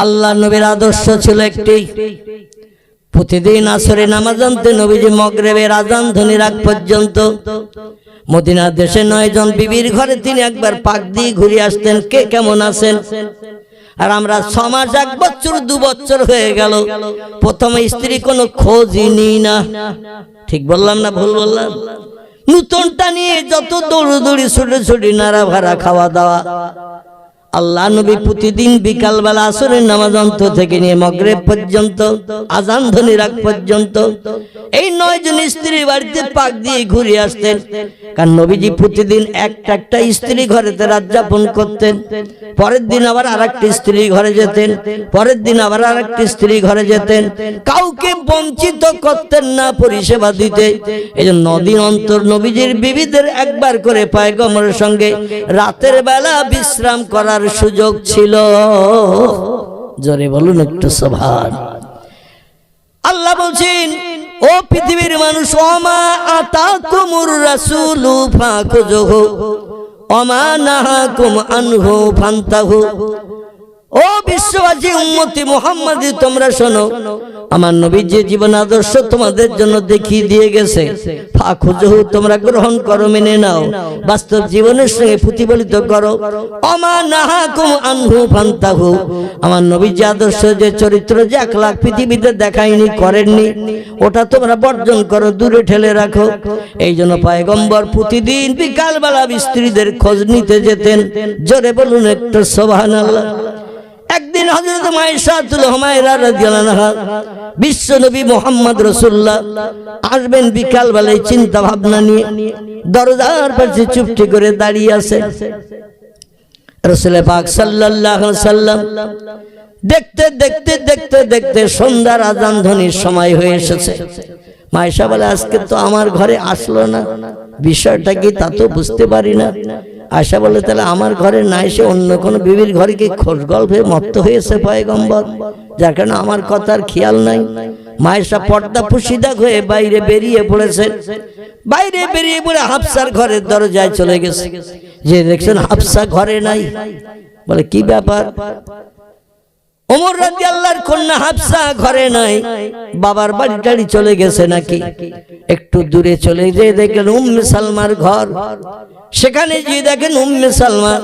আল্লাহ নবীর আদর্শ ছিল একটি, প্রতিদিন আসরে নামাজ আনতে নবীজি মাগরিবের আযান ধ্বনির আগ পর্যন্ত মদিনা দেশে 9 জন বিবির ঘরে তিনি একবার পাক দিয়ে ঘুরে আসতেন কে কেমন আছেন। আর আমরা 6 মাস 1 বছর 2 বছর হয়ে গেল প্রথম স্ত্রী কোনো খোঁজই নিই না। ঠিক বললাম না ভুল বললাম? নতুনটা নিয়ে যত দৌড়দৌড়ি ছুটি নাড়া ভাড়া খাওয়া দাওয়া। আল্লাহ নবী প্রতিদিন বিকাল বেলা আসরের নামাজ অন্ত থেকে নিয়ে মাগরিব পর্যন্ত আযান ধ্বনির আগ পর্যন্ত এই 9 জন স্ত্রীর বাড়িতে পাক দিয়ে ঘুরে আসতেন। কারণ নবীজি প্রতিদিন একটা স্ত্রী ঘরেতে রাত যাপন করতেন, পরের দিন আবার আরেকটি স্ত্রী ঘরে যেতেন, পরের দিন আবার আরেকটি স্ত্রী ঘরে যেতেন, কাউকে বঞ্চিত করতেন না পরিষেবা দিতে। এজন্য 9 দিন অন্তর নবীজির বিবিদের একবার করে পয়গম্বরের সঙ্গে রাতের বেলা বিশ্রাম করার সুযোগ ছিল। জোরে বলুন একটু সুবহান। আল্লাহ বলছেন, ও পৃথিবীর মানুষ, ওমা আতাকুমুর রাসূলু ফাখুযুহু ওমা নাহাকুম আনহু ফান্তাহু। ও বিশ্ববাসী উম্মতি মুহাম্মাদি, তোমরা শোনো, আমার নবী যে জীবন আদর্শ তোমাদের জন্য দেখিয়ে দিয়ে গেছে, ফাখুযুহু, তোমরা গ্রহণ করো, মেনে নাও, বাস্তব জীবনের সঙ্গে প্রতিফলিত করো। ওমা নাহাকুম আনহু ফান্তাহু, আমার নবী যে আদর্শ, যে চরিত্র, যে আখলাক পৃথিবীতে দেখায়নি, করেননি, ওটা তোমরা বর্জন করো, দূরে ঠেলে রাখো। এই জন্য পয়গম্বর প্রতিদিন বিকালবেলা স্ত্রীদের খোঁজ নিতে যেতেন। জোরে বলুন একটু সুবহানাল্লাহ। একদিন হযরত মাইশাতুল হুমায়রা রাদিয়াল্লাহু আনহা, বিশ্ব নবী মুহাম্মদ রাসূলুল্লাহ আসবেন বিকাল বেলায় চিন্তা ভাবনা নিয়ে, দরজার পাশে চুপটি করে দাঁড়িয়ে আছে। রাসূল পাক সাল্লাল্লাহু আলাইহি সাল্লাম দেখতে দেখতে দেখতে দেখতে সন্ধ্যার আযান ধ্বনির সময় হয়ে এসেছে। মাইশা বলে, আজকে তো আমার ঘরে আসলো না, বিষয়টা কি তা তো বুঝতে পারি না। আয়সা বলে, তাহলে আমার ঘরে না এসে অন্য কোন বিবির ঘরে কি খোঁজ গল্পে মত্ত হয়েছে পয়গম্বর, যার কারণে আমার কথার খেয়াল নাই। মায়েশা পর্দা পুশিদা হয়ে বাইরে বেরিয়ে পড়েছে। বাইরে বেরিয়ে পড়ে হাফসার ঘরের দরজায় চলে গেছে। যে দেখছেন হাফসা ঘরে নাই, বলে কি ব্যাপার? ওমর রাদিয়াল্লাহর কন্যা হাফসা ঘরে নাই, বাবার বাড়ি টাড়ি চলে গেছে নাকি? একটু দূরে চলে যেয়ে দেখলেন উম্মে সালমার ঘর। সেখানে গিয়ে দেখেন উম্মে সালমা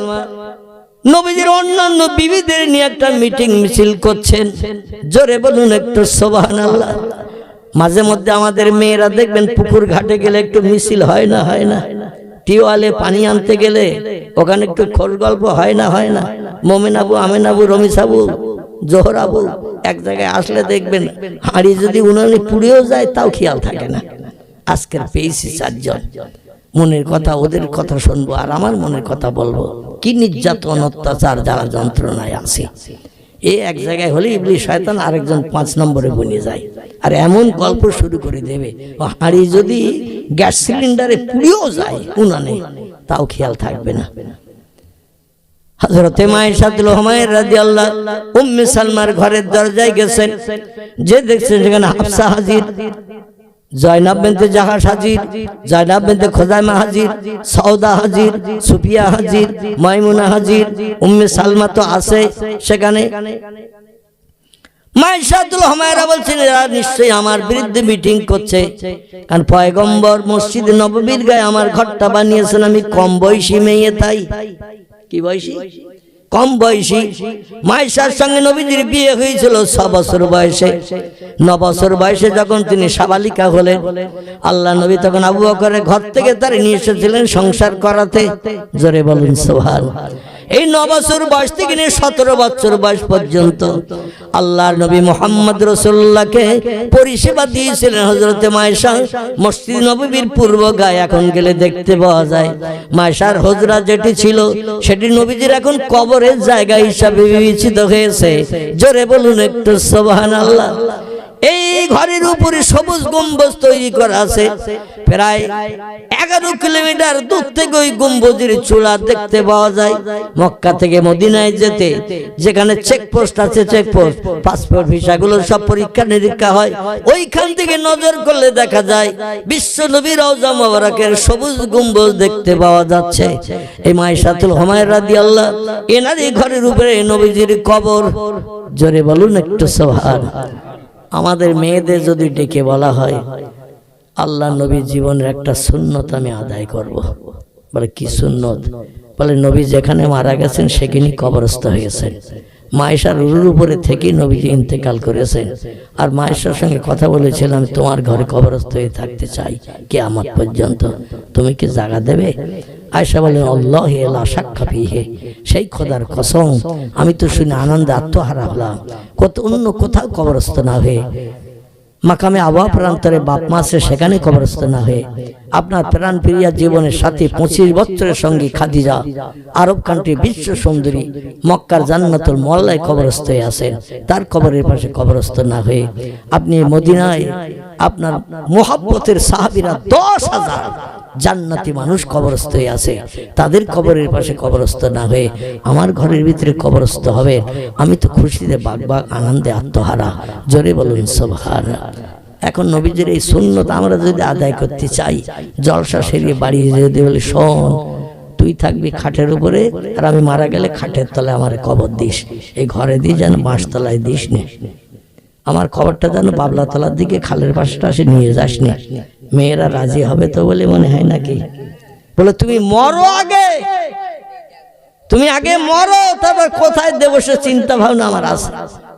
নবীজির অন্যান্য বিবিদের নিয়ে একটা মিটিং মিছিল করছেন। জোরে বলুন একটু সুবহানাল্লাহ। মাঝে মধ্যে আমাদের মেয়েরা দেখবেন পুকুর ঘাটে গেলে একটু মিছিল হয় না, হয় না? টিওয়ালে পানি আনতে গেলে ওখানে একটু খোঁজ গল্প হয় না, হয় না? মোমেন আবু, আমেন আবু, রমিস আবু, জোহর আবু এক জায়গায় আসলে দেখবেন হাঁড়ি যদি উনানে পুড়েও যায় তাও খেয়াল থাকে না। আজকের পেয়েছি 4 জন, মনের কথা ওদের কথা শুনবো আর আমার মনের কথা বলবো। কি নির্যাতন, অত্যাচার, যারা যন্ত্রণায় আছে। এই এক জায়গায় হলে ইবলিস শয়তান আরেকজন 5 নম্বরে বনে যায় আর এমন গল্প শুরু করে দেবে, হাঁড়ি যদি গ্যাস সিলিন্ডারে পুড়েও যায় উনানে তাও খেয়াল থাকবে না। হযরত মাইশাতুল হুমায়রা রাদিয়াল্লাহু উম্মে সালমার ঘরের দরজায় গেছেন। যে দেখছেন সেখানে হাফসা হাজির, জয়নাব বিনতে জাহাশ হাজির, জয়নাব বিনতে খুজাইমা হাজির, সওদা হাজির, সুফিয়া হাজির, মাইমুনা হাজির, উম্মে সালমা তো আছে সেখানে। মাইশাতুল হুমায়রা বলছেন, এরা নিশ্চয়ই আমার বিরুদ্ধে মিটিং করছে, কারণ পয়গম্বর মসজিদে নববীর গায়ে আমার ঘরটা বানিয়েছেন। আমি কম বয়সী মেয়ে, তাই কি বয়সী? কম বয়সী। মাইশার সঙ্গে নবীজির বিয়ে হয়েছিল 6 বছর বয়সে। 9 বছর বয়সে যখন তিনি সাবালিকা হলেন, আল্লাহ নবী তখন আবু বকরের ঘর থেকে তার নিয়ে এসেছিলেন সংসার করাতে। জোরে বলুন সুবহানাল্লাহ। এই 9 বছর বয়স থেকে নিয়ে 17 বছর বয়স পর্যন্ত আল্লাহর নবী মুহাম্মদ রাসূলুল্লাহকে পরিষেবা দিয়েছিলেন হযরত মাইশা। মসজিদ নববীর পূর্ব গায়ে এখন গেলে দেখতে পাওয়া যায় মাইশার হুজরা যেটি ছিল সেটি নবীজির এখন কবরের জায়গা হিসাবে বিবেচিত হয়েছে। জোরে বলুন একটু সুবহানাল্লাহ। এই ঘরের উপরে সবুজ গম্বুজ তৈরি করা আছে, প্রায় 11 কিলোমিটার দূর থেকে ওই গম্বুজের চূড়া দেখতে পাওয়া যায়। মক্কা থেকে মদিনায় যেতে যেখানে চেকপোস্ট আছে, চেকপোস্ট পাসপোর্ট ভিসাগুলো সব পরীক্ষা নিরীক্ষা হয়, ওইখান থেকে নজর করলে দেখা যায় বিশ্ব নবীর রওজা মোবারকের সবুজ গম্বুজ দেখতে পাওয়া যাচ্ছে। এই মায়েশাতুল হুমায়রা রাদিয়াল্লাহু এনার এই ঘরের উপরে নবীজির কবর। জোরে বলুন একটু সুবহানাল্লাহ। আমাদের মেয়েদের যদি ডেকে বলা হয় আল্লাহ নবী জীবনের একটা সুন্নত আমি আদায় করব, বলে কি সুন্নত? বলে নবী যেখানে মারা গেছেন সেখানেই কবরস্থ হয়েছেন। মায়েশার রুর উপরে থেকেই নবীজি ইন্তেকাল করেছেন। আর মায়েশার সঙ্গে কথা বলেছিলাম তোমার ঘরে কবরস্থ হয়ে থাকতে চাই কিয়ামত পর্যন্ত, তুমি কি জায়গা দেবে? আয়েশা বলেন আল্লাহি লা শাক্কা ফিহি, সেই খোদার কসম আমি তো শুনে আনন্দে আত্মহারা হলাম। কত অন্য কোথাও কবরস্থ না হয়ে মাকামে আবা প্রান্তরে বাপ মা আছে সেখানে কবরস্থ না হয়ে আপনার প্রাণ প্রিয়া জীবনের সাথে 25 বছরের সঙ্গী খাদিজা আরব কান্ট্রি বিশ্ব সুন্দরী মক্কার জান্নাতুল মোয়াল্লায় কবরস্থ হয়ে আছেন, তার কবরের পাশে কবরস্থ না হয়ে আপনি মদিনায় আপনার মুহাব্বতের সাহাবীরা 10,000 জান্নাতি মানুষ কবরস্থ হয়ে আছে, তাদের কবরের পাশে কবরস্থ না হয়ে আমার ঘরের ভিতরে কবরস্থ হবে। আমি তো খুশিতে বাগবাগ আনন্দে আত্মহারা। জোরে বলুন সুবহানাল্লাহ। এখন নবীজির এই সুন্নত আমরা যদি আদায় করতে চাই, জলসা সেরিয়ে বাড়ি যদি বলি শোন তুই থাকবি খাটের উপরে আর আমি মারা গেলে খাটের তলায় আমার কবর দিস, এই ঘরে দিয়ে যেন বাঁশতলায় দিস নে, আমার খবরটা যেন বাবলাতলার দিকে খালের পাশটা আসে নিয়ে যাস নি। মেয়েরা রাজি হবে তো বলে মনে হয় নাকি? বলে তুমি মরো আগে, তুমি আগে মরো, তারপর কোথায় দেবো সে চিন্তা ভাবনা আমার আছে।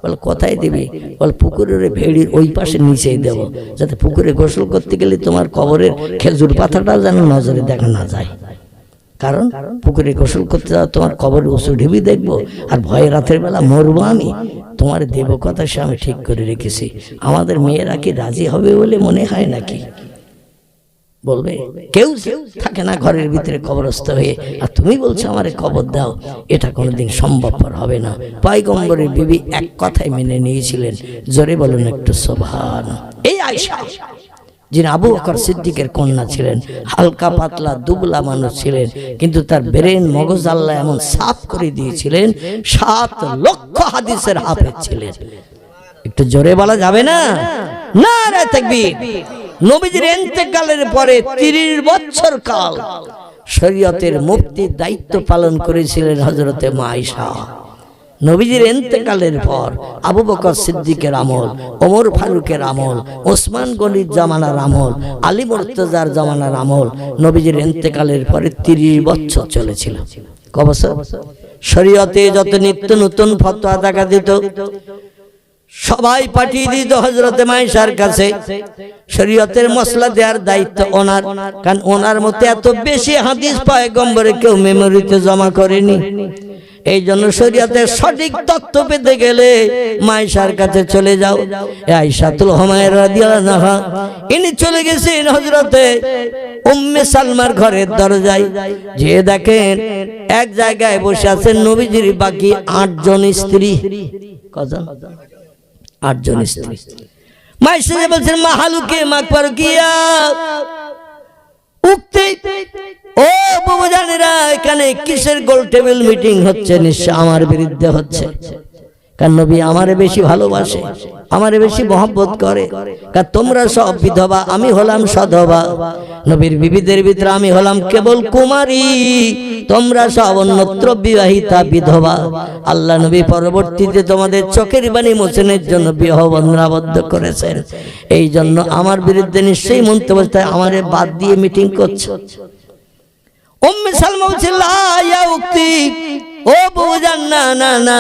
বলে কোথায় দিবি? বলে পুকুরের ভেড়ির ওই পাশে নিচেই দেবো, যাতে পুকুরে গোসল করতে গেলে তোমার কবরের খেজুর পাতাটাও যেন নজরে দেখা না যায়। কারণ পুকুরে গোসল করতে যাওয়া তোমার কবরে উঁচু ঢিবি দেখবো আর ভয়ে রাতের বেলা মরবো আমি, তোমার দেব কথা সে আমি ঠিক করে রেখেছি। আমাদের মেয়েরা কি রাজি হবে বলে মনে হয় নাকি? বলবে কেউ থাকে না ঘরের ভিতরে কবরস্থ হয়ে, আর তুমি বলছো আমারে কবর দাও, এটা কোনোদিন সম্ভবপর হবে না। পয়গম্বরের বিবি এক কথায় মেনে নিয়েছিলেন। জোরে বলুন একটু সুবহানাল্লাহ। এই আয়েশা যিনি আবু বকর সিদ্দিকের কন্যা ছিলেন, হালকা পাতলা দুবলা মানুষ ছিলেন, কিন্তু তার ব্রেন মগজ আল্লাহ এমন সাফ করে দিয়েছিলেন, 7 লক্ষ হাদিসের হাফেজ ছিলেন। একটু জোরে বলা যাবে না? নারে তাকবীর। নবীজির ইন্তেকালের পরে 30 বছর কাল শরীয়তের মুফতির দায়িত্ব পালন করেছিলেন হযরতে মা আয়েশা। নবীজির ইন্তেকালের পর আবু বকর সিদ্দিকের আমল, ওমর ফারুকের আমল, ওসমান গনির জামানার আমল, আলী মুর্তজার জামানার আমল নবীজির ইন্তেকালের পরে 30 বছর চলেছিল। ক বছর? শরীয়তে যত নিত্য নতুন ফতোয়া দেখা দিত সবাই পাঠিয়ে দিত হযরতে মায়েশার কাছে। শরীয়তের মসলা দেওয়ার দায়িত্ব ওনার, কারণ ওনার মতে এত বেশি হাদিস পয়গম্বরে কেউ মেমোরিতে জমা করেনি। এই জন্য শরীয়তের সঠিক তথ্য পেতে গেলে মায়েশার কাছে চলে যাও। আয়েশাতুল হুমায়রা রাদিয়াল্লাহু আনহা ইনি চলে গেছেন হযরতে উম্মে সালমার ঘরের দরজায়, যে দেখেন এক জায়গায় বসে আছেন নবীজির বাকি 8 জন স্ত্রী। কজন? 8 জন স্ত্রী। মায়েশা বলছেন মাহালুকে মাকবারকিয়া উক্তি, ও বাবুজানেরা এখানে কিসের গোল টেবিল মিটিং হচ্ছে? নিশ্চয় আমার বিরুদ্ধে হচ্ছে। কারণ নবী আমারে বেশি ভালোবাসে, আমারে বেশি মহব্বত করে। কারণ তোমরা সব বিধবা, আমি হলাম সধবা। নবীর বিবিদের ভিতরে আমি হলাম কেবল কুমারী, তোমরা সব অন্যত্র বিবাহিতা বিধবা। আল্লাহ নবী পরবর্তীতে তোমাদের চোখের বাণী মোচনের জন্য বিবাহ বন্ধনে আবদ্ধ করেছেন। এই জন্য আমার বিরুদ্ধে নিশ্চয়ই মন্তব্য করতে আমারে বাদ দিয়ে মিটিং করছো। উম্মে সালমা বলছেন লা ইয়া উক্তি, ও বুঝান না না না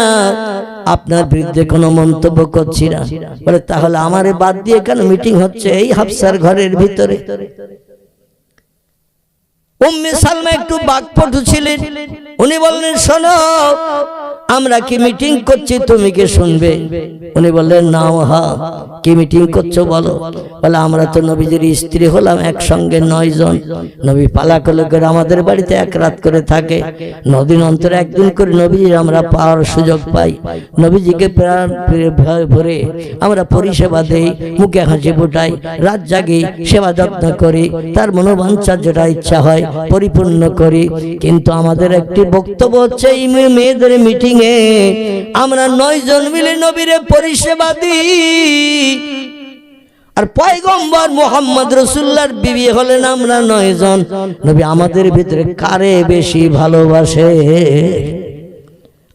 আপনার বিরুদ্ধে কোনো মন্তব্য করছি না। বলে তাহলে আমারে বাদ দিয়ে কেন মিটিং হচ্ছে এই হাফসার ঘরের ভিতরে? উম্মে সালমা একটু বাকপটু ছিলেন। উনি বললেন শোনো, আমরা কি মিটিং করছি, তুমি কি শুনবে? উনি বললেন না, হ্যাঁ, কি মিটিং করছো বলো? বলে আমরা তো নবীজির স্ত্রী হলাম, একসঙ্গে 9 জন। নবী পালাকলে করে আমাদের বাড়িতে এক রাত করে থাকে, 9 দিন অন্তর একদিন করে নবীজির আমরা পাওয়ার সুযোগ পাই। নবীজিকে প্রাণ ভরে আমরা পরিষেবা দেই, মুখে হাসি ফুটাই, রাত জাগি, সেবা যত্ন করি, তার মনোবাঞ্ছা যেটা ইচ্ছা হয় পরিপূর্ণ করি। কিন্তু আমাদের একটি বক্তব্য হচ্ছে, এই মেয়েদের মিটিং এ আমরা 9 জন মিলে নবীরে পরিষেবা দিই, আর পয়গম্বর মুহাম্মদ রাসূলুল্লাহর বিবি হলেন আমরা 9 জন। নবী আমাদের ভিতরে কারে বেশি ভালোবাসে?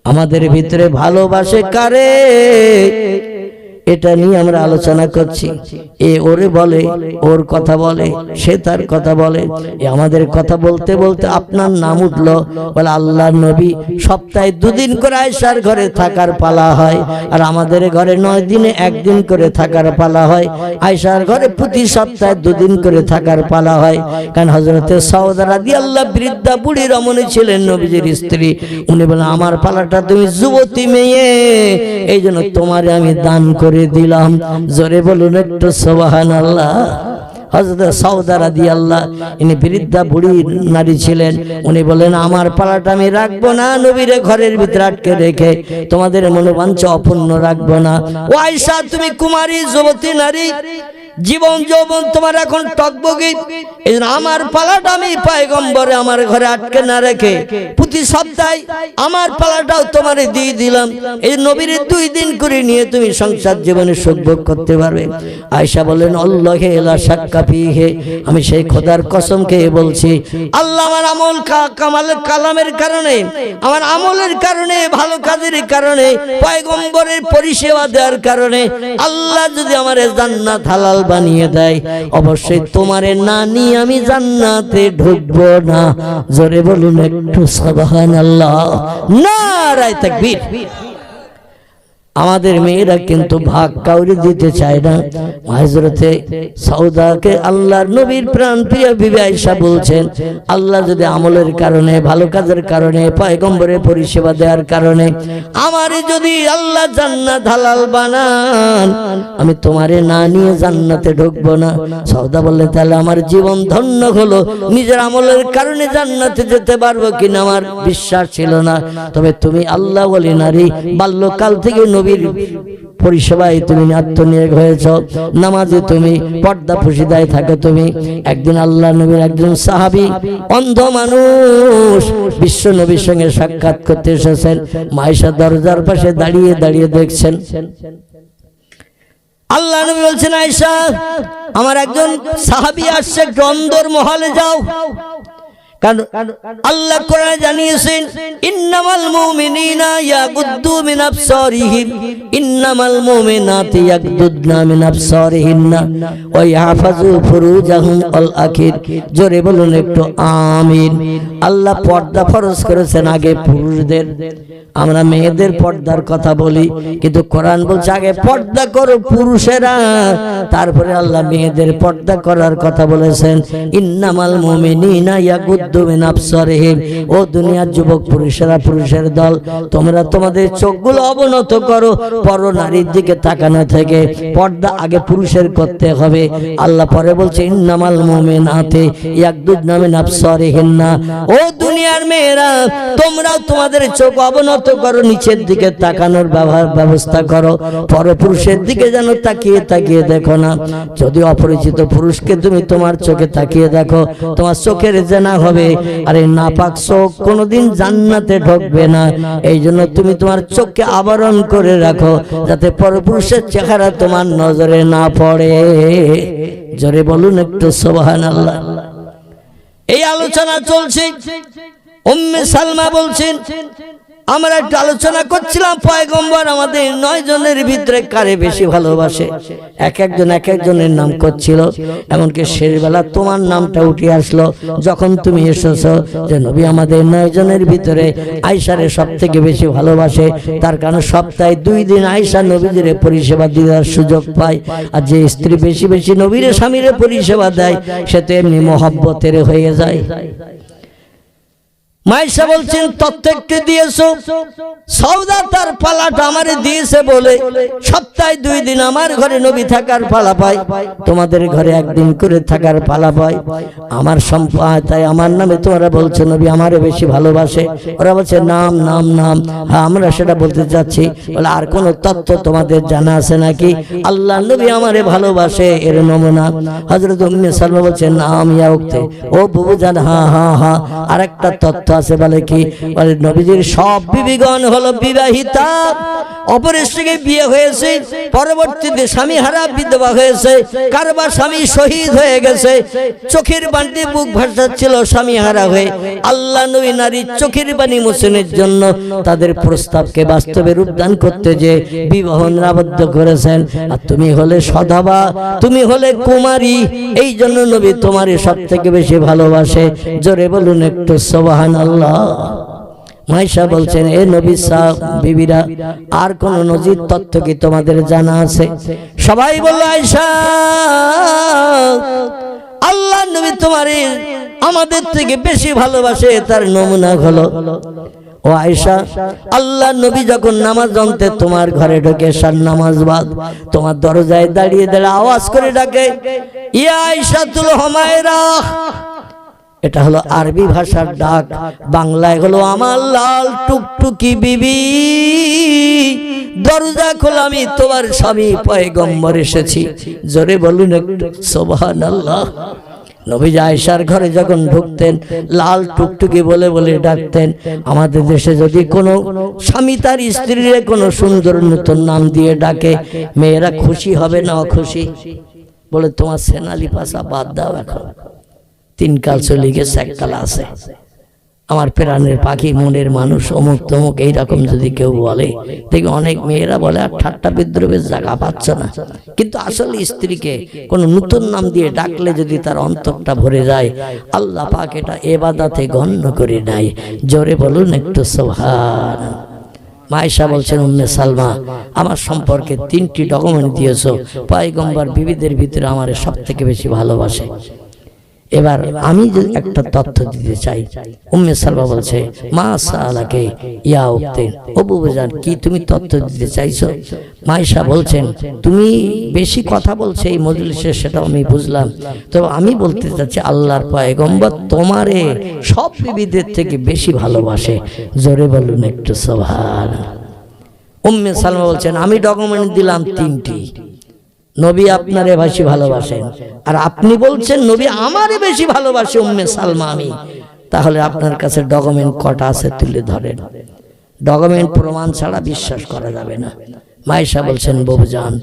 আমাদের ভিতরে ভালোবাসে কারে? এটা নিয়ে আমরা আলোচনা করছি। এ ওরে বলে, ওর কথা বলে, সে তার কথা বলে। আমাদের কথা বলতে বলতে আপনার নাম উঠলো, বলে আল্লাহর নবী সপ্তাহে 2 দিন করে আয়েশার ঘরে থাকার পালা হয়, আর আমাদের ঘরে 9 দিনে 1 দিন করে থাকার পালা হয়। আয়েশার ঘরে প্রতি সপ্তাহে 2 দিন করে থাকার পালা হয়। কারণ হযরতে সাউদা রাদিয়াল্লাহু বৃদ্ধা বুড়ি রমণী ছিলেন নবীজির স্ত্রী। উনি বলেন আমার পালাটা তুমি যুবতী মেয়ে, এই জন্য তোমারে আমি দান করে দিলাম। জোরে বলুন একটু সুবহানাল্লাহ। হযরত সাউদা রাদিয়াল্লাহু, ইনি বৃদ্ধা বুড়ি নারী ছিলেন। উনি বলেন আমার পালাটা আমি রাখবো না, নবীরে ঘরের ভিতরে আটকে রেখে তোমাদের মনোবাঞ্ছা অপূর্ণ রাখবো না। ও আয়েশা, তুমি কুমারী যুবতী নারী, জীবন যৌবন তোমার এখন টকবগি, এই জন্য আমার পালাটা আমি পয়গম্বরে আমার ঘরে আটকে না রেখে প্রতি সপ্তাহে আমার পালাটাও তোমারে দিয়ে দিলাম। এই নবীর 2 দিন করে নিয়ে তুমি সংসার জীবনে সুখ ভোগ করতে পারবে। আয়েশা বলেন আল্লাহে লা শাক্কা ফিহে, আমি সেই খোদার কসম খেয়ে বলছি, আল্লাহ আমার আমল কালামের কারণে, আমার আমলের কারণে, ভালো কাজের কারণে, পয়গম্বরের পরিষেবা দেওয়ার কারণে আল্লাহ যদি আমার জান্নাত হালাল বানিয়ে দেয়, অবশ্যই তোমারে না নিয়ে আমি জান্নাতে ঢুকবো না। জোরে বলুন একটু সুবহানাল্লাহ, নারায়ে তাকবীর। আমাদের মেয়েরা কিন্তু ভাগ কাউরি দিতে চায় না। হযরতে সাউদাকে আল্লাহর নবীর প্রাণ প্রিয় বিবি আয়েশা বলছেন, আল্লাহ যদি আমলের কারণে, ভালো কাজের কারণে, পয়গম্বরের পরিষেবা দেওয়ার কারণে আমারে যদি আল্লাহ জান্নাত হালাল বানান, আমি তোমারে না নিয়ে জান্নাতে ঢুকবো না। সাউদা বললেন তাহলে আমার জীবন ধন্য হলো, নিজের আমলের কারণে জান্নাতে যেতে পারবো কিনা আমার বিশ্বাস ছিল না। তবে তুমি আল্লাহ ওয়ালি নারী, বাল্যকাল থেকে নবীর পরিষেবায় তুমি আত্মনিয়োগ হয়েছ, নামাজে তুমি পর্দা পুশিদায় থাকো তুমি। একদিন আল্লাহ নবীর একজন সাহাবী, অন্ধ মানুষ, বিশ্ব নবীর সঙ্গে সাক্ষাৎ করতে এসেছেন। আয়েশা দরজার পাশে দাঁড়িয়ে দাঁড়িয়ে দেখছেন। আল্লাহ নবী বলছেন, আয়েশা আমার একজন সাহাবী আসছে, অন্ধর মহলে যাও। কারণ আল্লাহ কোরআনে জানিয়েছেন, ইন্নামাল মুমিনিনা ইয়াগুদ্দু মিন আবসারিহিম, ইন্নামাল মুমিনাতি ইয়াগুদ্দুনা মিন আবসারিহিন্না ওয়া ইয়াহফাযু ফুরুজাহুম আল আখির। জোরে বলুন একটু আমিন। আল্লাহ পর্দা ফরজ করেছেন আগে পুরুষদের, আমরা মেয়েদের পর্দার কথা বলি, কিন্তু কোরআন বলছে আগে পর্দা করো পুরুষেরা, তারপরে আল্লাহ মেয়েদের পর্দা করার কথা বলেছেন। ইন্নামাল মুমিনিনা ইয়াগুদ্দু মিন আবসারিহিম, ও দুনিয়ার যুবক পুরুষেরা, পুরুষের দল, তোমরা তোমাদের চোখগুলো অবনত করো পর নারীর দিকে তাকানো থেকে। পর্দা আগে পুরুষের করতে হবে। আল্লাহ পরে বলছে ইন্নামাল মুমিনাতি ইয়াগুদ্দুনা মিন আবসারিহিন্না, ও দুনিয়ার মেয়েরা তোমরাও তোমাদের চোখ অবনত করো, নিচের দিকে তাকানোর ব্যবস্থা করো, পরপুরুষের দিকে যেন তাকিয়ে তাকিয়ে দেখো না। যদি অপরিচিত পুরুষকে তুমি তোমার চোখে তাকিয়ে দেখো, তোমার চোখের জেনা হবে, আর এই নাপাক চোখ কোনোদিন জান্নাতে ঢুকবে না। এই জন্য তুমি তোমার চোখকে আবরণ করে রাখো, যাতে পরপুরুষের চেহারা তোমার নজরে না পড়ে। জোরে বলুন একটু সুবহানাল্লাহ। এই আলোচনা চলছে। উম্মে সালমা বলছেন, আমরা একটা আলোচনা করছিলাম পয়গম্বর আমাদের 9 জনের ভিতরে কারে বেশি ভালোবাসে। এক একজনের নাম করছিল, এমনকি শেষ বেলা তোমার নামটা উঠে আসলো যখন তুমি এসেছো, যে নবী আমাদের 9 জনের ভিতরে আয়েশারে সব থেকে বেশি ভালোবাসে। তার কারণে সপ্তাহে 2 দিন আয়েশা নবীজির পরিষেবা দেওয়ার সুযোগ পায়। আর যে স্ত্রী বেশি বেশি নবীর স্বামীর পরিষেবা দেয়, সে তো এমনি মহব্বতের হয়ে যায়। মাইশা বলছেন তত্ত্ব একটু দিয়েছো, সওদা তার পালাটা আমারে দিয়েছে বলে সপ্তাহে 2 দিন আমার ঘরে নবী থাকার পালা পায়, তোমাদের ঘরে একদিন করে থাকার পালা পায়। আমার সম্পদ তাই আমার নামে তোমরা বলছো নবী আমারে বেশি ভালোবাসে। ওরা বলছে নাম নাম নাম, হ্যাঁ আমরা সেটা বলতে চাচ্ছি। বলে আর কোন তত্ত্ব তোমাদের জানা আছে নাকি? আল্লাহ নবী আমারে ভালোবাসে এর নমুনা। হযরত উম্মে সালমা বলছে নাম ইয়া উক্তে, ও বুবু জান, হ্যাঁ হ্যাঁ হ্যাঁ আরেকটা তত্ত্ব আছে। বলে কি? বলে নবীজির সব বিবিগণ হলো বিবাহিতা, অপরের সঙ্গে বিয়ে হয়েছে, পরবর্তীতে স্বামী হারা বিধবা হয়েছে, কারবা স্বামী শহীদ হয়ে গেছে, চোখের বাণী বুক ভাসাচ্ছিল স্বামী হারা হয়ে। আল্লাহ নবী নারীর চোখের বাণী মোচনের জন্য তাদের প্রস্তাবকে বাস্তবে রূপদান করতে যে বিবাহ আবদ্ধ করেছেন। আর তুমি হলে সধবা, তুমি হলে কুমারী, এই জন্য নবী তোমার সব থেকে বেশি ভালোবাসে। জোরে বলুন একটু সুবহানাল্লাহ। মাইশা বলছেন এ নবী সাহেব বিবিরা আর কোন নজির তত্ত্ব কি তোমাদের জানা আছে? সবাই বলল আয়েশা আল্লাহ নবী তোমারে আমাদের থেকে বেশি ভালোবাসে, তার নমুনা হলো ও আয়েশা আল্লাহ নবী যখন নামাজ জানতে তোমার ঘরে ঢোকে শান নামাজ বাদ, তোমার দরজায় দাঁড়িয়ে দাঁড়িয়ে আওয়াজ করে ডাকে ইয়া আয়েশাতুল হুমায়রা। এটা হলো আরবি ভাষার ডাক, বাংলায় হলো আমার লাল টুকটুকি বিবি, দরজা খোল আমি তোমার স্বামী পয়গম্বর এসেছি। জোরে বলুন একটু সুবহানাল্লাহ। নবী আয়েশার ঘরে যখন ঢুকতেন লাল টুকটুকি বলে বলে ডাকতেন। আমাদের দেশে যদি কোনো স্বামী তার স্ত্রীর কোনো সুন্দর নতুন নাম দিয়ে ডাকে, মেয়েরা খুশি হবে না অখুশি? বলে তোমার সেনালি পাশা বাদ দাও, এখন 3 কাল চলে গেছে, 1 কাল আছে। আমার প্রাণের পাখি মনের মানুষ অমুক তমুক এইরকম যদি কেউ বলে, দেখি অনেক মেয়েরা বলে আর ঠাট্টা বিদ্রোহের জায়গা পাচ্ছ না। কিন্তু আসলে স্ত্রীকে কোনো নতুন নাম দিয়ে ডাকলে যদি তার অন্তরটা ভরে যায়, আল্লাহ পাক এটা ইবাদতে গণ্য করে নেয়। জোরে বলুন একটু সুবহান। মায়েশা বলছেন উম্মে সালমা আমার সম্পর্কে 3টি ডকুমেন্ট দিয়েছো, পয়গম্বর বিবিদের ভিতরে আমার সব থেকে বেশি ভালোবাসে। এবার আমি যদি একটা তথ্য দিতে চাই, উম্মে সালমা বলছে মা সালাকে ইয়া উক্তে, ও বুবুজান কি তুমি তথ্য দিতে চাইছো? মায়েশা বলছেন তুমি বেশি কথা বলছো এই মজলিসে, সেটা আমি বুঝলাম, তো আমি বলতে চাচ্ছি আল্লাহর পয়গম্বর তোমারে সব বিবিদের থেকে বেশি ভালোবাসে। জোরে বলুন একটু সুবহান। উম্মে সালমা বলছেন আমি ডকুমেন্ট দিলাম 3টি, নবী আপনারে বেশি ভালোবাসেন আর আপনি বলছেন নবী আমারে বেশি ভালোবাসে উম্মে সালমা আমি, তাহলে আপনার কাছে ডকুমেন্ট কটা আছে তুলে ধরেন। ডকুমেন্ট প্রমাণ ছাড়া বিশ্বাস করা যাবে না। মায়েশা বলছেন বাবুজান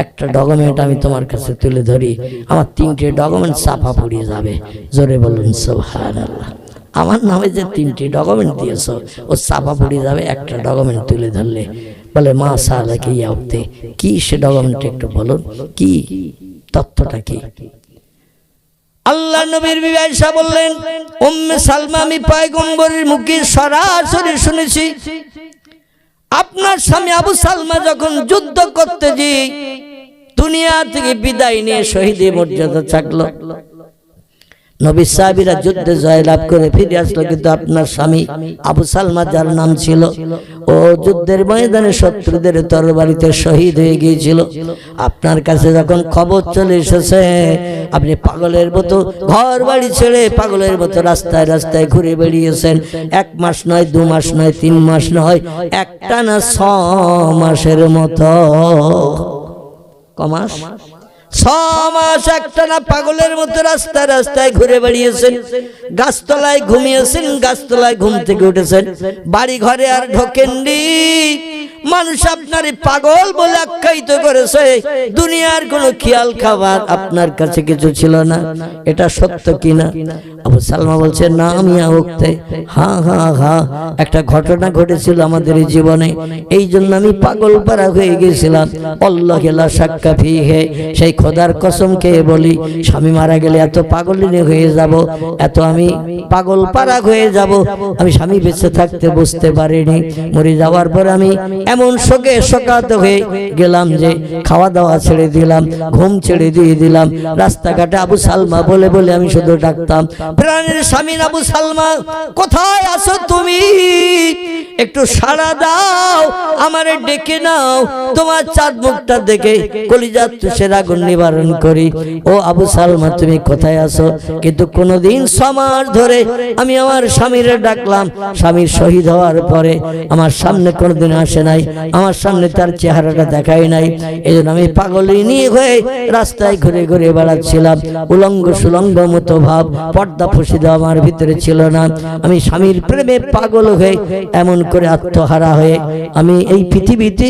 একটা ডকুমেন্ট আমি তোমার কাছে তুলে ধরি, আমার 3টে ডকুমেন্ট ছাপা পড়িয়ে যাবে। জোরে বলুন সুবহানাল্লাহ। আমার নামে যে 3টি ডকুমেন্ট দিয়েছো ও ছাপা পড়িয়ে যাবে একটা ডকুমেন্ট তুলে ধরলে। বলে মা সালাকে ইয়া উক্তে, কি সে ডকুমেন্ট একটু বলুন, কি তথ্যটা কি? আল্লাহ নবীর বিবি আয়েশা বললেন উম্মে সালমা আমি পয়গম্বরের মুখে সরাসরি শুনেছি আপনার স্বামী আবু সালমা যখন যুদ্ধ করতে যে দুনিয়া থেকে বিদায় নিয়ে শহীদের মর্যাদা থাকলো, নবী সাহাবীরা যুদ্ধে জয়লাভ করে ফিরে আসলো, কিন্তু আপনার স্বামী আবু সালমা যার নাম ছিল ও যুদ্ধের ময়দানে শত্রুদের তরবারিতে শহীদ হয়ে গিয়েছিল। আপনার কাছে যখন খবর চলে এসেছে আপনি পাগলের মতো ঘর বাড়ি ছেড়ে পাগলের মতো রাস্তায় রাস্তায় ঘুরে বেরিয়েছেন। 1 মাস নয়, 2 মাস নয়, 3 মাস নয়, একটানা 6 মাসের মতো। কমাস 6 মাস একটানা পাগলের মতো রাস্তায় রাস্তায় ঘুরে বেড়িয়েছেন, গাছতলায় ঘুমিয়েছেন, গাছতলায় ঘুম থেকে উঠেছেন, বাড়ি ঘরে আর ঢোকেননি। মানুষ আপনার পাগল বলে আখ্যায়িত করেছে, দুনিয়ার কোনো খেয়াল খাবার আপনার কাছে কিছু ছিল না। এটা সত্য কিনা? আবু সালমা বলছে না আমি উক্তে, হ্যাঁ হ্যাঁ হ্যাঁ একটা ঘটনা ঘটেছিল আমাদের জীবনে, এই জন্য আমি পাগল পারা হয়ে গেছিলাম। আল্লাহু লা শাক্কা ফিহি, সেই খোদার কসম খেয়ে বলি স্বামী মারা গেলে এত পাগলিনী হয়ে যাব, এত আমি পাগল পারা হয়ে যাব, আমি স্বামী বেঁচে থাকতে বুঝতে পারিনি। মরে যাওয়ার পর আমি এমন শোকে শোকাত হয়ে গেলাম যে খাওয়া দাওয়া ছেড়ে দিলাম, ঘুম ছেড়ে দিয়ে দিলাম। রাস্তাঘাটে আবু সালমা বলে বলে আমি শুধু ডাকতাম, প্রাণের স্বামী আবু সালমা কোথায় আছো তুমি? একটু সাড়া দাও, আমারে ডেকে নাও, তোমার চাঁদ মুখটা দেখে কলিজার তুষের আগুন নিবারণ করি। ও আবু সালমা তুমি কোথায় আছো? কিন্তু কোনোদিন 6 মাস ধরে আমি আমার স্বামীরে ডাকলাম, স্বামীর শহীদ হওয়ার পরে আমার সামনে কোনোদিন আসে নাই, আমার সামনে তার চেহারাটা দেখাই নাই। এই জন্য আমি পাগলি নিয়ে হয়ে রাস্তায় ঘুরে ঘুরে বেড়াচ্ছিলাম। উলঙ্গ সুলঙ্গ মতো ভাব, পর্দা ফসিদা আমার ভিতরে ছিল না। আমি স্বামীর প্রেমে পাগল হয়ে এমন করে আত্মহারা হয়ে আমি এই পৃথিবীতে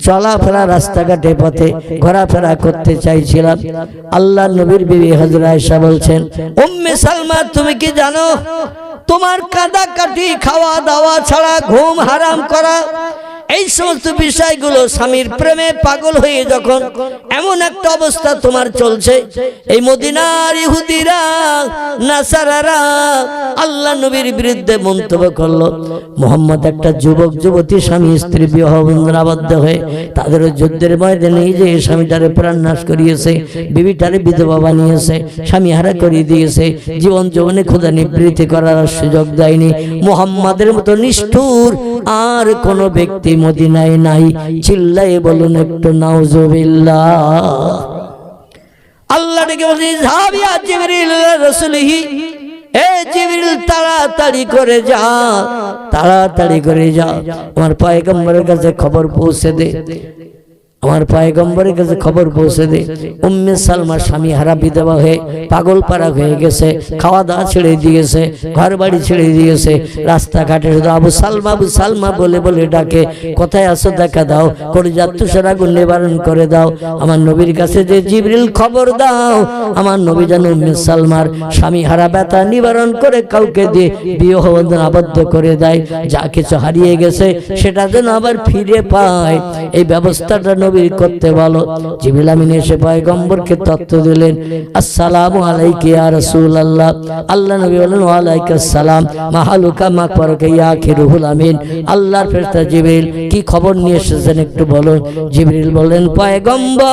চলাফেরা রাস্তাঘাটে পথে ঘোরাফেরা করতে চাইছিলাম। আল্লাহ নবীর বিবি হযরত আয়েশা বলছেন, উম্মে সালমা তুমি কি জানো তোমার কাঁদাকাটি, খাওয়া দাওয়া ছাড়া ঘুম হারাম করা, এই সমস্ত বিষয়গুলো স্বামীর প্রেমে পাগল হয়ে যখন এমন একটা অবস্থা তোমার চলছে, এই মদিনার ইহুদিরা নাসারারা আল্লাহ নবীর বিরুদ্ধে মন্তব্য করলো। মুহাম্মদ একটা যুবক যুবতী স্বামী স্ত্রী বিবাহ বন্ধনে আবদ্ধ হয়ে তাদের যুদ্ধের ময়দানে যে স্বামীটারে প্রাণ নাশ করিয়েছে, বিবিটারে বিধবা বানিয়েছে, স্বামী হারা করিয়ে দিয়েছে, জীবন যৌবনে খোদা নিবৃত্তি করার সুযোগ দেয়নি। মুহাম্মাদের মতো নিষ্ঠুর আর কোন ব্যক্তি মদিনায় নাই। চিল্লায়ে বলুন একটু নাউজুবিল্লাহ। আল্লাহ ডেকে বলেন, যাবিয়া জিবরিল রাসূলিহি, এ জিবরিল তাড়াতাড়ি করে যা, তাড়াতাড়ি করে যা, আমার পয়গম্বরের কাছে খবর পৌঁছে দে, আমার পয়গম্বরের কাছে খবর পৌঁছে দে উম্মে সালমা স্বামী হারা বিধবা হয়ে পাগল পারা হয়ে গেছে, খাওয়া দাওয়া ছেড়ে দিয়েছে, ঘর বাড়ি ছেড়ে দিয়েছে, রাস্তাঘাটে শুধু আবু সালমা বলে বলে ডাকে, কোথায় আছো দেখা দাও, কলিজার তুষার আগুন নিবারণ করে দাও। আমার নবীর কাছে যে জিবরিল খবর দাও, আমার নবী যেন উম্মে সালমার স্বামী হারা ব্যথা নিবারণ করে কাউকে দিয়ে বিবাহ বন্ধন আবদ্ধ করে দেয়, যা কিছু হারিয়ে গেছে সেটা যেন আবার ফিরে পায়, এই ব্যবস্থাটা নবীর করতে বলো। জিবরিল আমিন এসে পয়গম্বরকে তথ্য দিলেন, আসসালামু আলাইকা ইয়া রাসূলুল্লাহ। আল্লাহ নবী বলেন, ওয়া আলাইকাস সালাম, মাহালুকা মাকবারকা ইয়া আখিরুল আমিন। আল্লাহর ফেরেশতা জিবরিল কি খবর নিয়ে এসেছেন একটু বলুন। জিবরিল বলেন, পয়গম্বর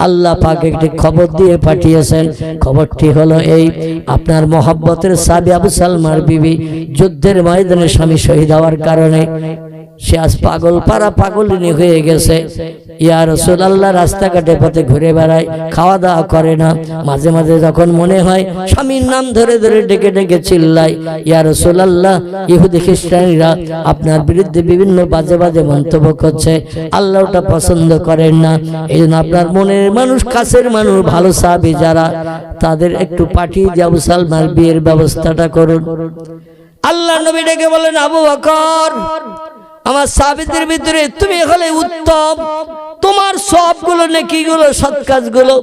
আল্লাহ পাক একটি খবর দিয়ে পাঠিয়েছেন। খবরটি হলো এই, আপনার মহব্বতের সাহাবী আবু সালমার বিবি যুদ্ধের ময়দানে স্বামী শহীদ হওয়ার কারণে সে আজ পাগল পারা পাগলিনী হয়ে গেছে। ইয়া রাসূলুল্লাহ রাস্তাঘাটে পথে ঘুরে বেড়ায়, খাওয়া দাওয়া করে না, মাঝে মাঝে যখন মনে হয় স্বামীর নাম ধরে ধরে ডেকে ডেকে চিল্লায়, ইয়া রাসূলুল্লাহ ইহুদি খ্রিস্টানরা আপনার বিরুদ্ধে বিভিন্ন বাজে বাজে মন্তব্য করছে, আল্লাহ ওটা পছন্দ করেন না। এই জন্য আপনার মনের মানুষ, কাছের মানুষ, ভালো সাহাবী যারা, তাদের একটু পাঠিয়ে দিয়ে আবু সালমার বিয়ের ব্যবস্থাটা করুন। আল্লাহ নবী ডেকে বলেন, আবু বকর আমার সাহাবীদের ভিতরে তুমি হলে উত্তম, তোমার সবগুলো নেকিগুলো সৎ কাজগুলো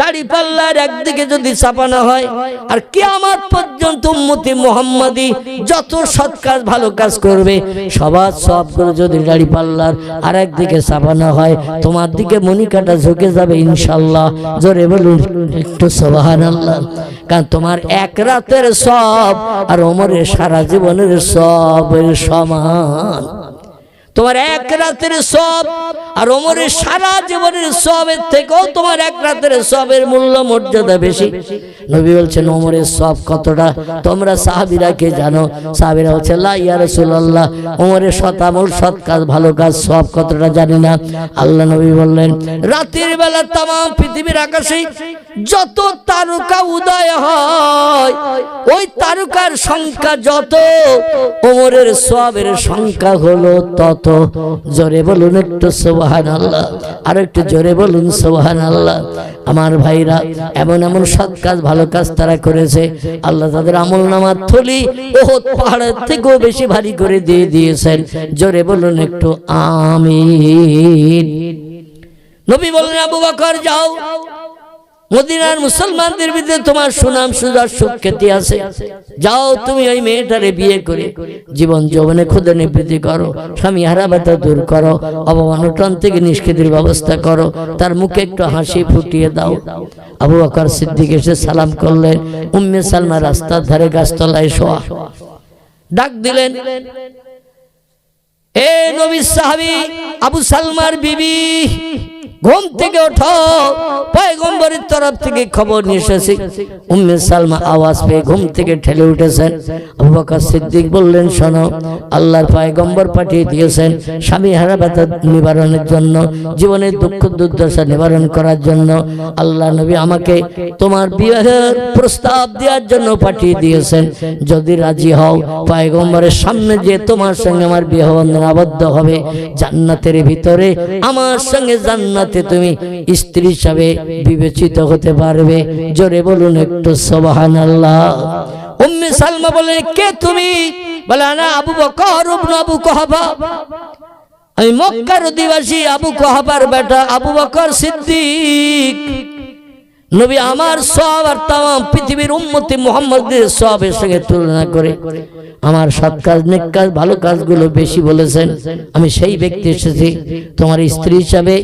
দাড়ি পাল্লার একদিকে যদি চাপানো হয় আর কিয়ামত পর্যন্ত উম্মতি মুহাম্মাদি যত সৎ কাজ ভালো কাজ করবে সবার সবগুলো যদি দাড়ি পাল্লার আর একদিকে চাপানো হয় তোমার দিকে মনিকাটা ঝুঁকে যাবে ইনশাআল্লাহ। জোরে বলুন একটু সুবহানাল্লাহ। কারণ তোমার এক রাতের সব আর ওমরের সারা জীবনের সবের সমান। তোমার এক রাতের সব আর ওমরের সারা জীবনের সবের থেকেও তোমার এক রাতের সবের মূল্য মর্যাদা বেশি। নবী বলছেন, ওমরের সব কতটা তোমরা সাহাবীরা কে জানো? সাহাবীরা বলছে, লা ইয়া রাসূলুল্লাহ, ওমরের সৎ আমল, সৎ কাজ, ভালো কাজ সব কতটা জানি না। আল্লাহ নবী বললেন, রাতের বেলা तमाम পৃথিবীর আকাশে যত তারকা উদয় হয় ওই তারকার সংখ্যা যত, ওমরের সবের সংখ্যা হলো তত। জোরে বলুন একটু সুবহানাল্লাহ, আর একটু জোরে বলুন সুবহানাল্লাহ। আমার ভাইরা এমন এমন সৎ কাজ ভালো কাজ তারা করেছে, আল্লাহ তাদের আমলনামার থলি উহুদ পাহাড়ের থেকেও বেশি ভারী করে দিয়ে দিয়েছেন। জোরে বলুন একটু আমিন। নবী বললেন, আবু বকর যাও, মদিনার মুসলমানদের ভিতরে তোমার সুনাম সুখ্যাতি আছে, যাও তুমি ওই মেয়েটারে বিয়ে করে জীবন যৌবনে ক্ষুধা নিবৃত্তি করো, স্বামী হারা ব্যথা দূর করো, অপমান অনটন থেকে নিষ্কৃতির ব্যবস্থা করো, তার মুখে একটু হাসি ফুটিয়ে দাও। আবু বকর সিদ্দিক এসে সালাম করলেন। উম্মে সালমা রাস্তার ধারে গাছতলায় শোয়া, ডাক দিলেন, এ নবী সাহাবী আবু সালমার বিবি, ঘুম থেকে ওঠো, পয়গম্বরের তরফ থেকে খবর নিয়ে এসেছে। উম্মে সালমা আওয়াজ পেয়ে ঘুম থেকে ঠেলে উঠেছেন। আবু বকর সিদ্দিক বললেন, শোনো, আল্লাহর পয়গম্বর পাঠিয়ে দিয়েছেন স্বামী হারা ব্যথা নিবারণের জন্য, জীবনের দুঃখ দুর্দশা নিবারণ করার জন্য। আল্লাহ নবী আমাকে তোমার বিবাহের প্রস্তাব দেওয়ার জন্য পাঠিয়ে দিয়েছেন। যদি রাজি হও, পয়গম্বরের সামনে যে তোমার সঙ্গে আমার বিবাহ বন্ধন আবদ্ধ হবে, জান্নাতের ভিতরে আমার সঙ্গে জান্নাতে তুমি স্ত্রী হিসাবে বিবেচিত হতে পারবে। জোরে বলুন একটু সুবহানাল্লাহ। উম্মে সালমা বলেন, কে তুমি? বলে, না আবু বকর ইবনে আবু কুহাফা, আমি মক্কার অধিবাসী আবু কুহাফার বেটা আবু বকর সিদ্দিক। নবী আমার সওয়াব আর তাম পৃথিবীর উম্মতি মুহাম্মদের সওয়াবের সঙ্গে তুলনা করে আমার সৎ কাজ, নেক কাজ, ভালো কাজগুলো বেশি বলেছেন। আমি সেই ব্যক্তি এসেছি তোমার স্ত্রী হিসাবে,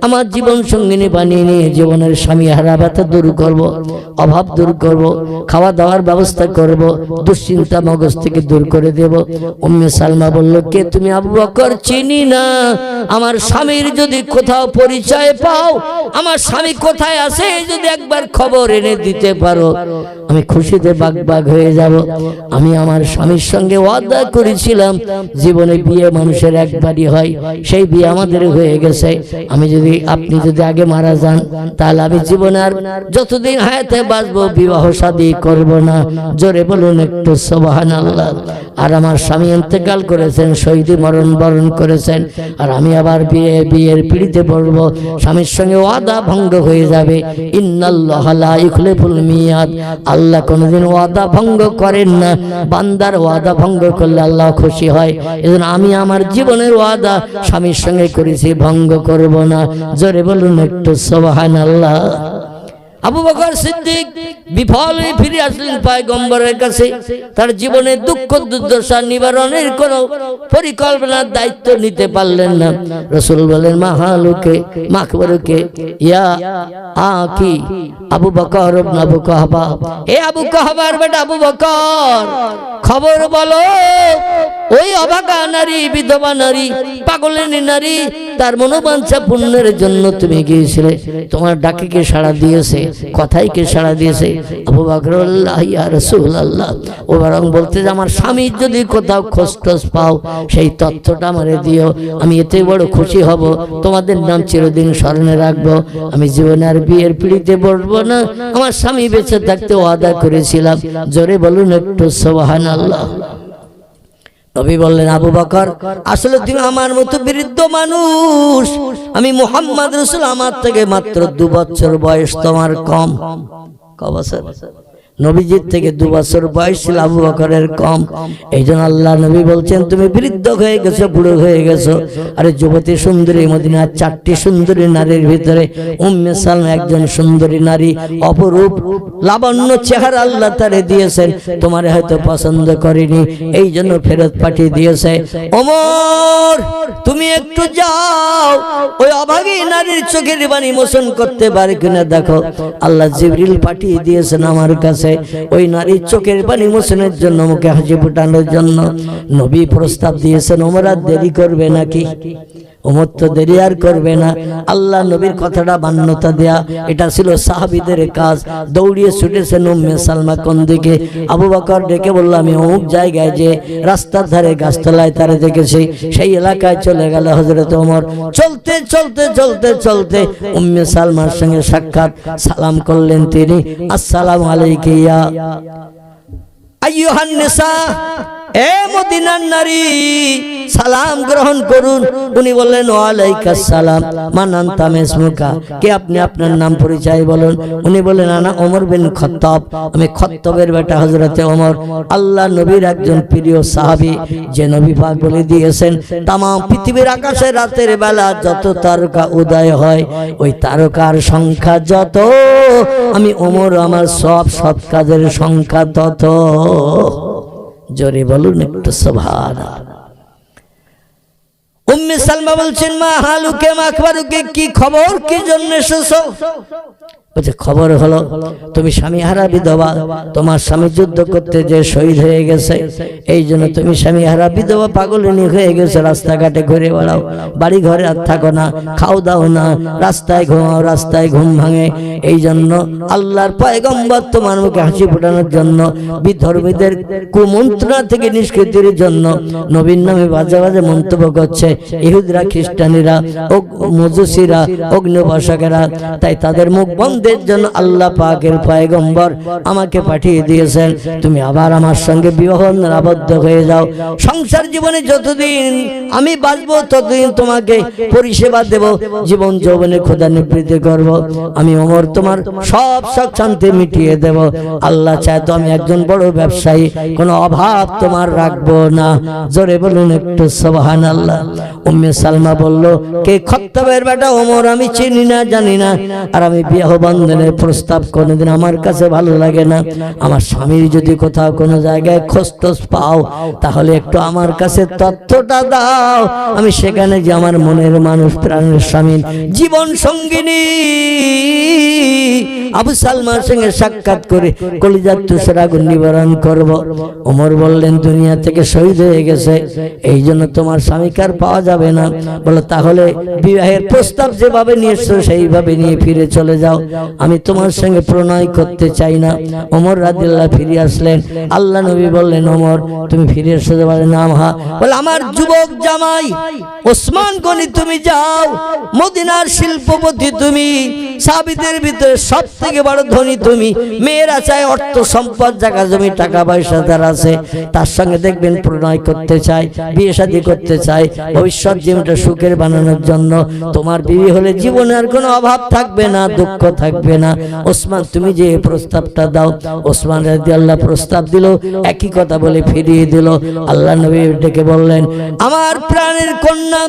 আমার জীবন সঙ্গিনী বানিয়ে নিয়ে জীবনের স্বামী হারা ব্যথা দূর করব, অভাব দূর করব, খাওয়া দাওয়ার ব্যবস্থা করব, দুশ্চিন্তা মগজ থেকে দূর করে দেব। উম্মে সালমা বলল, কে তুমি? আবু বকর, চিনি না। আমার স্বামীর যদি কোথাও পরিচয় পাও, আমার স্বামী কোথায় আছে যদি একবার খবর এনে দিতে পারো, আমি খুশিতে বাগবাগ হয়ে যাব। আমি আমার স্বামীর সঙ্গে ওয়াদা করেছিলাম জীবনে বিয়ে মানুষের একবারই হয়, সেই বিয়ে আমাদের হয়ে গেছে। আপনি যদি আগে মারা যান, তাহলে আমি জীবনে আর যতদিন হায়াতে বাঁচবো বিবাহ শাদী করব না। জোরে বলুন একটু সুবহানাল্লাহ। আর আমার স্বামী ইন্তেকাল করেছেন, শহীদ মরণ বরণ করেছেন, আর আমি আবার বিয়ের পিড়িতে পড়বো, স্বামীর সঙ্গে ওয়াদা ভঙ্গ হয়ে যাবে। ইন্নাল্লাহ লা ইখলিফুল মিয়াদ, আল্লাহ কোনদিন ওয়াদা ভঙ্গ করেন না। বান্দার ওয়াদা ভঙ্গ করলে আল্লাহ খুশি হয়। এজন্য আমি আমার জীবনের ওয়াদা স্বামীর সঙ্গে করেছি, ভঙ্গ করব না। জোরে বলুন একটু সুবহানাল্লাহ। আবু বকর সিদ্দিক বিফল হয়ে ফিরে আসলেন পয়গম্বরের কাছে। তার জীবনে দুঃখ দুর্দশা নিবারণের কোন পরিকল্পনার দায়িত্ব নিতে পারলেন না। রাসূল বলেন, মাহালুকে মাখবরুকে ইয়া আকি আবু বকর ইবনে আবু কুহাফা, হে আবু কুহাফার বেটা আবু বকর, খবর বলো, ওই অভাগা নারী, বিধবা নারী, পাগলিনী নারী, তার মনোবাঞ্ছা পূর্ণের জন্য তুমি গিয়েছিলে, তোমার ডাকে কে সাড়া দিয়েছে? কথাই কে সাড়া দিয়েছে? আবু বকর, আল্লাহ ইয়া রাসূলুল্লাহ, ও বরং বলতে যে আমার স্বামীর যদি কোথাও খোঁজ পাও সেই তথ্যটা আমারে দিও, আমি এতে বড় খুশি হব, তোমাদের নাম চিরদিন স্মরণে রাখবো। আমি জীবনে আর বিয়ের পিড়িতে বসবো না, আমার স্বামী বেঁচে থাকতে ওয়াদা করেছিলাম। জোরে বলুন একটু সুবহানাল্লাহ। নবী বললেন, আবু বকর, আসলে তুমি আমার মতো বৃদ্ধ মানুষ, আমি মুহাম্মদ রাসূল, আমার থেকে মাত্র 2 বছর বয়স তোমার কম। ক বছর? নবীজির থেকে 2 বছর বয়স ছিল আবু বকরের কম। এই জন্য আল্লাহ নবী বলছেন, তুমি বৃদ্ধ হয়ে গেছো, বুড়ো হয়ে গেছো। আরে যুবতী সুন্দরী, মদিনার 4টি সুন্দরী নারীর ভিতরে উম্মে সালমা একজন সুন্দরী নারী, অপরূপ লাবণ্য চেহারা আল্লাহ তারে দিয়েছেন। তোমার হয়তো পছন্দ করেনি, এই জন্য ফেরত পাঠিয়ে দিয়েছে। ওমর, তুমি একটু যাও, ওই অভাগী নারীর চোখের পানি মোচন করতে পারে কিনা দেখো। আল্লাহ জিবরিল পাঠিয়ে দিয়েছেন আমার কাছে, ওই নারীর চোখের পানি মোচনের জন্য, মুখে হাসি ফোটানোর জন্য। নবী প্রস্তাব দিয়েছেন, ওমর আর দেরি করবে নাকি? ওমর তো দেরি আর করবে না। আল্লাহ নবীর কথাটা মান্যতা দেয়া, এটা ছিল সাহাবীদের কাজ। দৌড়িয়ে ছুটেছেন উম্মে সালমা কোন দিকে। আবু বকর ডেকে বলল, আমি অমুক জায়গায় যে রাস্তার ধারে গাছতলায় তারে দেখেছি, সেই এলাকায় চলে গেল হযরত ওমর। চলতে চলতে চলতে চলতে উম্মে সালমার সঙ্গে সাক্ষাৎ, সালাম করলেন তিনি, আসসালামু আলাইকা ইয়া আইয়ুহান নিসা, এ মদিনার নারী, সালাম গ্রহণ করুন। উনি বললেন, ওয়ালাইকাস সালাম, মান আনতা মাসমুকা, কে আপনি? আপনার নাম পরিচয় বলুন। উনি বললেন, আনা ওমর বিন খাত্তাব, আমি খাত্তাবের বেটা হযরতে ওমর। আল্লাহ নবীর একজন প্রিয় সাহাবী, যে নবী পাক বলে দিয়েছেন, তাম পৃথিবীর আকাশে রাতের বেলা যত তারকা উদয় হয়, ওই তারকার সংখ্যা যত, আমি ওমর আমার সব সৎ কাজের সংখ্যা তত। জোরে বলুন একটু সুবহানাল্লাহ। উম্মে সালমা বলছেন, মা হালুকে মাখবারুকে, কি খবর, কি জন্য এসেছো? বলছে খবর হলো তুমি স্বামী হারা বিধবা, তোমার স্বামী যুদ্ধ করতে যে শহীদ হয়ে গেছে, এই জন্য তুমি স্বামী হারা বিধবা পাগলিনী হয়ে গেছে, রাস্তাঘাটে ঘুরে বেড়াও, বাড়ি ঘরে আর থাকো না, খাও দাও না, রাস্তায় ঘুমাও, রাস্তায় ঘুম ভাঙে। এই জন্য আল্লাহর পয়গম্বর তোমার মুখে হাসি ফোটানোর জন্য, বিধর্মীদের কুমন্ত্রণা থেকে নিষ্কৃতির জন্য নবীন নামে বাজে বাজে মন্তব্য করছে ইহুদিরা, খ্রিস্টানিরা, মজুসিরা, অগ্নিবাসকেরা। তাই তাদের মুখ বন্ধের জন্য আল্লাহ পাকের পয়গম্বর আমাকে পাঠিয়ে দিয়েছেন, তুমি আবার আমার সঙ্গে বিবাহ আবদ্ধ হয়ে যাও। সংসার জীবনে যতদিন আমি বাঁচবো ততদিন তোমাকে পরিষেবা দেব, জীবন যৌবনে খোদা নিবৃত্তি করব। আমি ওমর তোমার সব শখ শান্তি মিটিয়ে দেব। আল্লাহ চায় তো আমি একজন বড় ব্যবসায়ী, কোনো অভাব তোমার রাখবো না। জোরে বলুন একটু সুবহানাল্লাহ। উম্মে সালমা বলল, কে খত্তাবের বেটা ওমর? আমি চিনি না, জানি না, আর আমি বিবাহ বন্ধনের প্রস্তাব কোনোদিন আমার কাছে ভালো লাগে না। আমার স্বামীর যদি কোথাও কোনো জায়গায় খোঁজটোজ পাও তাহলে একটু আমার কাছে তথ্যটা দাও, আমি সেখানে যে আমার মনের মানুষ, প্রাণের স্বামী, জীবন সঙ্গিনী আবু সালমার সঙ্গে সাক্ষাৎ করে কলিজার তুষার আগুন নিবারণ করব। ওমর বললেন, দুনিয়া থেকে শহীদ হয়ে গেছে, এই জন্য তোমার স্বামীকে আর পাওয়া যাবে না। বলো তাহলে বিবাহের প্রস্তাব যেভাবে নিয়ে এসছো সেইভাবে নিয়ে ফিরে চলে যাও, আমি তোমার সঙ্গে প্রণয় করতে চাই না। ওমর রাদিয়াল্লাহু ফিরে আসলেন। আল্লাহ নবী বললেন, ওমর তুমি ফিরে এসে বলে না মা, বলে আমার যুবক জামাই ওসমান গনি, তুমি যাও, মদিনার শিল্পপতি তুমি, সাহাবীদের ভিতরে সব থেকে বড় ধনী তুমি, মেয়েরা চায় অর্থ সম্পদ, জায়গা জমি, টাকা পয়সা যার আছে তার সঙ্গে দেখবেন প্রণয় করতে চায়, বিয়ে শাদী করতে চায়, ভবিষ্যৎ জীবনটা সুখের বানানোর জন্য। তোমার বিয়ে হলে জীবনে আর কোনো অভাব থাকবে না, দুঃখ থাকবে না। ওসমান তুমি যে প্রস্তাবটা দাও। ওসমান রাদিয়াল্লাহু প্রস্তাব দিল, একই কথা বলে ফিরিয়ে দিল। আল্লাহ নবী ডেকে বললেন, আমার প্রাণের কন্যা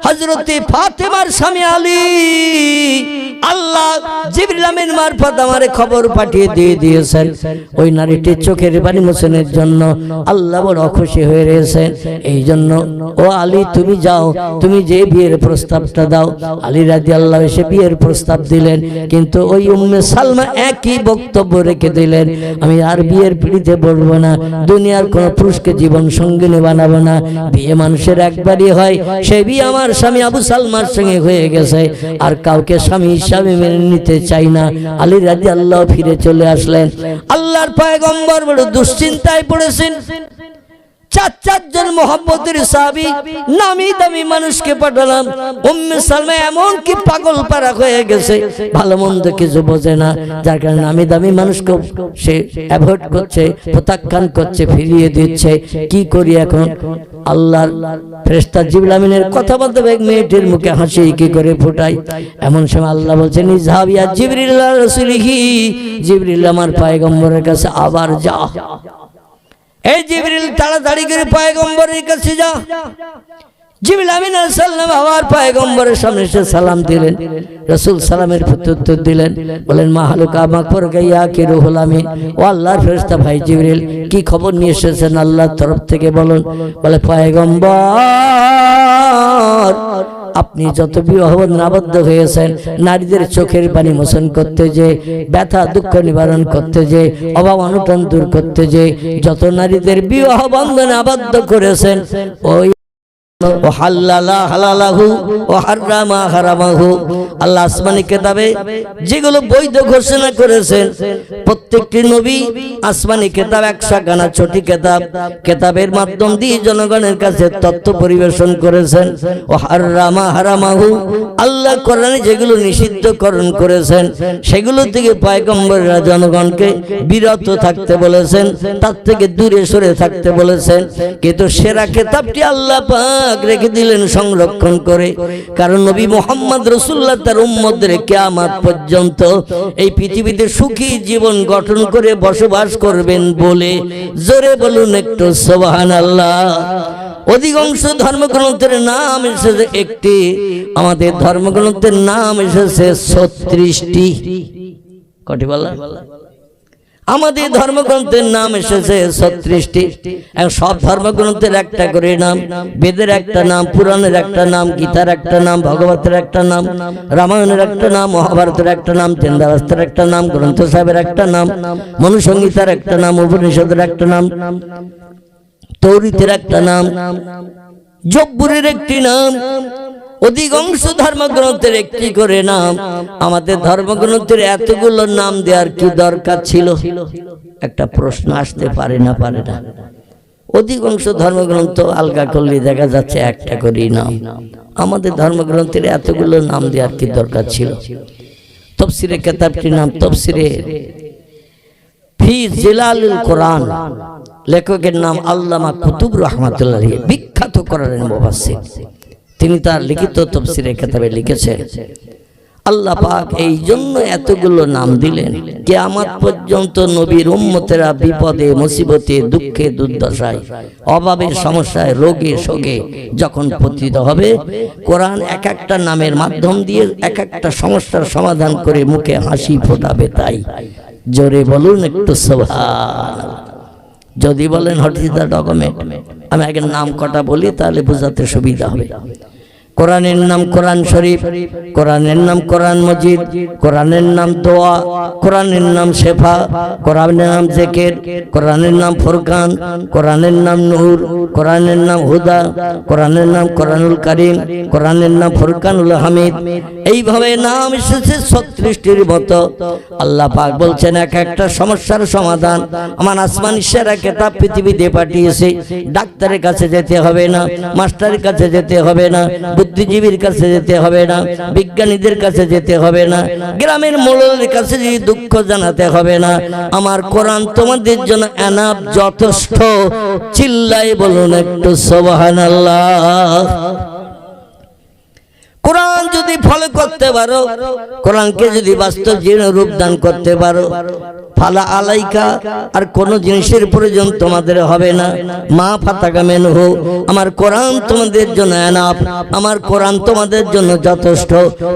হযরতে ফাতেমার স্বামী আলী, আল্লাহ জিবরিল আমিন মারফত আমারে খবর পাঠিয়ে দিয়েছেন, ওই নারীটির চোখের পানি মোচনের জন্য আল্লাহ বড় খুশি হয়ে রয়েছেন। এই জন্য ও আলী তুমি যাও, তুমি যে বিয়ের প্রস্তাবটা দাও। আলী রাদিয়াল্লাহু এসে বিয়ের প্রস্তাব দিলেন, কিন্তু ওই উম্মে সালমা একই বক্তব্য রেখে দিলেন, আমি আর বিয়ের পিড়িতে বসবো না, দুনিয়ার কোন পুরুষকে জীবন সঙ্গিনী বানাবো না, বিয়ে মানুষের একবারই হয়, সেই বিয়ে আমার স্বামী আবু সালমার সঙ্গে হয়ে গেছে, আর কাউকে স্বামী হিসাবে মেনে নিতে চাই না। আলী রাদিয়াল্লাহু ফিরে চলে আসলেন। আল্লাহর পয়গম্বর বড় দুশ্চিন্তায় পড়েছেন। চারজন মোহাম্মতের সাহাবী নামি দামি মানুষকে পাঠালাম, উম্মে সালমা এমন কি পাগল পারা হয়ে গেছে, ভালো মন্দ কিছু বোঝে না, যার কারণে নামি দামি মানুষকে সে অ্যাভয়েড করছে, প্রত্যাখ্যান করছে, ফিরিয়ে দিচ্ছে। কি করি এখন? আল্লাহর ফেরেশতা জিবরিল আমিনের কথা বলতে এক মেয়েটির মুখে হাসি কি করে ফোটাই। এমন সময় আল্লাহ বলছেন, ইযহাবিয়া জিবরিল রাসূলিহি, জিবরিল আমার পয়গম্বরের কাছে আবার যা। এই জিবরিল তাড়াতাড়ি করে পয়গম্বরের কাছে যা। জিবরিল আমিন আলাইহিস সালাম আমার পয়গম্বরের সামনে এসে সালাম দিলেন। রাসূল সালামের প্রত্যুত্তর দিলেন, বলেন মা হালুকা মাকফর গাইয়া কি রুহুল আমিন, ও আল্লাহর ফেরেশতা ভাই জিবরিল, কি খবর নিয়ে এসেছেন আল্লাহর তরফ থেকে বলুন। বলে পয়গম্বর, আপনি যত বিবাহ বন্ধনে আবদ্ধ হয়েছেন, নারীদের চোখের পানি মোচন করতে যে, ব্যথা দুঃখ নিবারণ করতে যে, অভাব অনটন দূর করতে যে যত নারীদের বিবাহ বন্ধনে আবদ্ধ করেছেন, ওই আল্লাহ আসমানি কিতাবে যেগুলো বৈধ ঘোষণা করেছেন, প্রত্যেকটি নবী আসমানি কিতাব 100 খানা ছোটি কিতাব, কিতাবের মাধ্যম দিয়ে জনগণের কাছে তথ্য পরিবেশন করেছেন। ও হারামা হারামাহু, আল্লাহ কোরআনে যেগুলো নিষিদ্ধকরণ করেছেন সেগুলো থেকে পয়গম্বররা জনগণকে বিরত থাকতে বলেছেন, তার থেকে দূরে সরে থাকতে বলেছেন। কিন্তু সেরা কিতাবটি আল্লাহ পাক রেখে দিলেন সংরক্ষণ করে, কারণ নবী মুহাম্মদ রাসূলুল্লাহ তার উম্মতদের কিয়ামত পর্যন্ত এই পৃথিবীতে সুখী জীবন গঠন করে বসবাস করবেন বলে। জোরে বলুন একটু সুবহানাল্লাহ। অধিকাংশ ধর্মগ্রন্থের নাম এসেছে একটি, আমাদের ধর্মগ্রন্থের নাম এসেছে 36টি। কটি বলা? আমাদের ধর্মগ্রন্থের নাম এসেছে 36টি। সব ধর্মগ্রন্থের একটা করে নাম, বেদের একটা নাম, পুরাণের একটা নাম, গীতার একটা নাম, ভগবতের একটা নাম, রামায়ণের একটা নাম, মহাভারতের একটা নাম, চন্দ্রাবস্থার একটা নাম, গ্রন্থ সাহেবের একটা নাম, মনুসংহিতার একটা নাম, উপনিষদের একটা নাম, তৌরিতের একটা নাম, জব্বুরের একটি নাম, অধিকাংশ ধর্মগ্রন্থের একটি করে নাম। আমাদের ধর্মগ্রন্থের এতগুলো নাম দেওয়ার কি দরকার ছিল? একটা প্রশ্ন আসতে পারে না? অধিকাংশ ধর্মগ্রন্থ আলগা করলে দেখা যাচ্ছে একটা করেই নাম। আমাদের ধর্মগ্রন্থের এতগুলো নাম দেওয়ার কি দরকার ছিল? তাফসীরে কিতাবটির নাম তাফসীরে ফি জিলালিল কোরআন, লেখকের নাম আল্লামা কুতুব রহমাতুল্লাহ আলাইহি, বিখ্যাত কোরআনের মুফাসসির। তিনি তার লিখিত তাফসীরে কিতাবে লিখেছেন, আল্লাহ পাক এই জন্য এতগুলো নাম দিলেন, কিয়ামত পর্যন্ত নবীর উম্মতেরা বিপদে মুসিবতে দুঃখে দুর্দশায় অভাবে সমস্যায় রোগে শোকে যখন পতিত হবে, কোরআন এক একটা নামের মাধ্যম দিয়ে এক একটা সমস্যার সমাধান করে মুখে হাসি ফোটাবে। তাই জোরে বলুন একটু সুবহানাল্লাহ। যদি বলেন হোয়াট ইজ দ্য ডকুমেন্ট, আমি আগে নাম কটা বলি তাহলে বোঝাতে সুবিধা হবে। কোরআনের নাম কোরআন শরীফ, কোরআনের নাম কোরআন মজিদ, কোরআনের নাম দোয়া, কোরআনের নাম শেফা, কোরআনের নাম জিকির, কোরআনের নাম ফুরকান, কোরআনের নাম নূর, কোরআনের নাম হুদা, কোরআনের নাম কোরআনুল কারীম, কোরআনের নাম ফুরকানুল হামিদ। এইভাবে নাম এসেছে 36টির মতো। আল্লাহ পাক বলছেন এক একটা সমস্যার সমাধান আমার আসমানি সেরা কিতাব পৃথিবীতে পাঠিয়েছে। ডাক্তারের কাছে যেতে হবে না, মাস্টারের কাছে যেতে হবে না, বুদ্ধিজীবীর কাছে যেতে হবে না, বিজ্ঞানীদের কাছে যেতে হবে না, গ্রামের মোড়লের কাছে দুঃখ জানাতে হবে না। আমার কোরআন তোমাদের জন্য এনাফ, যথেষ্ট। চিল্লাই বলুন একটু সুবহানাল্লাহ। কোরআন যদি ফলো করতে পারো, কোরআনকে যদি বাস্তব জীবনে রূপ দান করতে পারো, ফালা আলাইকা, আর কোন জিনিসের প্রয়োজন তোমাদের হবে না। মা ফাতাকা মেনহু, আমার কোরআন তোমাদের জন্য এনাফ, আমার কোরআন তোমাদের জন্য যথেষ্ট।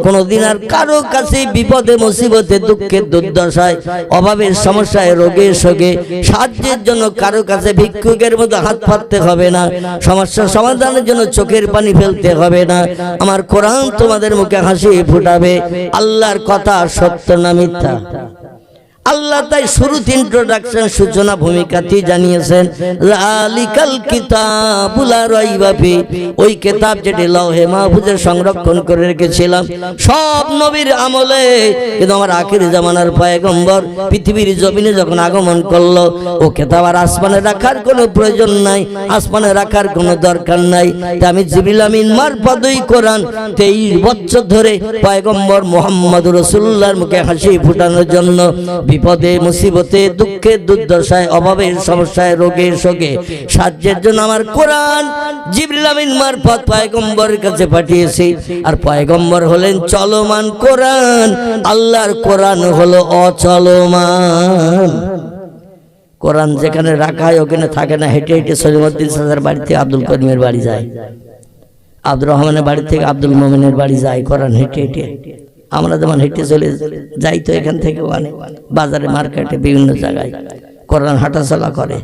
কোনদিন আর কারো কাছে বিপদে মুসিবতে দুঃখে দুর্দশায় অভাবের সমস্যায় রোগে শোকে সাহায্যের জন্য কারো কাছে ভিক্ষুকের মতো হাত পাততে হবে না, সমস্যার সমাধানের জন্য চোখের পানি ফেলতে হবে না। আমার কোরআন তোমাদের মুখে হাসি ফুটাবে। আল্লাহর কথা সত্য না মিথ্যা? আল্লাহ তাই শুরুতে ইন্ট্রোডাকশন সূচনা ভূমিকাতেই জানিয়েছেন, যালিকাল কিতাবু লা রাইবা ফি, ওই কিতাব যেটি লৌহে মাহফুজে সংরক্ষণ করে রেখেছিলাম সব নবীর আমলে। কিন্তু আমার আখির জামানার পয়গম্বর পৃথিবীর জমিনে যখন আগমন করলো, ও কিতাব আর আসমানে রাখার কোনো প্রয়োজন নাই, আসমানে রাখার কোনো দরকার নাই। তাই আমি জিবরিল আমিন মারফতই কোরআন 23 বছর ধরে পয়গম্বর মুহাম্মদুর রাসূলুল্লাহর মুখে হাসি ফুটানোর জন্য বিপদে মুসিবতে দুঃখে দুর্দশায় অভাবের সমস্যায় রোগে শোকে সাহায্যের জন্য আমার কোরআন জিবরিল আমিন মারফত পয়গম্বরের কাছে পাঠিয়েছি। আর পয়গম্বর হলেন চলমান কোরআন, আল্লাহর কোরআন হলো অচলমান। কোরআন যেখানে রাখা হয় ওখানে থাকে না, হেঁটে হেঁটে সলিমউদ্দিন সাজার বাড়ি থেকে আব্দুল করিমের বাড়ি যায়, আব্দুর রহমানের বাড়ি থেকে আব্দুল মোমিনের বাড়ি যায়, কোরআন হেঁটে হেঁটে। আমরা যেমন হেঁটে চলে যাই তো এখান থেকে অনেক বাজারে মার্কেটে বিভিন্ন জায়গায় কোরআন হাঁটাচলা করে।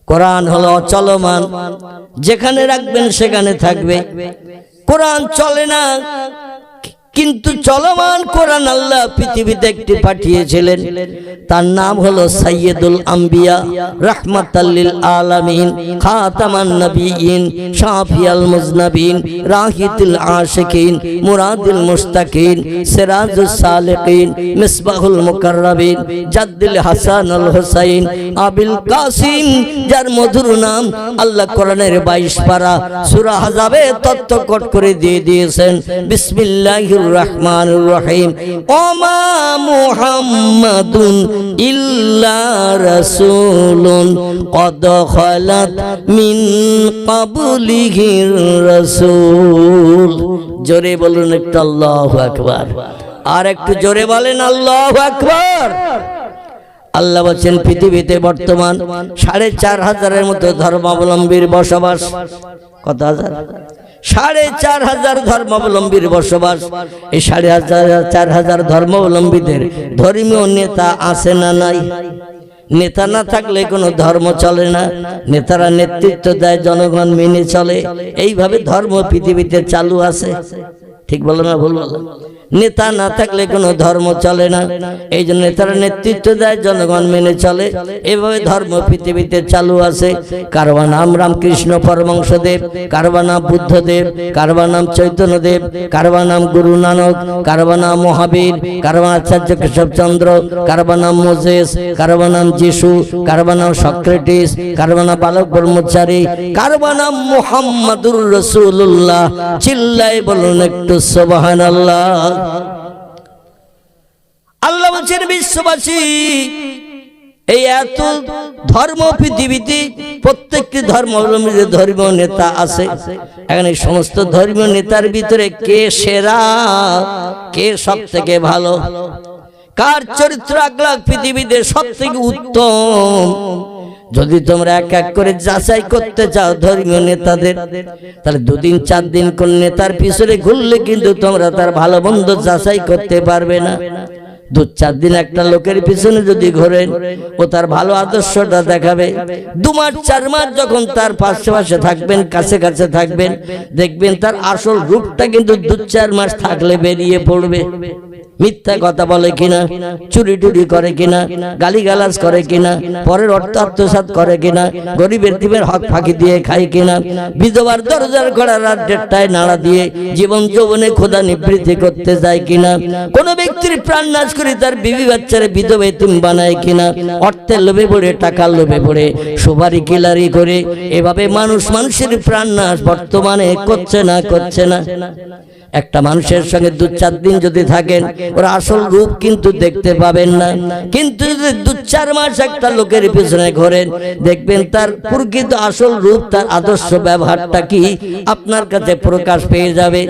কোরআন হলো অচলমান, যেখানে রাখবেন সেখানে থাকবে। কোরআন চলে না, কিন্তু চলমান কোরআন আল্লাহ পৃথিবীতে একটি পাঠিয়েছিলেন, তার নাম হলো সাইয়্যিদুল আম্বিয়া, রাহমাতাল লিল আলামিন, খাতামান নবিয়্যিন, শাফিয়াল মুজনাবিন, রাহিতুল আশিকিন, মুরাদুল মুশতাকিন, সিরাজুস সালিকিন, মিসবাহুল মুকাররাবিন, জাদ্দুল হাসানুল হুসাইন, আবিল কাসিম, যার মধুর নাম আল্লাহ কোরআনের 22 পারা সূরা আহজাবে তত্ত্বকট করে দিয়ে দিয়েছেন। বিসমিল্লাহির রহমানুর রহিম, ওমা মুহাম্মাদুন ইল্লা রাসূলুন কদ খালাত মিন ক্বাবলিহির রাসূল। জোরে বলুন একটু আল্লাহু আকবার, আর একটু জোরে বলেন আল্লাহু আকবার। আল্লাহ বলেন পৃথিবীতে বর্তমান 4500-এর মতো ধর্মাবলম্বীর বসবাস। কত হাজার? 4500 ধর্মাবলম্বীর বসবাস। এই 4500 ধর্মাবলম্বীদের ধর্মীয় নেতা আছে না নাই? নেতা না থাকলে কোনো ধর্ম চলে না, নেতারা নেতৃত্ব দেয়, জনগণ মেনে চলে, এইভাবে ধর্ম পৃথিবীতে চালু আছে। ঠিক বলো না ভুল বলো? নেতা না থাকলে কোনো ধর্ম চলে না, এই জন্য নেতারা নেতৃত্ব দেয়, জনগণ মেনে চলে, এভাবে ধর্ম পৃথিবীতে চালু আছে। কারবা নাম রামকৃষ্ণ পরমহংসদেব, কারবা নাম বুদ্ধদেব, কারবা নাম চৈতন্যদেব, কারবা নাম গুরু নানক, কারবা নাম মহাবীর, কারবা আচার্য কেশবচন্দ্র, কারবা নাম মোজেস, কারবা নাম যিশু, কারবা নাম সক্রেটিস, কারবা নাম বালক ব্রহ্মচারী, কারবা নাম মুহাম্মাদুর রাসূলুল্লাহ। চিল্লায় বলুন একটু সুবহানাল্লাহ। আল্লাহ বলছেন বিশ্ববাসী, এই এত ধর্ম পৃথিবীতে, প্রত্যেকটি ধর্মাবলম্বীদের ধর্মীয় নেতা আছে। এখন এই সমস্ত ধর্মীয় নেতার ভিতরে কে সেরা, কে সব থেকে ভালো, কার চরিত্র আকলাক পৃথিবীতে সব থেকে উত্তম, যদি তোমরা এক এক করে যাচাই করতে চাও ধর্মীয় নেতাদের, তাহলে 2 দিন 4 দিন কোন নেতার পিছনে ঘুরলে কিন্তু তোমরা তার ভালো মন্দ যাচাই করতে পারবে না। 2-4 দিন একটা লোকের পিছনে যদি ঘোরেন, ও তার ভালো আদর্শটা দেখাবে। 2 মাস 4 মাস যখন তার পাশে পাশে থাকবেন, কাছে কাছে থাকবেন, দেখবেন তার আসল রূপটা কিন্তু 2-4 মাস থাকলে বেরিয়ে পড়বে। মিথ্যা কথা বলে কিনা, চুরি টুরি করে কিনা, গালিগালাজ করে কিনা, পরের অর্থ আত্মসাৎ করে কিনা, গরিবের দিবের হক ফাঁকি দিয়ে খায় কিনা, বিধবার দরজার ঘোড়া রাত 1:30টায় নাড়া দিয়ে জীবন যৌবনে খোদা নিবৃত্তি করতে যায় কিনা, কোন ব্যক্তির প্রাণ নাশ করে তার বিবি বাচ্চারে বিধবা এতিম বানায় কিনা, অর্থের লোভে পড়ে, টাকার লোভে পড়ে সুপারি কিলারি করে, এভাবে মানুষের প্রাণ নাশ বর্তমানে করছে না। একটা মানুষের সঙ্গে 2-4 দিন যদি থাকেন, ওর আসল রূপ কিন্তু দেখতে পাবেন না। কিন্তু যদি 2-4 মাস একটা লোকের পিছনে ঘোরেন, দেখবেন তার প্রকৃত আসল রূপ, তার আদর্শ ব্যবহারটা কি আপনার কাছে প্রকাশ পেয়ে যাবে।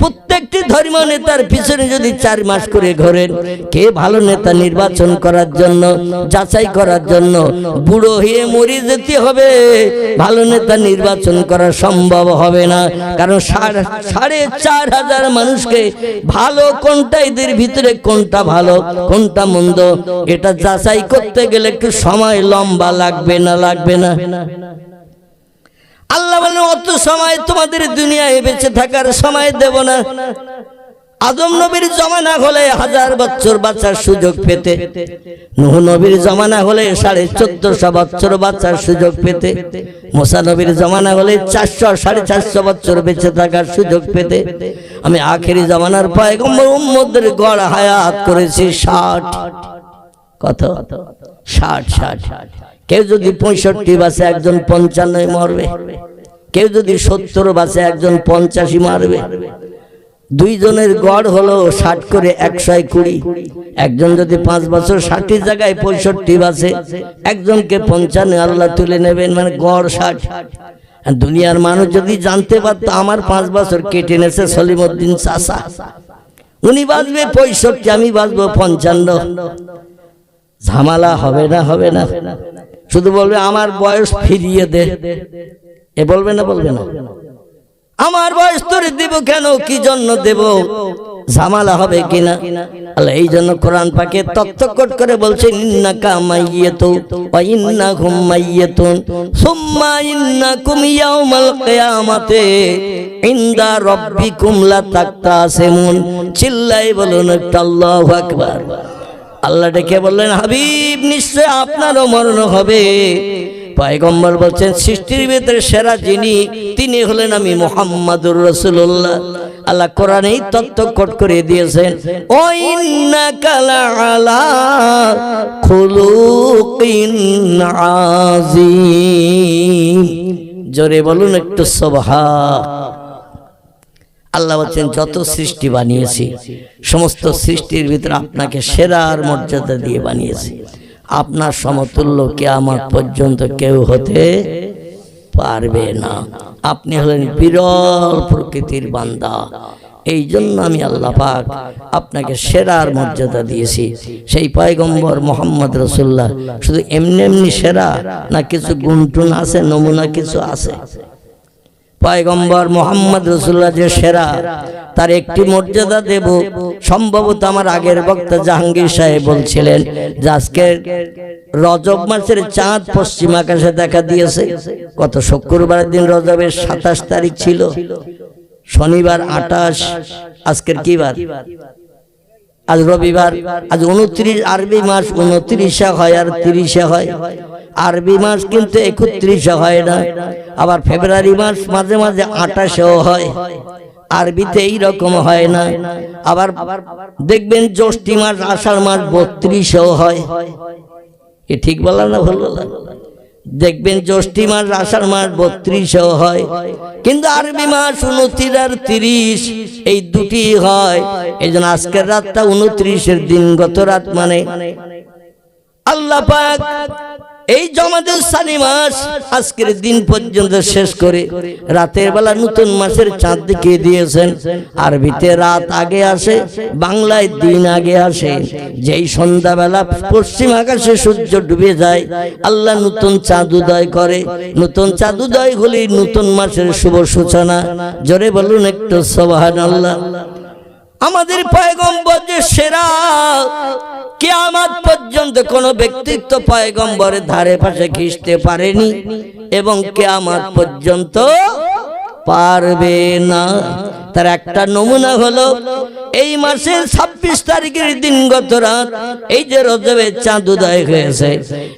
প্রত্যেকটি ধর্মীয় নেতার পিছনে যদি 4 মাস করে ঘোরেন, কে ভালো নেতা নির্বাচন করার জন্য, যাচাই করার জন্য বুড়ো হয়ে মরে যেতে হবে, ভালো নেতা নির্বাচন করা সম্ভব হবে না। কারণ 4,500 মানুষকে ভালো কোনটা, এদের ভিতরে কোনটা ভালো কোনটা মন্দ, এটা যাচাই করতে গেলে একটু সময় লম্বা লাগবে না? আল্লাহ বলেন অত সময় তোমাদের দুনিয়ায় বেঁচে থাকার সময় দেব না। আদম নবীর জমানা হলে 1000 বছর বাঁচার সুযোগ পেতে, নূহ নবীর জমানা হলে 1450 বছর বাঁচার সুযোগ পেতে, মুসা নবীর জমানা হলে 400-450 বছর বেঁচে থাকার সুযোগ পেতে, আমি আখেরি জমানার পয়গম্বর উম্মতদের গড় হায়াত করেছি 60। কত? 60। কেউ যদি 65 বাঁচে, একজন 95 মরবে। কেউ যদি 70 বাঁচে, একজন 85 মারবে। 2 জনের গড় হলো 60 করে 120। একজন যদি 5 বছর 60 জায়গায় 65 বাঁচে, একজনকে 55 আল্লাহ তুলে নেবেন, মানে গড় 60। দুনিয়ার মানুষ যদি জানতে পারতো আমার 5 বছর কেটে নেছে সলিমউদ্দিন চাচা, উনি বাঁচবে 65, আমি বাঁচবো 55, ঝামেলা হবে না? শুধু বলবে আমার বয়স ফিরিয়ে দে, এ বলবে না? আমার বয়স তোরে দেব কেন, কি জন্য দেব, ঝামেলা হবে কিনা? আল্লাহ এই জন্য কোরআন পাকে তত্ত্বকট করে বলছেন, ইন্নাকা মাইয়াতু ওয়া ইন্নাকুম মাইয়াতুন সুম্মা ইন্নাকুম ইয়াউমাল কিয়ামাতি ইনদা রাব্বিকুম লাতাকতাসিমুন। চিল্লাই বলুন একটা আল্লাহু আকবার। আল্লাহ ডেকে বললেন, হাবিব নিশ্চয় আপনারও মরণ হবে। পয়গম্বর বলছেন, সৃষ্টির ভিতরে সেরা যিনি, তিনি হলেন আমি মুহাম্মাদুর রাসূলুল্লাহ। আল্লাহ কোরআনেই তত্ত্বকট করে দিয়েছেন, ও ইন্নাকা লাআলা খুলুকিন আযীম। জোরে বলুন একটু সুবহান। আল্লাহ বলছেন, যত সৃষ্টি বানিয়েছি, সমস্ত সৃষ্টির ভিতরে আপনাকে সেরার মর্যাদা দিয়ে বানিয়েছি। আপনার সমতুল্য কিয়ামত পর্যন্ত কেউ হতে পারবে না। আপনি হলেন বিরল প্রকৃতির বান্দা, এই জন্য আমি আল্লাহ পাক আপনাকে সেরার মর্যাদা দিয়েছি। সেই পয়গম্বর মুহাম্মদ রাসূলুল্লাহ শুধু এমনি সেরা না, কিছু গুণটুন আছে, নমুনা কিছু আছে। পয়গম্বর মুহাম্মদ রাসূলুল্লাহ যে সেরা, তার একটি মর্যাদা দেব, সম্ভবত আমার আগের বক্তা জাহাঙ্গীর সাহেব বলছিলেন যে আজকে রজব মাসের চাঁদ পশ্চিম আকাশে দেখা দিয়েছে। কত শুক্রবারের দিন রজবের 27 তারিখ ছিল, শনিবার 28, আজকের কি বার? আজ রবিবার। আজ 29, আরবি মাস 29 হয় আর 30 হয়। আরবি মাস কিন্তু 31 হয় না, আবার ফেব্রুয়ারি মাস মাঝে মাঝে 28 হয়, আরবিতে এই রকম হয় না। আবার দেখবেন জ্যৈষ্ঠ মাস আষাঢ় মাস 32 হয়। এ ঠিক বললাম না ভুল বললাম? দেখবেন জ্যৈষ্ঠ মাস আষাঢ় মাস 32 হয়, কিন্তু আরবি মাস 29 আর 30 এই দুটি হয়। এই জন্য আজকের রাতটা 29-এর দিনগত রাত, মানে আল্লাহ পাক এই জমাদুল সানি মাস আজকের দিন পর্যন্ত শেষ করে রাতের বেলা নতুন মাসের চাঁদ দেখিয়ে দিয়েছেন। আরবিতে রাত আগে আসে, বাংলায় দিন আগে আসে। যেই সন্ধ্যাবেলা পশ্চিম আকাশে সূর্য ডুবে যায়, আল্লাহ নতুন চাঁদ উদয় করে। নতুন চাঁদ উদয় হলে নতুন মাসের শুভ সূচনা। জোরে বলুন একটু সুবহানাল্লাহ। আমাদের পয়গম্বর যে সেরা, কিয়ামত পর্যন্ত কোন ব্যক্তিত্ব পয়গম্বরের ধারে পাশে ঘিসতে পারেনি এবং কিয়ামত পর্যন্ত পারবে না। তার একটা নমুনা হলো এই মাসের 26 তারিখের দিনগত রাত, এই যে রজবের চাঁদ উদয় হয়েছে,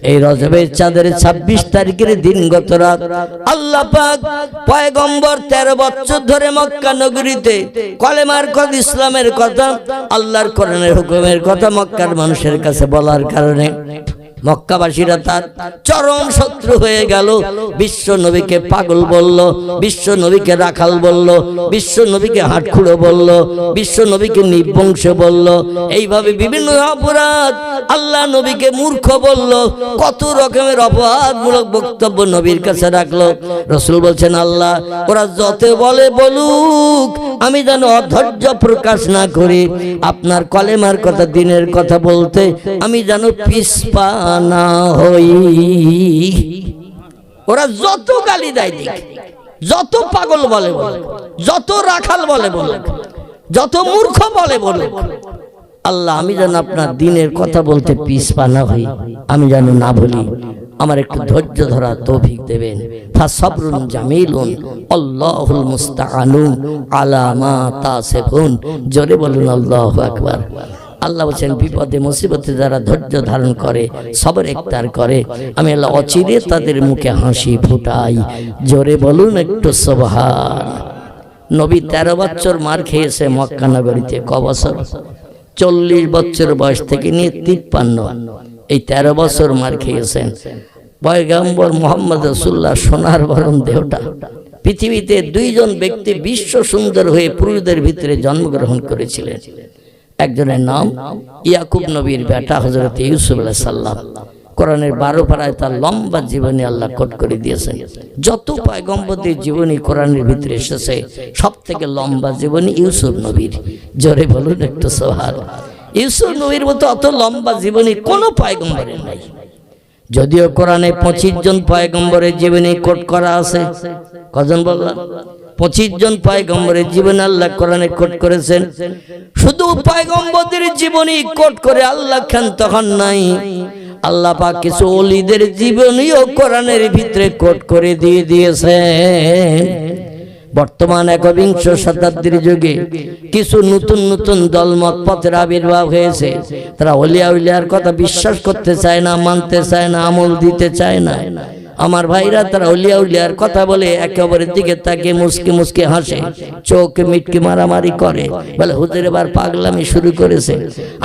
এই রজবের চাঁদের 26 তারিখের দিনগত রাত আল্লাহ পাক পয়গম্বর 13 বছর ধরে মক্কা নগরীতে কলেমার কথা, ইসলামের কথা, আল্লাহর কোরআনের হুকুমের কথা মক্কার মানুষের কাছে বলার কারণে মক্কাবাসীরা তার চরম শত্রু হয়ে গেল। বিশ্ব নবীকে পাগল বলল, বিশ্ব নবীকে রাখাল বলল, বিশ্ব নবীকে হাটখুড়ো বলল, বিশ্ব নবীকে নির্বংশ বলল। এইভাবে বিভিন্ন অপরাধ, আল্লাহ নবীকে মূর্খ বলল, কত রকমের অপরাধমূলক বক্তব্য নবীর কাছে রাখলো। রাসূল বলছেন, আল্লাহ ওরা যত বলে বলুক, আমি যেন অধৈর্য প্রকাশ না করি, আপনার কলেমার কথা, দিনের কথা বলতে আমি যেন পিছপা না হই। ওরা যত গালি দেয় দিক, যত পাগল বলে বলে, যত রাখাল বলে বলে, যত মূর্খ বলে বলে, আল্লাহ আমি যেন আপনার দিনের কথা বলতে পিছপা না হই, আমি যেন না বলি। আমার একটু ধৈর্য ধরা তৌফিক দেবেন। ফাসবরুন জামিলুন আল্লাহুল মুস্তাআনু আলা মা তাসিফুন। জোরে বলুন আল্লাহু আকবার। আল্লাহ বলেন, বিপদে মুসিবতে যারা ধৈর্য ধারণ করে, সবর ইখতিয়ার করে, আমি আল্লাহ অচিরে তাদের মুখে হাসি ফুটাই। জোরে বলুন একটু সুবহান। নবী 13 বছর মার খেয়েছে মক্কা নগরীতে। ক বছর? 40 বছর বয়স থেকে নিয়ে 53, এই 13 বছর মার খেয়েছেন। পয়গম্বর মুহাম্মদ রাসূলুল্লাহ সোনার বরণ দেহটা। পৃথিবীতে 2 জন ব্যক্তি বিশ্ব সুন্দর হয়ে পুরুষদের ভিতরে জন্মগ্রহণ করেছিলেন। একজনের নাম ইয়াকুব নবীর বেটা হযরত ইউসুফ আলাইহিস সালাম। কোরআনের 12 পারায় তার লম্বা জীবনী আল্লাহ কোট করে দিয়েছেন। যত পয়গম্বরদের জীবনী কোরআনের ভিতরে এসেছে, সব থেকে লম্বা জীবনী ইউসুফ নবীর। জোরে বলুন একটু সুবহানাল্লাহ। ইউসুফ নবীর মতো অত লম্বা জীবনী কোনো পয়গম্বরের নাই। যদিও কোরআনে 25 জন পয়গম্বরের জীবনী কোট করা আছে। কজন বললাম? 25 জন পয়গম্বরের জীবন আল্লাহ কোরআনে কোট করেছেন। শুধু পয়গম্বরদের জীবনী কোট করে আল্লাহ ক্ষান্ত হন নাই, আল্লাহ পাক কিছু ওলিদের জীবনীও কোরআনের ভিতরে কোট করে দিয়ে দিয়েছেন। বর্তমান 21শ শতাব্দীর যুগে কিছু নতুন নতুন দলমত পথের আবির্ভাব হয়েছে। তারা ওলিয়া উলিয়ার কথা বিশ্বাস করতে চায় না, মানতে চায় না, আমল দিতে চায় না। আমার ভাইরা, তারা ওলিয়া উলিয়ার কথা বলে একেবারের দিকে তাকে মুসকে মুসকে হাসে, চোখ মিটকে মারামারি করে, বলে হুজুর এবার পাগলামি শুরু করেছে।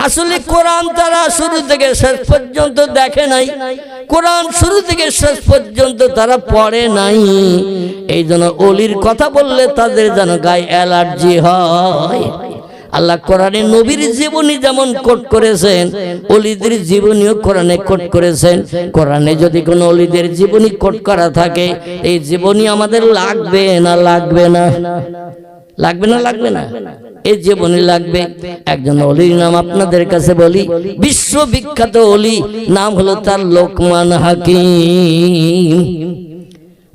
আসলে কোরআন তারা শুরু থেকে শেষ পর্যন্ত দেখে নাই, কোরআন শুরু থেকে শেষ পর্যন্ত তারা পড়ে নাই। এই জন্য ওলির কথা বললে তাদের যেন গায়ে অ্যালার্জি হয়। আল্লাহ কোরআনে নবীর জীবনী যেমন কোট করেছেন, ওলিদের জীবনীও কোরআনে কোট করেছেন। কোরআনে যদি কোনো ওলিদের জীবনী কোট করা থাকে, এই জীবনী আমাদের লাগবে না লাগবে না? লাগবে না লাগবে না? এই জীবনী লাগবে। একজন ওলির নাম আপনাদের কাছে বলি, বিশ্ববিখ্যাত ওলি, নাম হলো তার লোকমান হাকিম।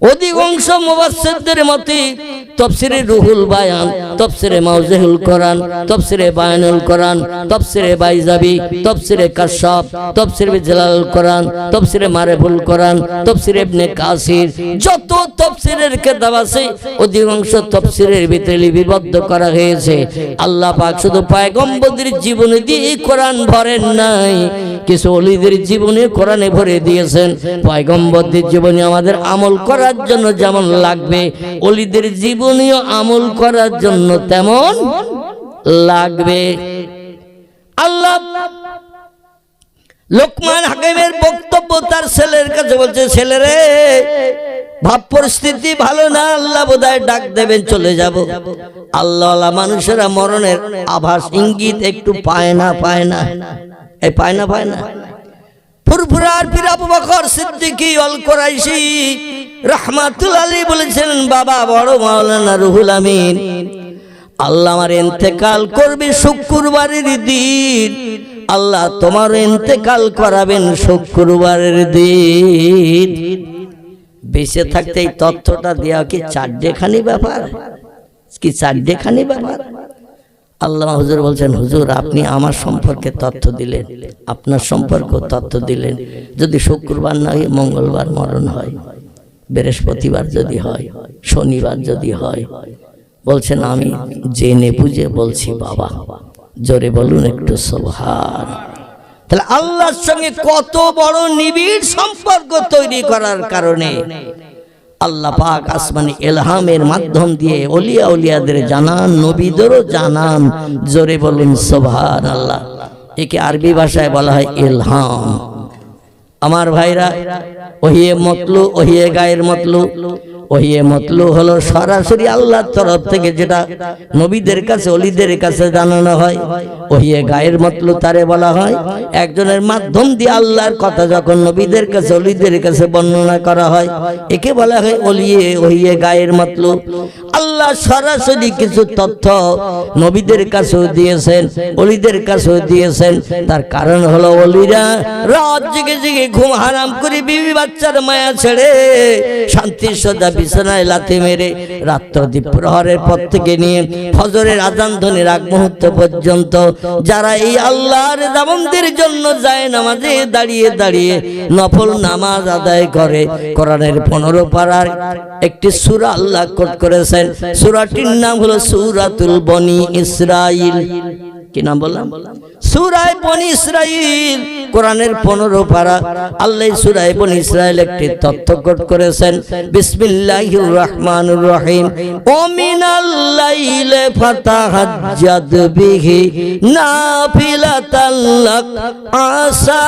অধিকাংশ মুফাসসিরদের মতে তাফসীরে রুহুল বায়ান, তাফসীরে মাওজিহুল কোরআন, তাফসীরে বায়ানুল কোরআন, তাফসীরে বাইজাবি, তাফসীরে কাশফ, তাফসীরে জালালুল কোরআন, তাফসীরে মারিফুল কোরআন, তাফসীরে ইবনে কাসির, যত তাফসীরের কিতাব আছে অধিকাংশ তাফসীরের ভিতরে লিপিবদ্ধ করা হয়েছে। আল্লাহ পাক শুধু পয়গম্বরদের জীবনে দিয়ে কোরআন ভরেন নাই, কিছু ওলিদের জীবনে কোরআনে ভরে দিয়েছেন। পয়গম্বরদের জীবনে আমাদের আমল করার জন্য যেমন লাগবে, ওলিদের জীবনীয় আমল করার জন্য তেমন লাগবে। আল্লাহ লোকমান হাকিমের বক্তব্য তার ছেলের কাছে বলছে, ছেলেরে ভাব পরিস্থিতি ভালো না, আল্লাহ বোধহয় ডাক দেবেন, চলে যাব। আল্লাহওয়ালা মানুষেরা মরণের আভাস ইঙ্গিত একটু পায় না, পায় না, এই পায় না, পায় না। ফুরফুরার পীর আবু বকর সিদ্দিকী আল কুরাইশি রাহমাতুল্লাহ আলাইহি বলেছেন, বাবা বড় মাওলানা রুহুল আমিন, আল্লাহ আমার ইন্তেকাল করবে শুক্রবারের দিন, আল্লাহ তোমার ইন্তেকাল করাবেন শুক্রবারের দিন। বেঁচে থাকতে এই তথ্যটা দেওয়া কি চারটেখানি ব্যাপার, কি চারটেখানি ব্যাপার? আল্লাহ হুজুর বলছেন, হুজুর আপনি আমার সম্পর্কে তথ্য দিলেন, আপনার সম্পর্কে তথ্য দিলেন, যদি শুক্রবার না হয় মঙ্গলবার মরণ হয়, বৃহস্পতিবার যদি হয়, শনিবার যদি হয়, বলছেন আমি জেনে বুঝে বলছি বাবা, জোরে বলুন একটু সুবহান। তাহলে আল্লাহর সঙ্গে কত বড় নিবিড় সম্পর্ক তৈরি করার কারণে আল্লাহ পাক আসমানি ইলহামের মাধ্যম দিয়ে ওলিয়া উলিয়াদের জানান, নবীদেরও জানান, জোরে বলুন সুবহানাল্লাহ। একে আরবি ভাষায় বলা হয় ইলহাম। আমার ভাইরা, ওহিয়ে মতলু, ওহিয়ে গায়ের মতলু, ওহিয়ে মতলু হলো সরাসরি আল্লাহর তরফ থেকে যেটা নবীদের কাছে ওলিদের কাছে জানানো হয়। ওহিয়ে গায়ের মতলু তারে বলা হয় একজনের মাধ্যম দিয়ে আল্লাহর কথা যখন নবীদের কাছে ওলিদের কাছে বর্ণনা করা হয়, একে বলা হয় ওহিয়ে গায়ের মতলু। আল্লাহ সরাসরি কিছু তথ্য নবীদের কাছেও দিয়েছেন, ওলিদের কাছেও দিয়েছেন। তার কারণ হলো ওলিরা রাত জেগে জেগে ঘুম হারাম করে বিবি বাচ্চার মায়া ছেড়ে শান্তির সদা বিছানায় লাথি মেরে রাত্র দ্বীপ্রহরের পর থেকে নিয়ে ফজরের আজান ধ্বনির আগ মুহূর্ত পর্যন্ত যারা এই আল্লাহর দাবন্দির জন্য যায় নামাজে দাঁড়িয়ে দাঁড়িয়ে নফল নামাজ আদায় করে, কোরআনের 15 পারার একটি সূরা আল্লাহ কোট করেছেন। সূরাটির নাম হলো সূরাতুল বনি ইসরাইল। কি নাম বললাম? সূরা বনি ইসরাইল। কোরআনের 15 পারা আল্লাহ সূরা বনি ইসরাইল একটি তথ্য কোট করেছেন। বিসমিল্লাহির রাহমানির রহিম। ও মিনাল লাইলি ফাতাহাজ্জাদ বিহি নাফিলাতাল লাক আসা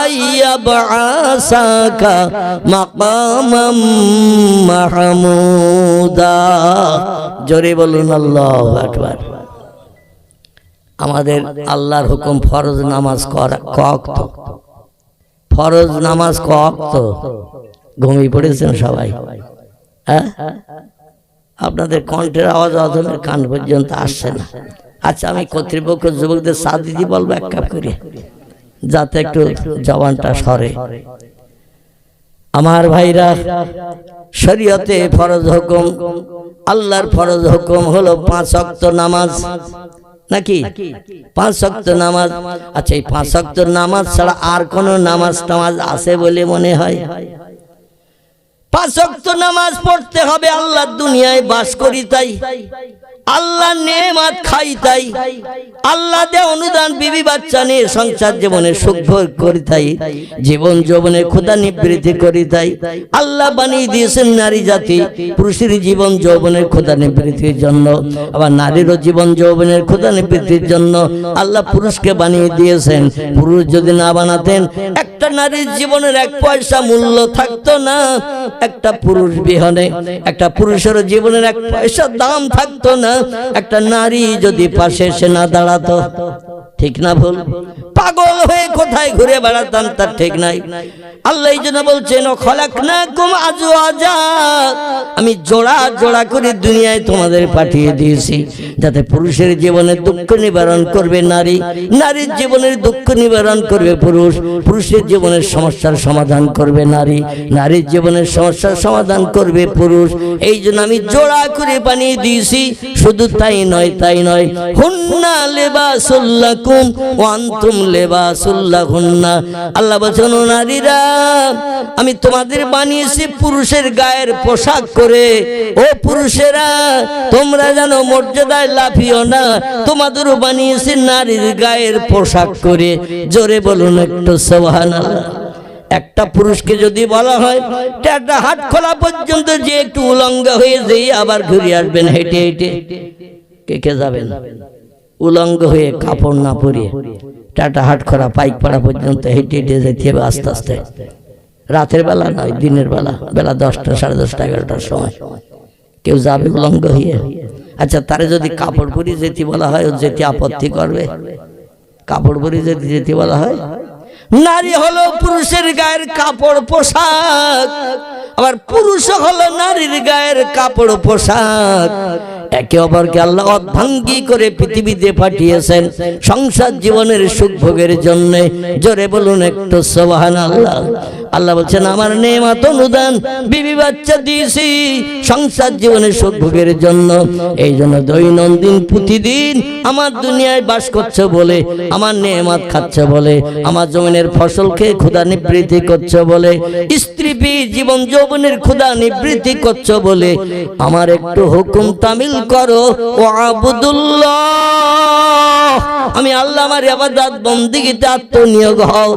আইয়াবআসাকা মাকামাম মাহমুদা। জোরে বলুন আল্লাহু আকবার। আমাদের আল্লাহর হুকুম ফরজ নামাজ কওয়াক্ত, ফরজ নামাজ কওয়াক্ত। ঘুমিয়ে পড়েছেন সবাই? হ্যাঁ, আপনাদের কণ্ঠের আওয়াজ আজমের কান পর্যন্ত আসছে না। আচ্ছা, আমি কর্তৃপক্ষ যুবকদের চা দিদি বলবো এক কাপ করে, যাতে একটু জবানটা সরে। আমার ভাইরা, শরীয়তে ফরজ হুকুম, আল্লাহর ফরজ হুকুম হলো 5 ওয়াক্ত নামাজ, নাকি 5 ওয়াক্ত নামাজ। আচ্ছা, এই 5 ওয়াক্ত নামাজ ছাড়া আর কোন নামাজ টামাজ আছে বলে মনে হয়? 5 ওয়াক্ত নামাজ পড়তে হবে। আল্লাহ দুনিয়ায় বাস করি তাই, আল্লাহ নেয়ামত খাই তাই, আল্লাহ দে অনুদান বিবি বাচ্চা নিয়ে সংসার জীবনে সুখ ভোগ করি তাই, জীবন যৌবনে ক্ষুধা নিবৃত্তি করি তাই। আল্লাহ বানিয়ে দিয়েছেন নারী জাতি পুরুষের জীবন যৌবনের ক্ষুধা নিবৃত্তির জন্য, আবার নারীরও জীবন যৌবনের ক্ষুধা নিবৃত্তির জন্য আল্লাহ পুরুষকে বানিয়ে দিয়েছেন। পুরুষ যদি না বানাতেন একটা নারীর জীবনের 1 পয়সা মূল্য থাকতো না। একটা পুরুষ বিহনে একটা পুরুষের জীবনের 1 পয়সা দাম থাকতো না। একটা নারী যদি পাশে এসে না দাঁড়াতো, ঠিক না ভুল? পাগল হয়ে কোথায় ঘুরে বেড়াতাম তার ঠিক নাই। আল্লাহ এই জন্য বলছেন খলাকনাকুম আজওয়াজা, আমি জোড়া জোড়া করে দুনিয়ায় তোমাদের পাঠিয়ে দিয়েছি যাতে পুরুষের জীবনের দুঃখ নিবারণ করবে নারী, নারীর জীবনের দুঃখ নিবারণ করবে পুরুষ, পুরুষের জীবনের সমস্যার সমাধান করবে নারী, নারীর জীবনের সমস্যার সমাধান করবে পুরুষ। এই জন্য আমি জোড়া করে বানিয়ে দিয়েছি। শুধু তাই নয়, তাই নয়, হুন্না লিবাসুল লাকুম ওয়া আনতুম লিবাসুল লাহুন্না। আল্লাহ বলেন ও নারীরা, আমি তোমাদের বানিয়েছি পুরুষের গায়ের পোশাক করে। ও পুরুষেরা, তোমরা যেন মর্যাদায় লাফিও না, তোমাদেরও বানিয়েছি নারীর গায়ের পোশাক করে। জোরে বলুন একটু সুবহানাল্লাহ। একটা পুরুষকে যদি বলা হয় একটা হাট খোলা পর্যন্ত যে একটু উলঙ্গ হয়ে যেয়ে আবার ঘুরে আসবেন হেঁটে হেঁটে, কে কে যাবেন? উলঙ্গ হয়ে কাপড় না পরিয়ে টাটা হাট খোলা পাইকপাড়া পর্যন্ত হেঁটে হেঁটে যেতে হবে আস্তে আস্তে। রাতের বেলা নয়, দিনের বেলা, বেলা 10টা, 10:30, 11টার সময় কেউ যাবে উলঙ্গ হয়ে? আচ্ছা, তারে যদি কাপড় পরিয়ে যেতে বলা হয়, ও যেতে আপত্তি করবে? কাপড় পরিয়ে যেতে বলা হয়? নারী হলো পুরুষের গায়ের কাপড় পোশাক, আবার পুরুষ হলো নারীর গায়ের কাপড় পোশাক। একে অপরকে আল্লাহ অর্ধাঙ্গী করে পৃথিবীতে পাঠিয়েছেন সংসার জীবনের সুখ ভোগের জন্য। জোরে বলুন একটু সুবহানাল্লাহ। আল্লাহ বলছেন আমার নেয়ামত অনুদান বিবি বাচ্চা দিয়েছি সংসার জীবনের সুখ ভোগের জন্য। এই জন্য দৈনন্দিন প্রতিদিন আমার দুনিয়ায় বাস করছে বলে, আমার নেয়ামত খাচ্ছে বলে, আমার জমিনের ফসল খেয়ে ক্ষুধা নিবৃত্তি করছে বলে, স্ত্রী জীবন যৌবনের ক্ষুধা নিবৃত্তি করছে বলে আমার একটু হুকুম তামিল করো ও আবুদুল্লাহ, আমি আল্লাহ আমার ইবাদত বন্দেগীতে আত্মনিয়োগ হও।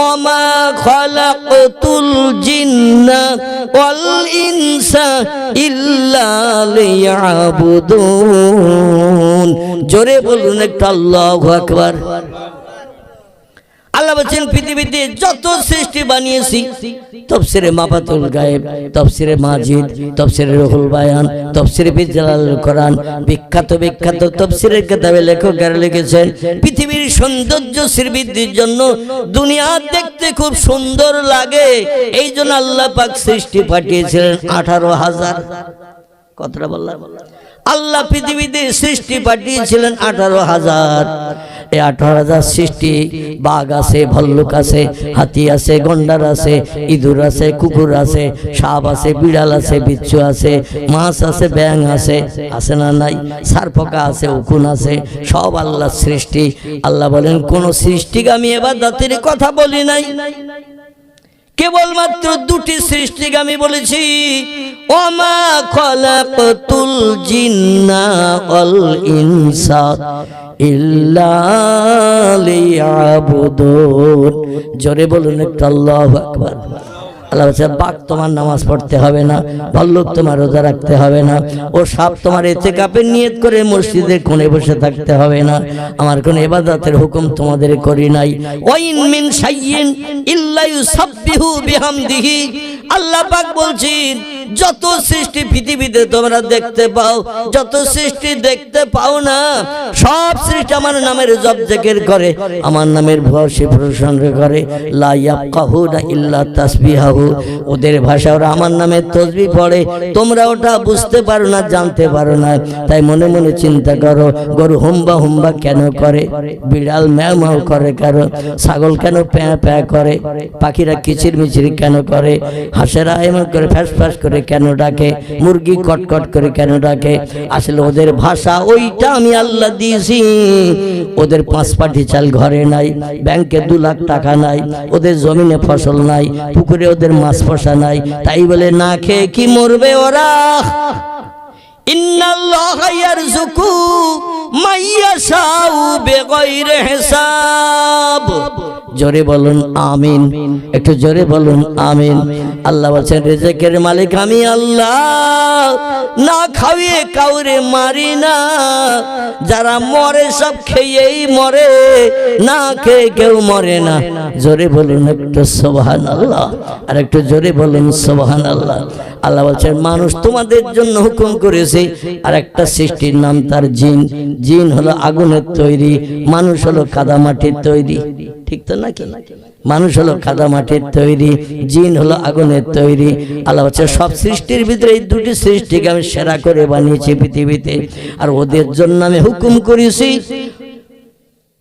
ওমা খালাকতুল জিন্না ওয়াল ইনসা ইল্লা লিয়াবুদুন। জোরে বলুন একটু আল্লাহু আকবার। আল্লাহ বলেন পৃথিবীতে যত সৃষ্টি বানিয়েছি, তাফসিরে মাফাতুল গায়েব, তাফসিরে মাজিদ, তাফসিরে রুহুল বায়ান, তাফসিরে বিজালাল কোরআন, বিখ্যাত বিখ্যাত তাফসিরের কিতাবে লেখকেরা লিখেছেন পৃথিবীর সৌন্দর্য শ্রীবৃদ্ধির জন্য দুনিয়া দেখতে খুব সুন্দর লাগে, এই জন্য আল্লাহ পাক সৃষ্টি পাঠিয়েছিলেন 18,000। কতটা বললাম? আল্লাহ পৃথিবীতে সৃষ্টি পাঠিয়েছিলেন 18,000। এই 18,000 সৃষ্টি বাঘ আছে, ভল্লুক আছে, হাতি আছে, গন্ডার আছে, ইঁদুর আছে, কুকুর আছে, সাপ আছে, বিড়াল আছে, বিচ্ছু আছে, মাছ আছে, ব্যাঙ আছে, আছে না নাই? সারপোকা আছে, উকুন আছে, সব আল্লাহর সৃষ্টি। আল্লাহ বলেন কোন সৃষ্টিকে আমি ইবাদতের কথা বলি নাই, কেবলমাত্র দুটি সৃষ্টিকে আমি বলেছি। ওমা খালাকতুল জিন্না ওয়াল ইনসা ইল্লা লিয়াবুদুন। জোরে বলুন একটু আল্লাহু আকবার। আল্লাহ বলছে বাঘ তোমার নামাজ পড়তে হবে না, ভাল্লুক তোমার রোজা রাখতে হবে না, ও সাপ তোমার ইতিকাফের নিয়ত করে মসজিদের কোণে বসে থাকতে হবে না, আমার কোন ইবাদতের হুকুম তোমাদের করি নাই। ওয়াইন মিন শাইইন ইল্লা ইউসাব্বিহু বিহামদিহি। আল্লাহ পাক বলছেন যত সৃষ্টি পৃথিবীতে তোমরা দেখতে পাও, যত সৃষ্টি দেখতে পাও না, সব সৃষ্টি আমার নামের জপ জিকির করে, আমার নামের ভরসে প্রশংসা করে। লা ইয়াফকাহুনা ইল্লা তাসবিহাহু, ওদের ভাষা ওরা আমার নামের তাসবিহ পড়ে, তোমরা ওটা বুঝতে পারো না, জানতে পারো না। তাই মনে মনে চিন্তা করো, গরু হুম্বা হুম্বা কেন করে, বিড়াল ম্যাও ম্যাও করে কেন, ছাগল কেন প্যাঁ প্যাঁ করে, পাখিরা কিচির মিচির কেন করে, হাঁসেরা এমন করে ফ্যাস ফ্যাস করে কেন ডাকে, মুরগি কটকট করে কেন ডাকে? আসলে ওদের ভাষা ওইটা আমি আল্লাহ দিয়েছি। ওদের 5 পাটি চাল ঘরে নাই, ব্যাংকে 2 লাখ টাকা নাই, ওদের জমিনে ফসল নাই, পুকুরে ওদের মাছ পোষা নাই, তাই বলে না খেয়ে কি মরবে ওরা? ইন্নাল্লাহা ইয়ারযুকু মাইয়াশাউ বিগাইরি হিসাব। জোরে বলুন আমিন, একটু জোরে বলুন আমিন। আল্লাহ বলছেন রিজিকের মালিক আমি আল্লাহ, না খাইয়ে কাউরে মারি না, যারা মরে সব খেয়েই মরে, না খেয়ে কেউ মরে না। জোরে বলুন একটু সুবহানাল্লাহ, আর একটু জোরে বলুন সুবহানাল্লাহ। আল্লাহ বলছেন মানুষ তোমাদের জন্য হুকুম করেছে আর একটা সৃষ্টির নাম তার জিন। জিন হলো আগুনের তৈরি, মানুষ হলো কাদামাটির তৈরি, ঠিক তো নাকি? মানুষ হলো কাদামাটির তৈরি, জিন হলো আগুনের তৈরি। আল্লাহ বলছে সব সৃষ্টির ভিতরে এই দুটি সৃষ্টিকে আমি সেরা করে বানিয়েছি পৃথিবীতে, আর ওদের জন্য আমি হুকুম করেছি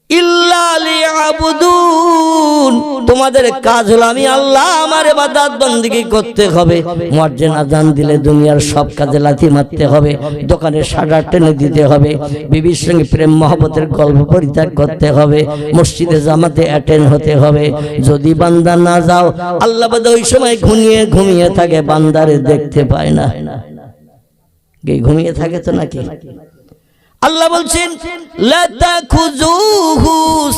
ইল্লা লিয়াবুদুন, তোমাদের কাজ হলো আমি আল্লাহ আমার ইবাদত বندگی করতে হবে। মুয়াজ্জিন আযান দিলে দুনিয়ার সব কাজে লাথি মারতে হবে, দোকানে শাটার টেনে দিতে হবে, বিবির সঙ্গে প্রেম মহব্বতের গল্প পরিত্যাগ করতে হবে, মসজিদে জামাতে অ্যাটেন্ড হতে হবে। যদি বান্দা না যাও, আল্লাহ বাদে ওই সময় ঘুমিয়ে থাকে, বান্দারে দেখতে পায় না। ঘুমিয়ে থাকে তো নাকি? আল্লাহ বলছেন লা তাখুযুহু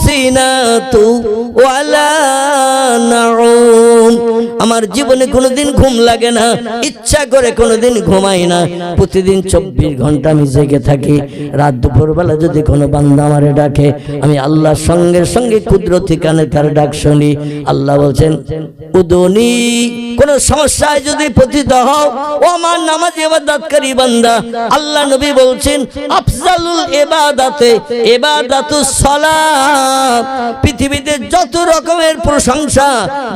সিনাতু ওয়ালা নাউম, আমার জীবনে কোনোদিন ঘুম লাগে না, ইচ্ছা করে কোনোদিন ঘুমাই না, প্রতিদিন 24 ঘন্টা আমি জেগে থাকি। রাত দুপুরবেলা যদি কোনো বান্দা আমারে ডাকে, আমি আল্লাহর সঙ্গে সঙ্গে কুদরতি কানে তার ডাক শুনি। আল্লাহ বলছেন উদুনি, কোন সমস্যায় যদি পতিত হও, ও আমার নামাজ ইবাদতকারী বান্দা, আল্লাহ নবী বলছেন আফজালুল ইবাদাতে ইবাদাতুস সালাত, পৃথিবীতে যত রকমের প্রশংসা,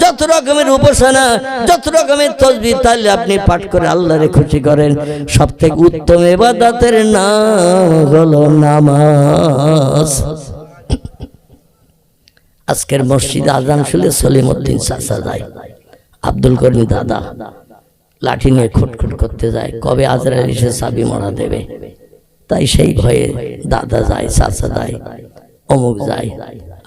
যত রকমের উপাসনা, যত রকমের তাসবিহ তাহলে আপনি পাঠ করে আল্লাহরে খুশি করেন, সবথেকে উত্তম ইবাদতের নাম হলো নামাজ। আজকের মসজিদে আযান শুনলে সলিমউদ্দিন চাচা যায়, আব্দুল করিম দাদা লাঠি নিয়ে খুটখুট করতে যায়, কবে আজরাইল এসে চাবি মরা দেবে, তাই সেই ভয়ে দাদা যায়, চাচা যায়, অমুক যায়।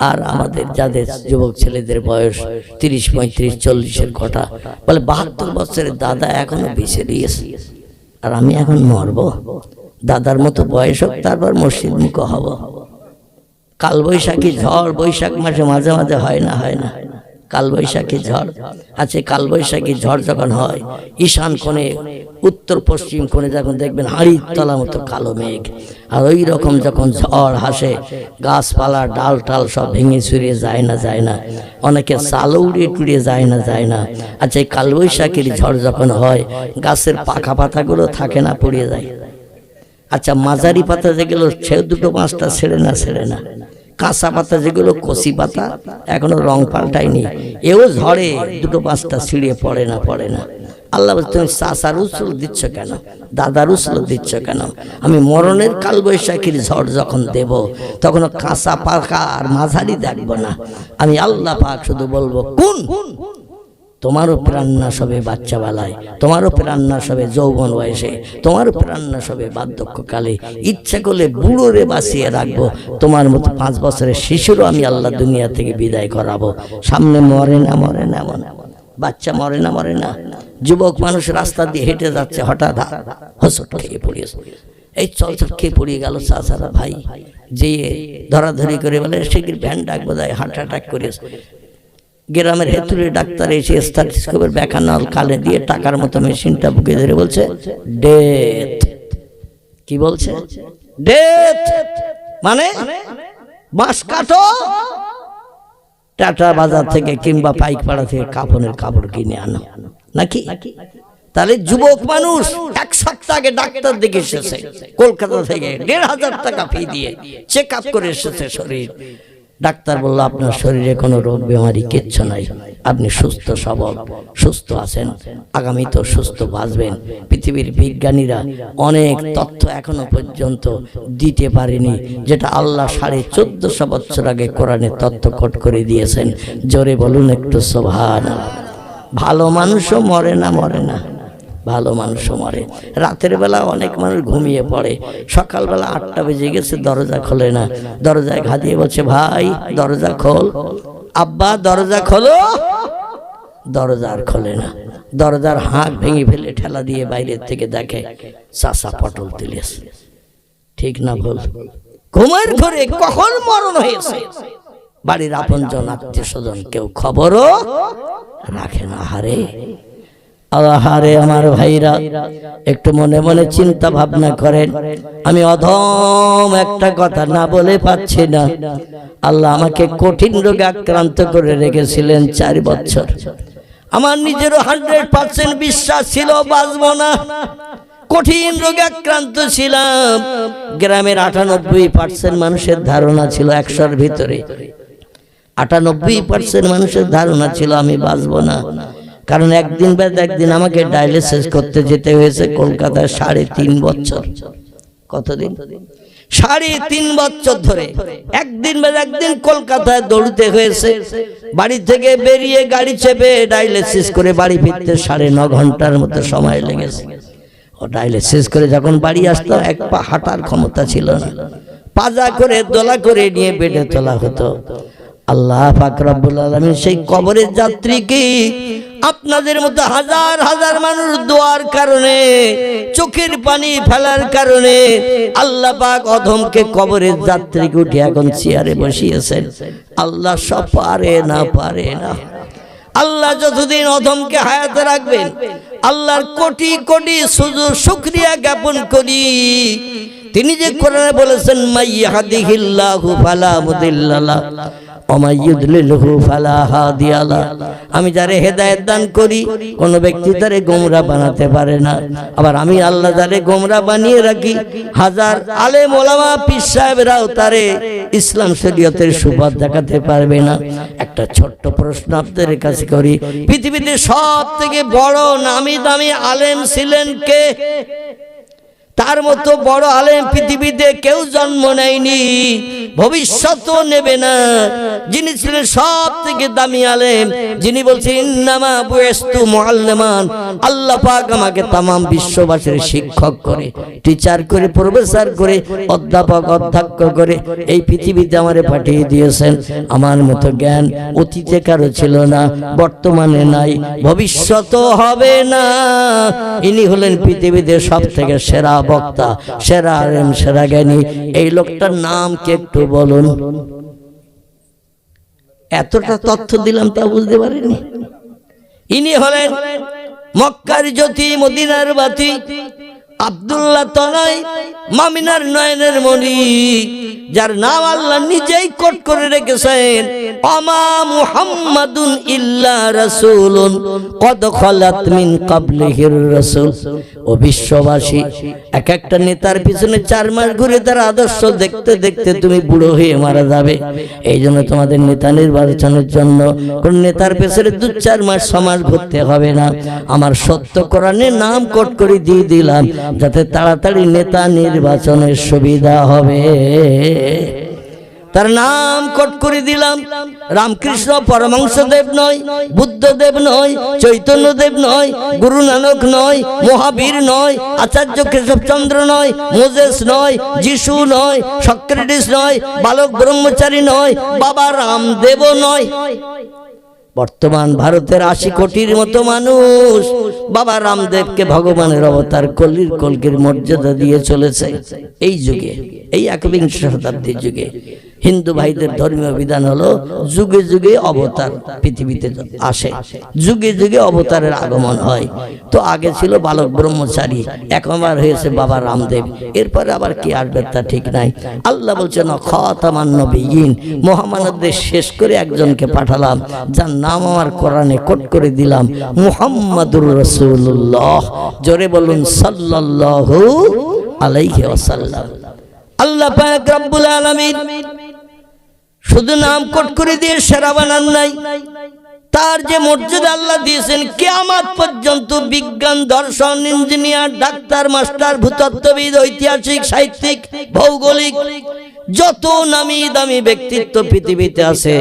আর আমাদের যাদের যুবক ছেলেদের বয়স 30, 35, 40-এর কথা বলে 72 বছরের দাদা এখনো বেঁচে দিয়েছে, আর আমি এখন মরবো। দাদার মতো বয়স হোক, তারপর মসজিদ মুখ হব। কাল বৈশাখী ঝড় বৈশাখ মাসে মাঝে মাঝে হয় না, হয় না কাল বৈশাখী ঝড় আছে। কাল বৈশাখী ঝড় যখন হয়, ঈশান কোণে উত্তর পশ্চিম কোণে যখন দেখবেন হাড়ির তলা মতো কালো মেঘ, আর ওই রকম যখন ঝড় হাসে, গাছপালা ডাল টাল সব ভেঙে চুরিয়ে যায় না, যায় না, অনেকে চালও উড়িয়ে টুড়িয়ে যায় না, যায় না। আচ্ছা এই কাল বৈশাখীর ঝড় যখন হয়, গাছের পাকা পাতাগুলো থাকে না, পড়ে যায়। আচ্ছা মাঝারি পাতা যেগুলো সে 2-5টা ছেড়ে না, ছেড়ে না। কাঁচা পাতা যেগুলো কচি পাতা এখনো রং পাল্টায়নি, এও ঝড়ে 2-5টা ছিঁড়িয়ে পড়ে না, পড়ে না। আল্লাহ বলছে তুমি চাচার উসুল দিচ্ছ কেন, দাদার উসুল দিচ্ছ কেন? আমি মরণের কাল বৈশাখীর ঝড় যখন দেব, তখন কাঁচা পাকা আর মাঝারি দেখবো না। আমি আল্লাহ পাক শুধু বলবো কোন, তোমারও প্রাণ নাশ হবে বাচ্চা বেলায়, তোমারও প্রাণ নাশ হবে যৌবন বয়সে, তোমারও প্রাণ নাশ হবে বার্ধক্যকালে। ইচ্ছা করলে বুড়োরে বাঁচিয়ে রাখবো, তোমার মতো 5 বছরের শিশুরও আমি আল্লাহ দুনিয়া থেকে বিদায় করাবো। সামনে মরে না, মরে না, এমন বাচ্চা মরে না, মরে না। যুবক মানুষ রাস্তা দিয়ে হেঁটে যাচ্ছে, হঠাৎ হোঁচট খেয়ে পড়িয়েছে, এই চলচট খেয়ে পড়িয়ে গেল। চাচারা ভাই যে ধরাধরি করে বলে সেগুলো ভ্যান ডাক বোধহয় হার্ট অ্যাটাক করেছে। গ্রামের হেতুরে ডাক্তার এসে স্টেথোস্কোপের ব্যাখা নল কালে দিয়ে টাকার মতো মেশিনটা বুকে ধরে বলছে ডেথ। কি বলছে? ডেথ মানে বাঁশ কাটো, টাটা বাজার থেকে কিংবা পাইকপাড়া থেকে কাফনের কাপড় কিনে আনো, নাকি? তাহলে যুবক মানুষ 1 সপ্তাহ আগে ডাক্তার দেখে এসেছে কলকাতা থেকে, 1,500 টাকা ফি দিয়ে চেক আপ করে এসেছে শরীর। ডাক্তার বলল আপনার শরীরে কোনো রোগ বেমারি কিচ্ছু নাই, আপনি সুস্থ সবল, সুস্থ আছেন, আগামী তো সুস্থ বাঁচবেন। পৃথিবীর বিজ্ঞানীরা অনেক তথ্য এখনো পর্যন্ত দিতে পারেনি, যেটা আল্লাহ 1450 বছর আগে কোরআনে তথ্য কোট করে দিয়েছেন। জোরে বলুন একটু সুবহানাল্লাহ। ভালো মানুষও মরে না, মরে না, ভালো মানুষও মরে। রাতের বেলা অনেক মানুষ ঘুমিয়ে পড়ে, সকালবেলা 8টা বেজে গেছে, দরজা খোলে না, দরজায় ঘা দিয়ে বলছে ভাই দরজা খোল, আব্বা দরজা খোলো, দরজা আর খোলে না। দরজার হাঁক ভেঙে ফেলে ঠেলা দিয়ে বাইরের থেকে দেখে চাচা পটল তুলেছে। ঠিক না ভুল? ঘুমের ঘরে কখন মরণ হয়েছে বাড়ির আপনজন আত্মীয় স্বজন কেউ খবরও রাখে না। হারে আমার ভাইরা, একটু মনে মনে চিন্তা ভাবনা করেন। আমি অধম একটা কথা না বলে পাচ্ছি না। আল্লাহ আমাকে কঠিন রোগে আক্রান্ত করে রেখেছিলেন 4 বছর। আমার নিজেরও 100% বিশ্বাস ছিল বাঁচব না। কঠিন রোগে আক্রান্ত ছিলাম। গ্রামের 98% মানুষের ধারণা ছিল, 100-র ভিতরে 98% মানুষের ধারণা ছিল আমি বাঁচব না। কারণ একদিন বাদ একদিন আমাকে ডায়ালিসিস করতে যেতে হয়েছে কলকাতায় 3.5 বছর। কতদিন? 3.5 বছর ধরে একদিন বাদ একদিন কলকাতায় দৌড়তে হয়েছে। বাড়ি থেকে বেরিয়ে গাড়ি চেপে ডায়ালিসিস করে বাড়ি ফিরতে 9.5 ঘন্টার মতো সময় লেগেছে। ও ডায়ালিসিস করে যখন বাড়ি আসতাম, এক পা হাঁটার ক্ষমতা ছিল না। পাজা করে দোলা করে নিয়ে বেডে তোলা হতো। আল্লাহ পাক রব্বুল আলামিন সেই কবরের যাত্রীকে আপনাদের মতো হাজার হাজার মানুষ দোয়ার কারণে, চোখের পানি ফেলার কারণে আল্লাহ পাক অধমকে কবরের যাত্রীকে উঠে এখন চেয়ারে বসিয়েছেন। আল্লাহ সব পারে না। আল্লাহ যতদিন অধমকে হায়াতে রাখবেন, আল্লাহর কোটি কোটি শুকরিয়া জ্ঞাপন করি। তিনি যে কোরআনে বলেছেন, মাইয়াহদিহিল্লাহু ফালা মুদিল্লা লাহু ওয়া মাইয়ুদলিলহু ফালা হাদিয়া লাহু। আমি যারে হেদায়েত দান করি, কোন ব্যক্তি তারে গোমরা বানাতে পারে না। আবার আমি আল্লাহ যারে গোমরা বানিয়ে রাখি, হাজার আলেম ওলামা পীর সাহেবরাও তারে ইসলাম শরীয়তের সুপথ দেখাতে পারবে না। একটা ছোট্ট প্রশ্ন আপনাদের কাছে করি, পৃথিবীতে সবথেকে বড় নামি দামি আলেম ছিলেন কে? তার মতো বড় আলেম পৃথিবীতে কেউ জন্ম নেয়নি, ভবিষ্যতও নেবে না। যিনি ছিলেন সব থেকে দামি আলেম, যিনি বলছেন ইন্নামা বুইস্তু মুআল্লিমান, আল্লাহ পাক আমাকে तमाम বিশ্ববাসীর শিক্ষক করে, টিচার করে, প্রফেসর করে, অধ্যাপক অধ্যক্ষ করে এই পৃথিবীতে আমারে পাঠিয়ে দিয়েছেন। আমার মতো জ্ঞান অতীতে কারো ছিল না, বর্তমানে নাই, ভবিষ্যতও হবে না। ইনি হলেন পৃথিবীতে সব থেকে সেরা বক্তা, সেরা আলেম, সেরা জ্ঞানী। এই লোকটার নাম কি একটু বলুন? এতটা তথ্য দিলাম তা বুঝতে পারেনি। ইনি হলেন মক্কার জ্যোতি, মদিনার বাতি, আব্দুল্লাহ তনয়, মামিনার নয়নের মণি, যার নাম আল্লাহ নিজেই কোট করে রেখেছেন, আমা মুহাম্মাদুন ইল্লা রাসূলুন কদ খালাত মিন ক্বাবলিহির রাসূল। ও বিশ্ববাসী, এক একটা নেতার পিছনে 4 মাস ঘুরে তার আদর্শ দেখতে দেখতে তুমি বুড়ো হয়ে মারা যাবে। এই জন্য তোমাদের নেতা নির্বাচনের জন্য কোন নেতার পেছনে 2-4 মাস 6 মাস ঘুরতে হবে না। আমার সত্য কোরআনে নাম কোট করে দিয়ে দিলাম, যাতে তাড়াতাড়ি নেতা নির্বাচনের সুবিধা হবে। তার নাম কোট করে দিলাম। রামকৃষ্ণ পরমহংসদেব নয়, বুদ্ধদেব নয়, চৈতন্যদেব নয়, গুরু নানক নয়, মহাবীর নয়, আচার্য কেশবচন্দ্র নয়, মোজেস নয়, যিশু নয়, সক্রেটিস নয়, বালক ব্রহ্মচারী নয়, বাবা রামদেবও নয়। বর্তমান ভারতের 80 কোটির মতো মানুষ বাবা রামদেবকে ভগবানের অবতার, কলির কলকির মর্যাদা দিয়ে চলেছে। এই যুগে, এই 21 শতাব্দীর যুগে হিন্দু ভাইদের ধর্মীয় বিধান হলো যুগে যুগে অবতার পৃথিবীতে আসে, যুগে যুগে অবতারের আগমন হয়। তো আগে ছিল বালক ব্রহ্মচারী, একবার হয়েছে বাবা রামদেব, এরপরে আবার কি আসবে তা ঠিক নাই। আল্লাহ বলছেন খাতামান নবিয়্যিন, মহামানবদের শেষ করে একজনকে পাঠালাম, যার নাম আমার কোরআনে কোট করে দিলাম, মুহাম্মাদুর রাসূলুল্লাহ। জোরে বলুন সাল্লাল্লাহু আলাইহি ওয়াসাল্লাম। আল্লাহ পাক রব্বুল আলামিন শুধু নাম কোট করে দিয়ে সেরা বানান নাই, তার যে মর্যাদা আল্লাহ দিয়েছেন, কিয়ামত পর্যন্ত বিজ্ঞান, দর্শন, ইঞ্জিনিয়ার, ডাক্তার, মাস্টার, ভূতত্ত্ববিদ, ঐতিহাসিক, সাহিত্যিক, ভৌগোলিক, যত নামি দামি ব্যক্তিত্ব পৃথিবীতে আছে,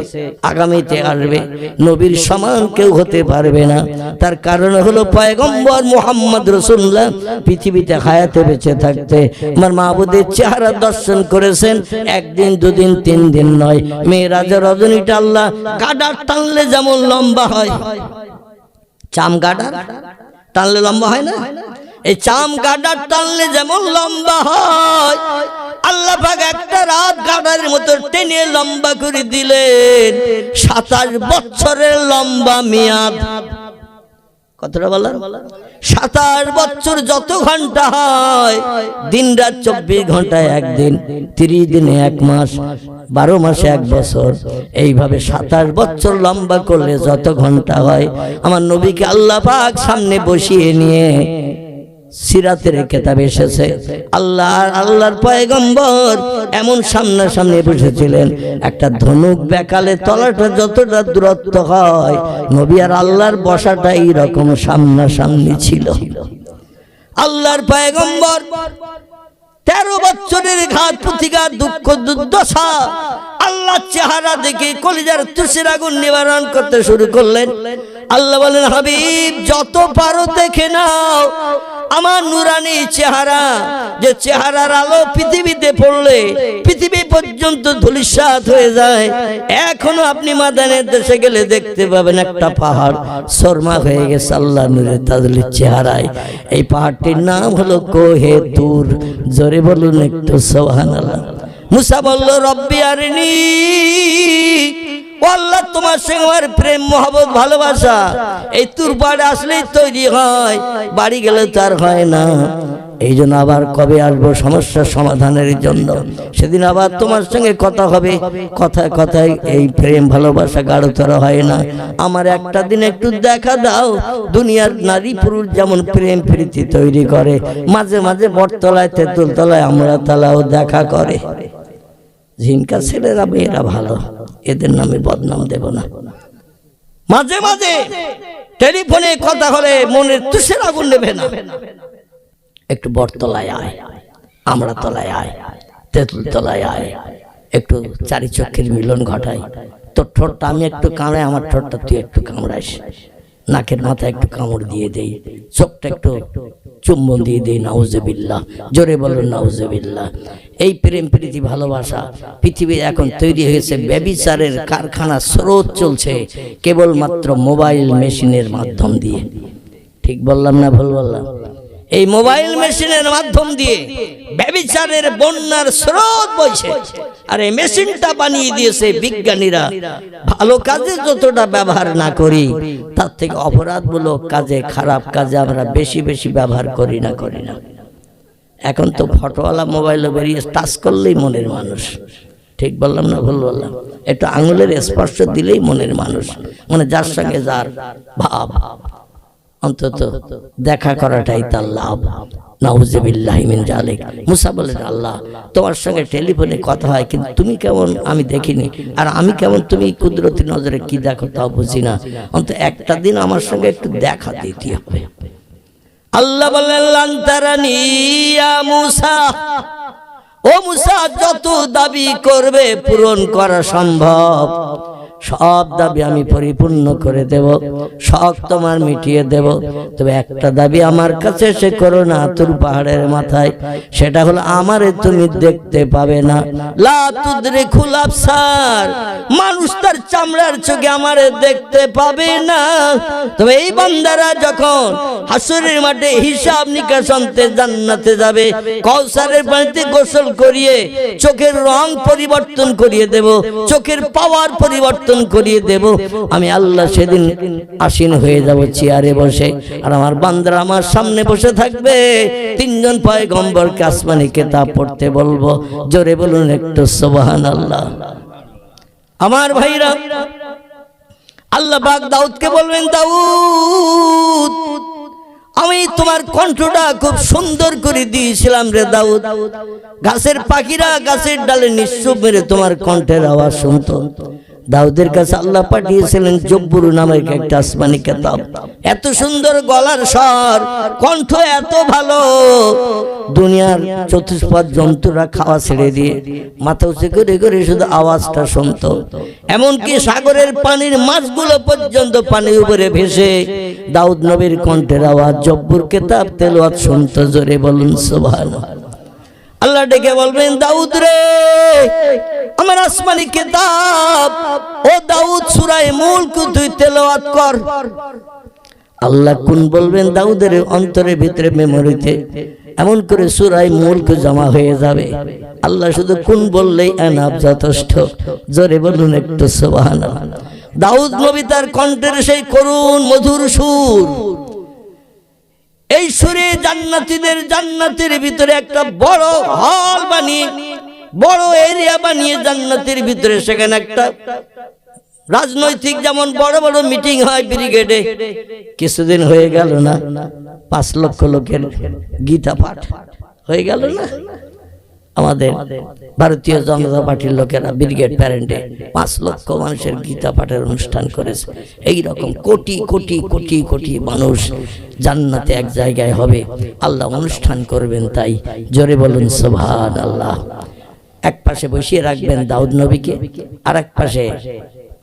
আগামীতে আসবে, নবীর সমান কেউ হতে পারবে না। তার কারণ হলো পয়গম্বর মুহাম্মদ রাসূলুল্লাহ পৃথিবীতে হায়াতে বেঁচে থাকতে আমার মাহবুবের চেহারা দর্শন করেছেন। 1 দিন 2 দিন 3 দিন নয়, মেরাজের রজনীটা আল্লাহ গাডার টানলে যেমন লম্বা হয়, চাম গাডার টানলে লম্বা হয় না, এই চাম গাডার টানলে যেমন লম্বা হয়, আল্লাহ পাক একটা রাত গাডারের মতো টেনে লম্বা করে দিলেন 27 বছরের লম্বা মেয়াদ। কতটা বলা? 27 বছর যত ঘন্টা হয়, দিন রাত 24 ঘন্টায় একদিন, 30 দিনে 1 মাস, 12 মাসে 1 বছর, এইভাবে 27 বছর লম্বা করলে যত ঘন্টা হয়, আমার নবীকে আল্লাহ পাক সামনে বসিয়ে নিয়ে সিরাতের কিতাব এসেছে আল্লাহর পয়গম্বর এমন সামনাসামনি বসেছিলেন, একটা ধনুক বেকালে তলাটা যতটা দূরত্ব হয়, নবী আর আল্লাহর বসাটা এইরকম সামনাসামনি ছিল। আল্লাহর পয়গম্বর 13 বছরের ঘাত প্রতিঘাত দুঃখ দুর্দশা আল্লাহর চেহারা দেখে কলিজার তুষের আগুন নিবারণ করতে শুরু করলেন। আল্লাহ বলেন, হাবিব যত পারো দেখে নাও আমার নুরানি চেহারা, যে চেহারার আলো পৃথিবীতে পড়লে পৃথিবী পর্যন্ত ধূলিসাৎ হয়ে যায়। এখনো আপনি মাদানের দেশে গেলে দেখতে পাবেন একটা পাহাড় শর্মা হয়ে গেছে আল্লাহ নূরে তাজলির চেহারায়। এই পাহাড়টির নাম হলো কোহে তুর। জোরে বলুন একটু সুবহানাল্লাহ। মুসা বলল, রব্বি আরিনি, ও আল্লাহ তোমার সঙ্গে আমার প্রেম মহব্বত ভালোবাসা এই তুর পাহাড়ে আসলেই তৈরি হয়, বাড়ি গেলে তার হয় না। এই জন্য আবার কবে আসবো সমস্যার সমাধানের জন্য, সেদিন আবার তোমার সঙ্গে কথা হবে, কথায় কথায় এই প্রেম ভালোবাসা গাঢ়তর হয় না। আমার একটা দিন একটু দেখা দাও। দুনিয়ার নারী পুরুষ যেমন প্রেম প্রীতি তৈরি করে, মাঝে মাঝে বটতলায় তেঁতুল তলায় আমরা তালাও দেখা করে। ঝিনকা ছেলেরা মেয়েরা ভালো, এদের নামে বদনাম দেব না। মাঝে মাঝে টেলিফোনে কথা হলে মনের তুষের আগুন নেবে না। একটু বটতলায় আয়, আমরা তলায় আয়, তেঁতুল তলায় আয়, একটু চারি চক্ষের মিলন ঘটাই। তোর ঠোঁটটা আমি একটু কামড়াই, আমার ঠোঁটটা তুই একটু কামড়াইস, নাকের মাথায় একটু কামড় দিয়ে দেই, চোখটা একটু চুম্বন দিয়ে দেই। নাউজুবিল্লাহ, জোরে বলুন নাউজুবিল্লাহ। এই প্রেম প্রীতি ভালোবাসা পৃথিবী এখন তৈরি হয়েছে, ব্যভিচারের কারখানা স্রোত চলছে কেবলমাত্র মোবাইল মেশিনের মাধ্যম দিয়ে। ঠিক বললাম না ভুল বললাম? এই মোবাইল মেশিনের মাধ্যম দিয়ে ব্যভিচারের বন্যার স্রোত বইছে। আর এই মেশিনটা বানিয়ে দিয়েছে বিজ্ঞানীরা। ভালো কাজে যতটা ব্যবহার না করি, তার থেকে অপরাধমূলক কাজে, খারাপ কাজে আমরা বেশি বেশি ব্যবহার করি না। এখন তো ফটোওয়ালা মোবাইলও বেরিয়ে, টাচ করলেই মনের মানুষ। ঠিক বললাম না ভুল বললাম? একটু আঙুলের স্পর্শ দিলেই মনের মানুষ, মানে যার সঙ্গে যার ভাব, অন্তত দেখা করাটাই তার লাভ। নাউজুবিল্লাহি মিন যালিক। মুসা বলেন, আল্লাহ তোমার সঙ্গে টেলিফোনে কথা হয়, কিন্তু তুমি কেমন আমি দেখিনি, আর আমি কেমন তুমি কুদরতি নজরে কি দেখো তাও বুঝি না। অন্তত একটা দিন আমার সঙ্গে একটু দেখা দিতে হবে। আল্লাহ বলেন, লান তারানি ইয়া মুসা, ও মুসা যত দাবি করবে পূরণ করা সম্ভব, সব দাবি আমি পরিপূর্ণ করে দেব, শখ তোমার মিটিয়ে দেব। তবে একটা দাবি আমার কাছে এসে করো না তুর পাহাড়ের মাথায়, সেটা হলো আমারে তুমি দেখতে পাবে না। লা তুদরিকুল আবসার, মানুষ তার চামড়ার চোখে আমারে দেখতে পাবে না। তবে এই বান্দারা যখন হাসরের মাঠে হিসাব নিকাশ আনতে জান্নাতে যাবে, কাউসারের পানিতে গোসল করিয়ে চোখের রং পরিবর্তন করিয়ে দেব, চোখের পাওয়ার পরিবর্তন করিয়ে দেব। আমি আল্লাহ সেদিন আসীন হয়ে যাব চেয়ারে বসে, আর আমার বান্দারা আমার সামনে বসে থাকবে। 3 জন পয়গম্বরকে আসমানি কিতাব পড়তে বলবো। জোরে বলুন একটু সুবহানাল্লাহ। আমার ভাইরা, আল্লাহ পাক দাউদকে বলবেন, দাউদ আমি তোমার কণ্ঠটা খুব সুন্দর করে দিয়েছিলাম রে দাউদ। গাছের পাখিরা গাছের ডালে নিঃশ্বাস মেরে তোমার কণ্ঠের আওয়াজ শুনতো। দাউদের কাছে আল্লাহ পাঠিয়েছিলেন জব্বুর নামের একটা আসমানি কিতাব। এত সুন্দর গলার স্বর, কণ্ঠ এত ভালো, দুনিয়ার চতুষ্পাদ জন্তুরা খাওয়া ছেড়ে দিয়ে মাথা উঁচু করে করে শুধু আওয়াজটা শুনতো। এমনকি সাগরের পানির মাছগুলো পর্যন্ত পানির উপরে ভেসে দাউদ নবীর কণ্ঠের আওয়াজ জব্বুর কিতাব তেলাওয়াত শুনতো। জোরে বলুন সুবহানাল্লাহ। আল্লাহ ডেকে বলবেন, দাউদ রে, আমার আসমানি কিতাব ও দাউদ সূরা মুলক তুই তেলাওয়াত কর। আল্লাহ কোন বলবেন দাউদের অন্তরের ভিতরে মেমোরিতে এমন করে সূরা মুলক জমা হয়ে যাবে। আল্লাহ শুধু কোন বললেই এনাফ, যথেষ্ট। জোরে বলুন একটু সুবহানাল্লাহ। দাউদ নবী তার কণ্ঠের সেই করুণ মধুর সুর, এই সুরে জান্নাতের ভিতরে একটা বড় হল বানিয়ে, বড় এরিয়া বানিয়ে জান্নাতের ভিতরে, সেখানে একটা রাজনৈতিক যেমন বড় বড় মিটিং হয় ব্রিগেডে, কিছুদিন হয়ে গেল না 5 লক্ষ লোকের গীতা পাঠ হয়ে গেল না? আমাদের ভারতীয় জনতা পার্টির লোকেরা ব্রিগেড প্যারেন্টে 5 লক্ষ মানুষের গীতা পাঠের অনুষ্ঠান করেছে। এইরকম কোটি কোটি কোটি কোটি মানুষ জান্নাতে এক জায়গায় হবে, আল্লাহ অনুষ্ঠান করবেন। তাই জোরে বলুন সুবহানাল্লাহ। এক পাশে বসিয়ে রাখবেন দাউদ নবীকে, আর এক পাশে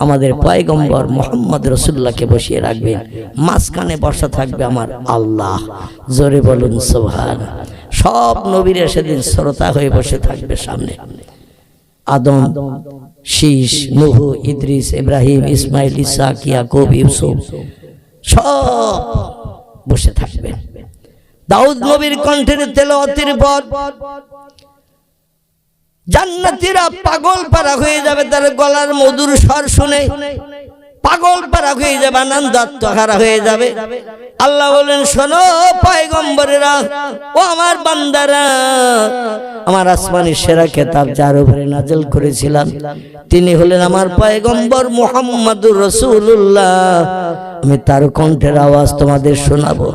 আমাদের পয়গম্বর মুহাম্মদ রাসূলুল্লাহকে বসিয়ে রাখবেন, মাঝখানে বসা থাকবে আমার আল্লাহ। জোরে বলুন সুবহানাল্লাহ। সব নবীরা সেদিন শ্রোতা হয়ে বসে থাকবে সামনে। আদম, শীষ, নূহ, ইদ্রিস, ইব্রাহিম, ইসমাইল, ইসহাক, ইয়াকুব, ইউসুফ সব বসে থাকবে। দাউদ নবীর কণ্ঠের তেলাওয়াতের পর জান্নাতীরা পাগল পারা হয়ে যাবে, তার গলার মধুর স্বর শুনে পাগল পারা হয়ে যাবে, আনন্দ আত্মহারা হয়ে যাবে। আল্লাহ বলেন, শোনো পয়গম্বরেরা, ও আমার বান্দারা, আমার আসমানি সেরা খেতাব যার উপরে নাযিল করেছিলাম তিনি হলেন আমার পয়গম্বর মুহাম্মদুর রাসূলুল্লাহ। আমি তার কণ্ঠের আওয়াজ তোমাদের শোনাবো।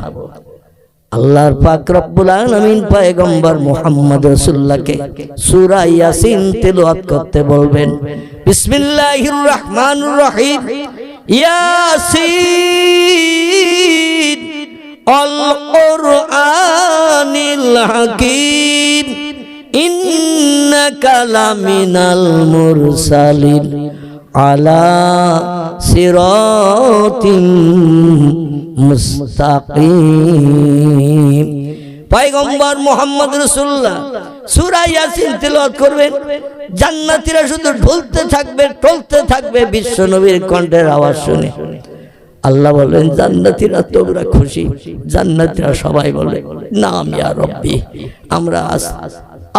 আল্লাহর পাক রব্বুল আলামিন পয়গম্বর মুহাম্মদ রাসূলুল্লাহকে সূরা ইয়াসিন তেলাওয়াত করতে বলবেন। বিসমিল্লাহির রহমানির রহিম। ইয়াসিন আল কুরআনিল হাকীম ইন্নাকা লামিনাল মুরসালিন আলা সিরাতিন মুস্তাকিম। পয়গম্বর মুহাম্মদ রাসূলুল্লাহ সূরা ইয়াসিন তেলাওয়াত করবেন, জান্নাতীরা শুধু ঢুলতে থাকবে, টলতে থাকবে বিশ্ব নবীর কণ্ঠের আওয়াজ শুনে। আল্লাহ বলেন, জান্নাতীরা তোমরা খুশি? জান্নাতীরা সবাই বলে, নাম ইয়া রব্বি, আমরা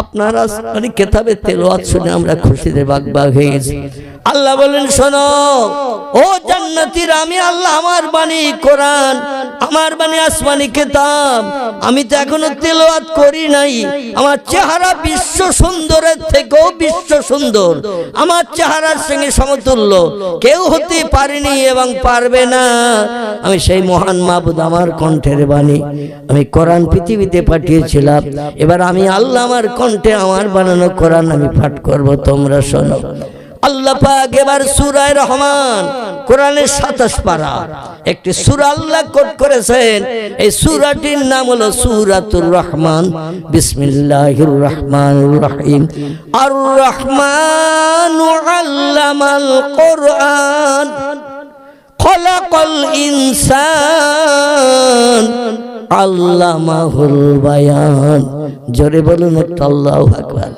আপনার আসমানি কিতাবের তেলাওয়াত শুনে আমরা খুশিতে বাগবাগ হয়ে গেছি। আল্লাহ বলেন, শোনো ও জান্নাতীরা, আমি আল্লাহ আমার বাণী কোরআন, আমার বাণী আসমানি কিতাব আমি তো এখনো তেলাওয়াত করি নাই। আমার চেহারা বিশ্ব সুন্দরের থেকেও বিশ্ব সুন্দর, আমার চেহারার সঙ্গে সমতুল্য কেউ হতে পারেনি এবং পারবে না। আমি সেই মহান মাবুদ, আমার কণ্ঠের বাণী আমি কোরআন পৃথিবীতে পাঠিয়েছিলাম। এবার আমি আল্লাহ আমার কণ্ঠে আমার বানানো কোরআন আমি পাঠ করব, তোমরা শোনো। আল্লাহ পাক এবার সূরা রহমান, কোরআনের 27 পারা একটি সূরা আল্লাহ কোট করেছেন। এই সূরাটির নাম হলো সূরাতুর রহমান। বিসমিল্লাহির রহমানির রহিম। আর রহমানু আল্লামাল কোরআন খলাকাল ইনসান আল্লামাহুল বায়ান। জোরে বলুন আল্লাহু আকবার।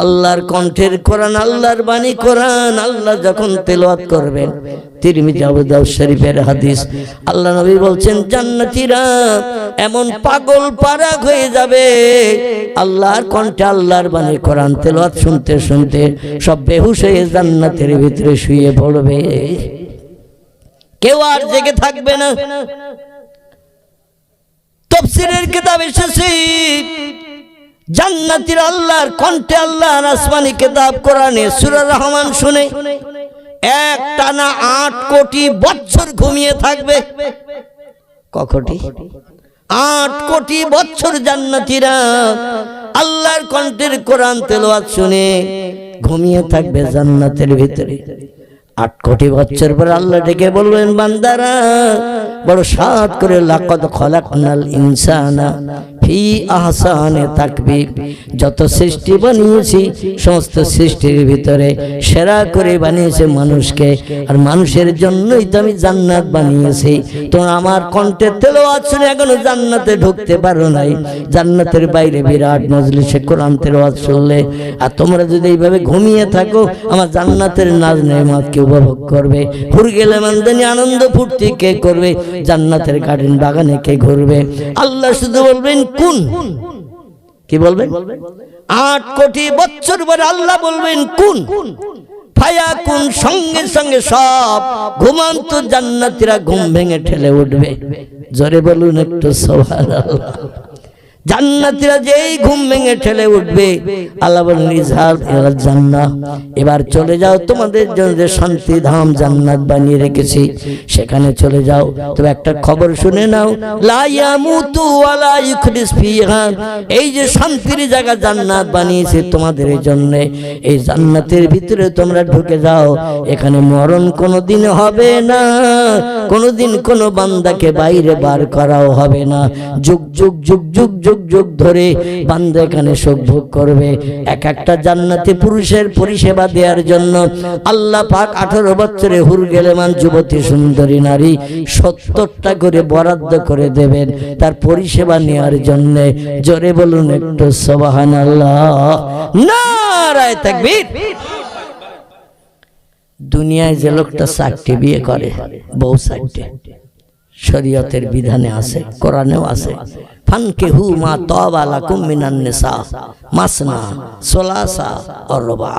আল্লাহর কণ্ঠের কোরআন, আল্লাহর বাণী কোরআন আল্লাহ যখন তেলাওয়াত করবেন, তিরমিজি আবু দাউদ শরীফের হাদিস, আল্লাহ নবী বলছেন জান্নাতীরা এমন পাগল পারা হয়ে যাবে, আল্লাহর কণ্ঠে আল্লাহর বাণী কোরআন তেলাওয়াত শুনতে শুনতে সব বেহুশ হয়ে জান্নাতের ভিতরে শুয়ে পড়বে, কেউ আর জেগে থাকবে না। তাফসীরের কিতাব এসেছে জান্নাতীরা আল্লাহর কণ্ঠে আল্লাহর আসমানি কিতাব কোরআনে সূরা রহমান শুনে একটানা 8 কোটি বছর ঘুমিয়ে থাকবে। কতটি? 8 কোটি বছর জান্নাতীরা আল্লাহর কণ্ঠের কোরআন তেলাওয়াত শুনে ঘুমিয়ে থাকবে জান্নাতের ভিতরে। 8 কোটি বছর পর আল্লাহ ডেকে বলবেন, বান্দারা বড় সাদ করে লাকাদ খলাকনাল ইনসানা ফি আহসানে তাকবীর। যত সৃষ্টি বানিয়েছি সমস্ত সৃষ্টির ভিতরে সেরা করে বানিয়েছে মানুষকে, আর মানুষের জন্যই তো আমি জান্নাত বানিয়েছি। তোমরা আমার কণ্ঠে তেলাওয়াত শুনে এখনো জান্নাতে ঢুকতে পারো নাই। জান্নাতের বাইরে বিরাট মজলিসে কোরআন তেলাওয়াত শুনলে, আর তোমরা যদি এইভাবে ঘুমিয়ে থাকো আমার জান্নাতের নাজ নেয়ামত কে উপভোগ করবে? হুর গেলে মানদানি আনন্দ ফুর্তি কে করবে? জান্নাতের গার্ডেন বাগানে কে ঘুরবে? আল্লাহ শুধু বলবেন কুন। কি বলবেন? 8 কোটি বছর পরে আল্লাহ বলবেন কুন ফায়াকুন, সঙ্গে সঙ্গে সব ঘুমন্ত জান্নাতীরা ঘুম ভেঙে ঠেলে উঠবে। জোরে বলুন একটু সুবহানাল্লাহ। জান্নাতীরা যেই ঘুম ভেঙে ঠেলে উঠবে আল্লাহ বলেন ইজহাব ইলাল জান্নাহ, এবার চলে যাও, তোমাদের জন্য যে শান্তি ধাম জান্নাত বানিয়ে রেখেছি সেখানে চলে যাও। তবে একটা খবর শুনে নাও, লা ইয়ামুতু ওয়ালা ইউখরিস ফিহা, এই যে শান্তির জায়গা জান্নাত বানিয়েছি তোমাদের জন্য, এই জান্নাতের ভিতরে তোমরা ঢুকে যাও, এখানে মরণ কোনোদিন হবে না, কোনোদিন কোনো বান্দাকে বাইরে বার করাও হবে না। যুগ যুগ যুগ যুগ যুগ যুগ ধরে বান্দা এখানে সুখ ভোগ করবে। এক একটা জান্নাতি পুরুষের পরিষেবা দেওয়ার জন্য আল্লাহ পাক 18 বছরে হুর গেলেমান যুবতী সুন্দরী নারী 70টা করে বরাদ্দ করে দেবেন তার পরিষেবা নেওয়ার জন্য। জোরে বলুন একটু সুবহানাল্লাহ, নারায়ে তাকবীর। দুনিয়ায় যে লোকটা 4টি বিয়ে করে, বউ 4টি, শরীয়তের বিধানে আছে, কোরআনেও আছে, ফানকিহু মা তাবা লাকুম মিনান নিসা মাসনা সুলাসা ওয়া রুবা।